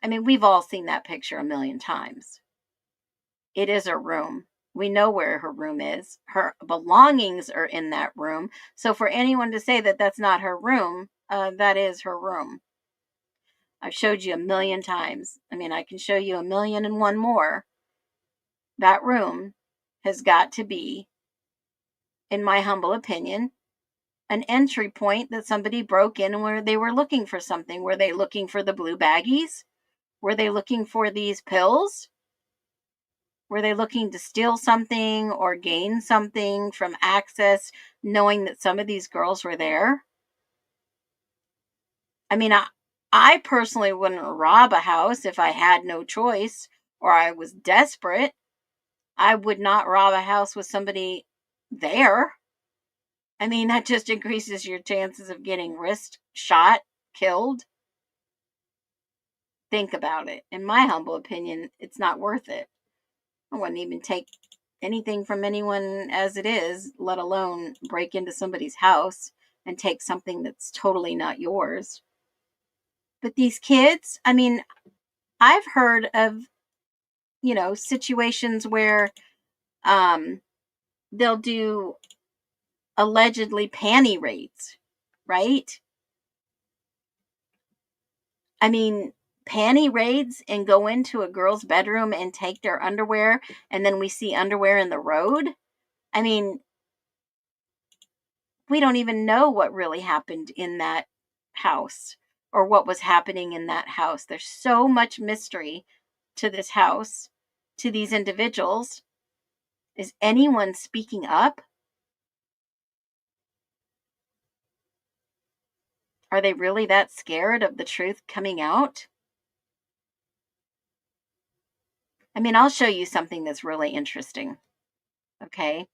I mean, we've all seen that picture a million times. It is her room. We know where her room is. Her belongings are in that room. So for anyone to say that that's not her room, that is her room. I've showed you a million times. I mean, I can show you 1,000,001 more. That room has got to be, in my humble opinion, an entry point that somebody broke in where they were looking for something. Were they looking for the blue baggies? Were they looking for these pills? Were they looking to steal something or gain something from access, knowing that some of these girls were there? I mean, I personally wouldn't rob a house if I had no choice or I was desperate. I would not rob a house with somebody there. I mean, that just increases your chances of getting wrist shot, killed. Think about it. In my humble opinion, it's not worth it. I wouldn't even take anything from anyone as it is, let alone break into somebody's house and take something that's totally not yours. But these kids, I mean, I've heard of, situations where they'll do allegedly panty raids, right? I mean, panty raids and go into a girl's bedroom and take their underwear, and then we see underwear in the road. I mean, we don't even know what really happened in that house or what was happening in that house. There's so much mystery to this house, to these individuals. Is anyone speaking up? Are they really that scared of the truth coming out? I mean, I'll show you something that's really interesting. Okay.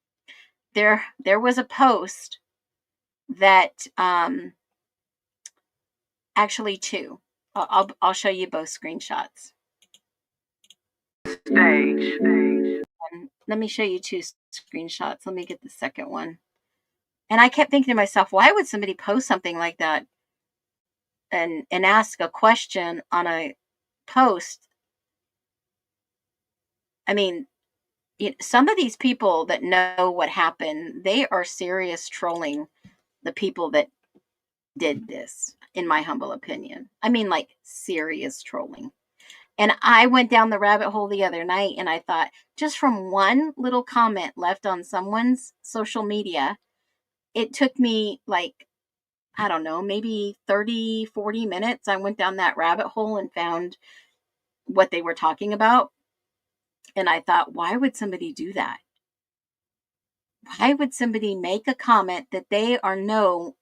There was a post that actually two. I'll show you both screenshots. Let me show you two screenshots. Let me get the second one. And I kept thinking to myself, why would somebody post something like that and ask a question on a post? I mean, some of these people that know what happened, they are serious trolling the people that did this, in my humble opinion. I mean, like, serious trolling. And I went down the rabbit hole the other night and I thought, just from one little comment left on someone's social media, it took me like I don't know, maybe 30, 40 minutes, I went down that rabbit hole and found what they were talking about. And I thought, why would somebody do that? Why would somebody make a comment that they are know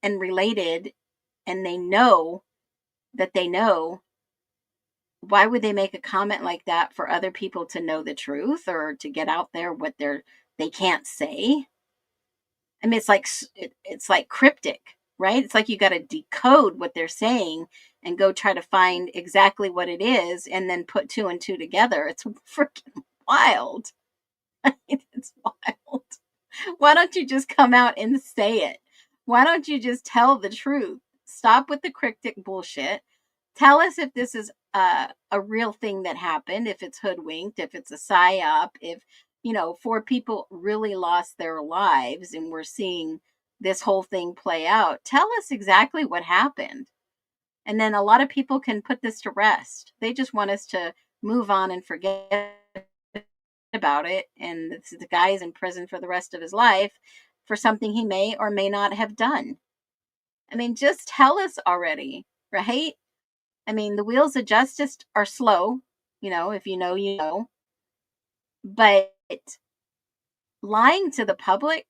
and related and they know that they know? Why would they make a comment like that for other people to know the truth or to get out there what they can't say? I mean, it's like cryptic, right? It's like you got to decode what they're saying and go try to find exactly what it is and then put two and two together. It's freaking wild. It's wild. Why don't you just come out and say it? Why don't you just tell the truth? Stop with the cryptic bullshit. Tell us if this is a real thing that happened, if it's hoodwinked, if it's a psyop, if, 4 people really lost their lives and we're seeing this whole thing play out. Tell us exactly what happened. And then a lot of people can put this to rest. They just want us to move on and forget about it. And the guy is in prison for the rest of his life for something he may or may not have done. I mean, just tell us already, right? I mean, the wheels of justice are slow, if you know, you know. But lying to the public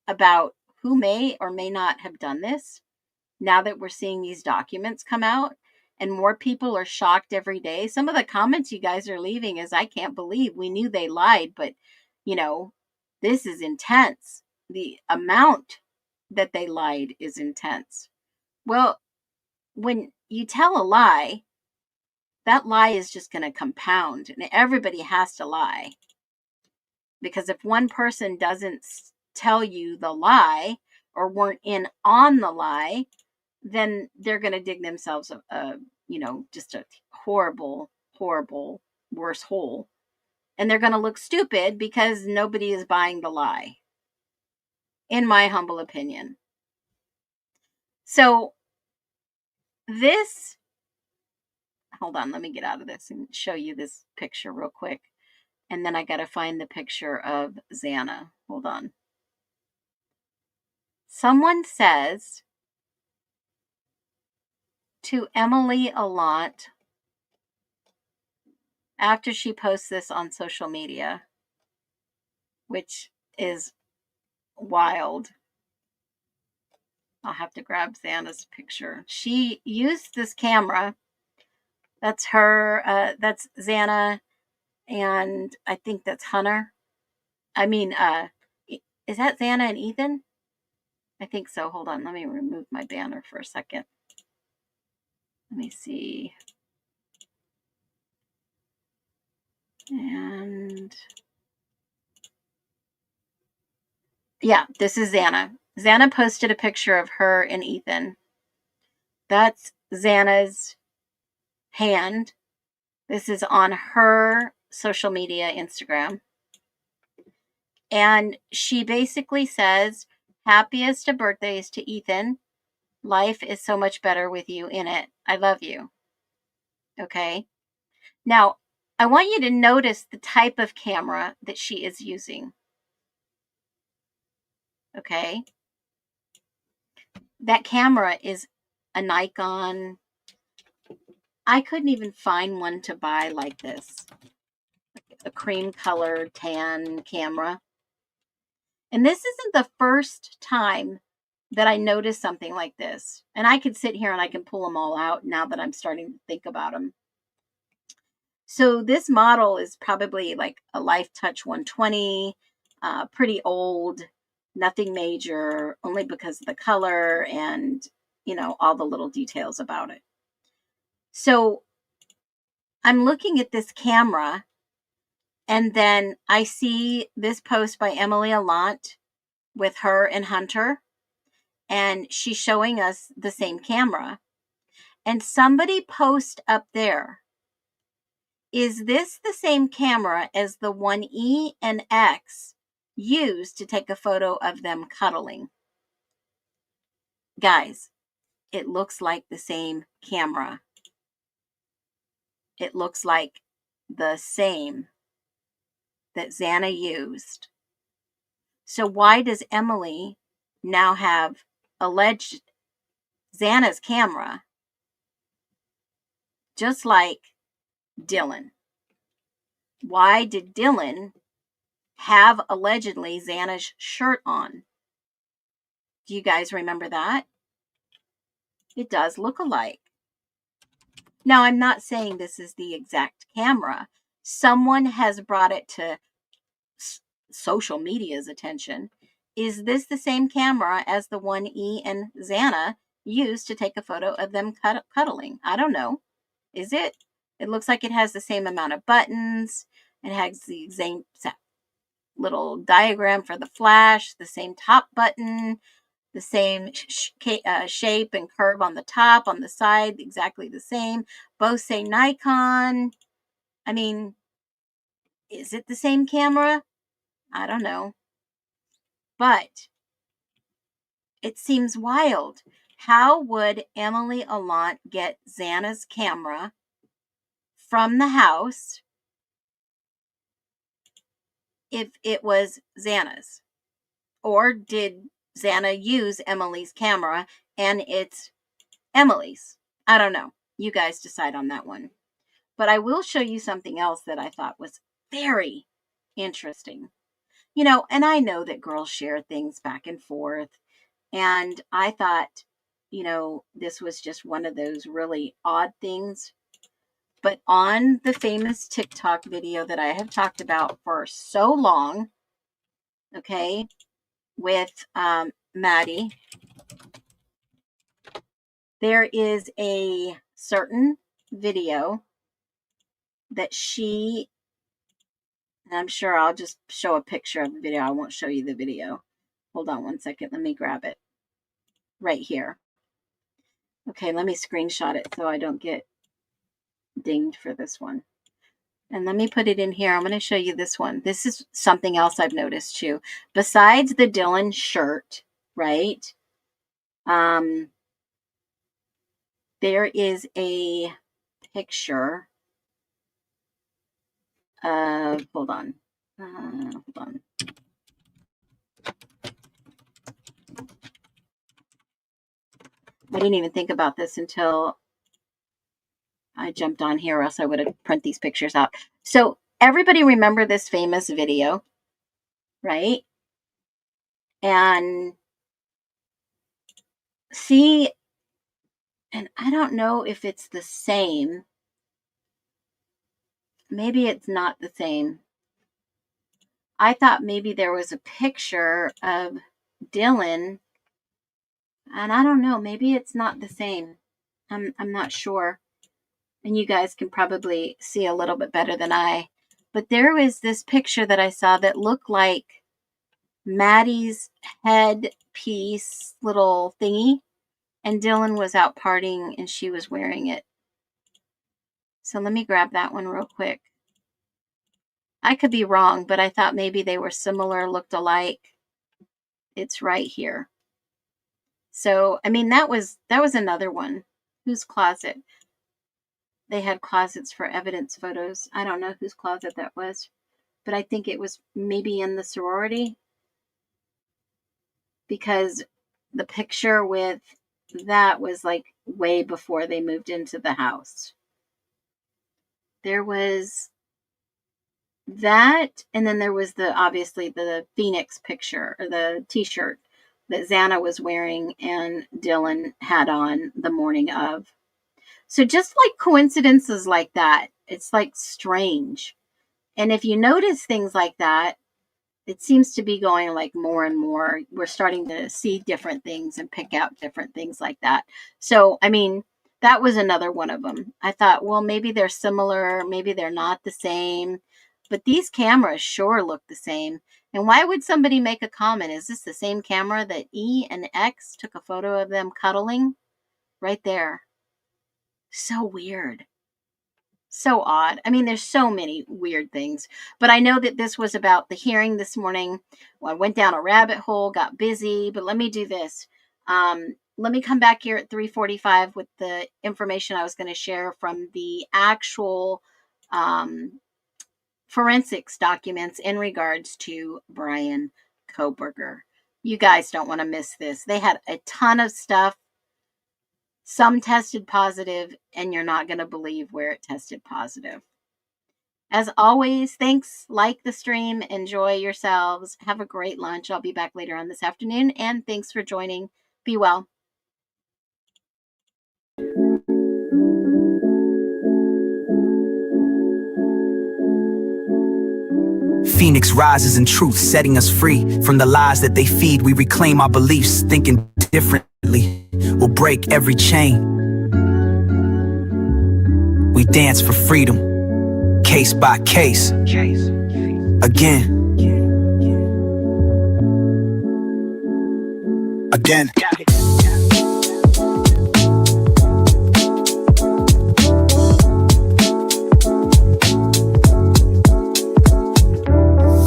about who may or may not have done this, now that we're seeing these documents come out and more people are shocked every day. Some of the comments you guys are leaving is, I can't believe we knew they lied, but, this is intense. The amount that they lied is intense. Well, when you tell a lie, that lie is just going to compound and everybody has to lie. Because if one person doesn't tell you the lie or weren't in on the lie, then they're going to dig themselves just a horrible, horrible, worse hole. And they're going to look stupid because nobody is buying the lie, in my humble opinion. So hold on, let me get out of this and show you this picture real quick. And then I got to find the picture of Xana. Hold on. Someone says to Emily Allant, after she posts this on social media, which is wild. I'll have to grab Xana's picture. She used this camera. That's her. That's Xana. And I think that's Hunter. I mean, is that Xana and Ethan? I think so. Hold on. Let me remove my banner for a second. Let me see. And yeah, this is Xana. Xana posted a picture of her and Ethan. That's Xana's hand. This is on her social media, Instagram. And she basically says, happiest of birthdays to Ethan. Life is so much better with you in it. I love you. Okay. Now, I want you to notice the type of camera that she is using. Okay. That camera is a Nikon. I couldn't even find one to buy like this. A cream colored tan camera. And this isn't the first time that I noticed something like this. And I could sit here and I can pull them all out now that I'm starting to think about them. So this model is probably like a Life Touch 120, pretty old, nothing major, only because of the color and, all the little details about it. So I'm looking at this camera and then I see this post by Emily Allant with her and Hunter, and she's showing us the same camera. And somebody post up there, is this the same camera as the one E and X used to take a photo of them cuddling? Guys, it looks like the same camera. It looks like the same that Xana used. So why does Emily now have alleged Xana's camera, just like Dylan. Why did Dylan have allegedly Xana's shirt on? Do you guys remember that? It does look alike. Now, I'm not saying this is the exact camera. Someone has brought it to social media's attention. Is this the same camera as the one E and Xana used to take a photo of them cuddling? I don't know. Is it? It looks like it has the same amount of buttons. It has the same little diagram for the flash, the same top button, the same shape and curve on the top, on the side, exactly the same. Both say Nikon. I mean, is it the same camera? I don't know. But it seems wild. How would Emily Allant get Xana's camera from the house if it was Xana's? Or did Xana use Emily's camera and it's Emily's? I don't know. You guys decide on that one. But I will show you something else that I thought was very interesting. You know, and I know that girls share things back and forth. And I thought, you know, this was just one of those really odd things. But on the famous TikTok video that I have talked about for so long, okay, with Maddie, there is a certain video that she, and I'm sure I'll just show a picture of the video. I won't show you the video. Hold on one second. Let me grab it right here. Okay, let me screenshot it so I don't get dinged for this one. And let me put it in here. I'm going to show you this one. This is something else I've noticed too. Besides the Dylan shirt, right? There is a picture of, hold on. I didn't even think about this until I jumped on here, or else I would have print these pictures out. So everybody remember this famous video, right? And see, and I don't know if it's the same. Maybe it's not the same. I thought maybe there was a picture of Dylan, and I don't know. Maybe it's not the same. I'm not sure. And you guys can probably see a little bit better than I. But there was this picture that I saw that looked like Maddie's headpiece little thingy. And Dylan was out partying and she was wearing it. So let me grab that one real quick. I could be wrong, but I thought maybe they were similar, looked alike. It's right here. So, I mean, that was another one. Whose closet? They had closets for evidence photos. I don't know whose closet that was, but I think it was maybe in the sorority, because the picture with that was like way before they moved into the house. There was that, and then there was obviously the Phoenix picture, or the t-shirt that Xana was wearing and Dylan had on the morning of. So just like coincidences like that, it's like strange. And if you notice things like that, it seems to be going like more and more. We're starting to see different things and pick out different things like that. So, I mean, that was another one of them. I thought, well, maybe they're similar, maybe they're not the same, but these cameras sure look the same. And why would somebody make a comment? Is this the same camera that E and X took a photo of them cuddling? Right there. So weird. So odd. I mean, there's so many weird things, but I know that this was about the hearing this morning. Well, I went down a rabbit hole, got busy, but let me do this. Let me come back here at 3:45 with the information I was going to share from the actual forensics documents in regards to Brian Kohberger. You guys don't want to miss this. They had a ton of stuff. Some tested positive, and you're not going to believe where it tested positive. As always, thanks. Like the stream. Enjoy yourselves. Have a great lunch. I'll be back later on this afternoon. And thanks for joining. Be well. Phoenix rises in truth, setting us free from the lies that they feed. We reclaim our beliefs, thinking differently. We'll break every chain. We dance for freedom, case by case. Again. Again.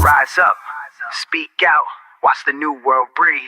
Rise up, speak out, watch the new world breathe.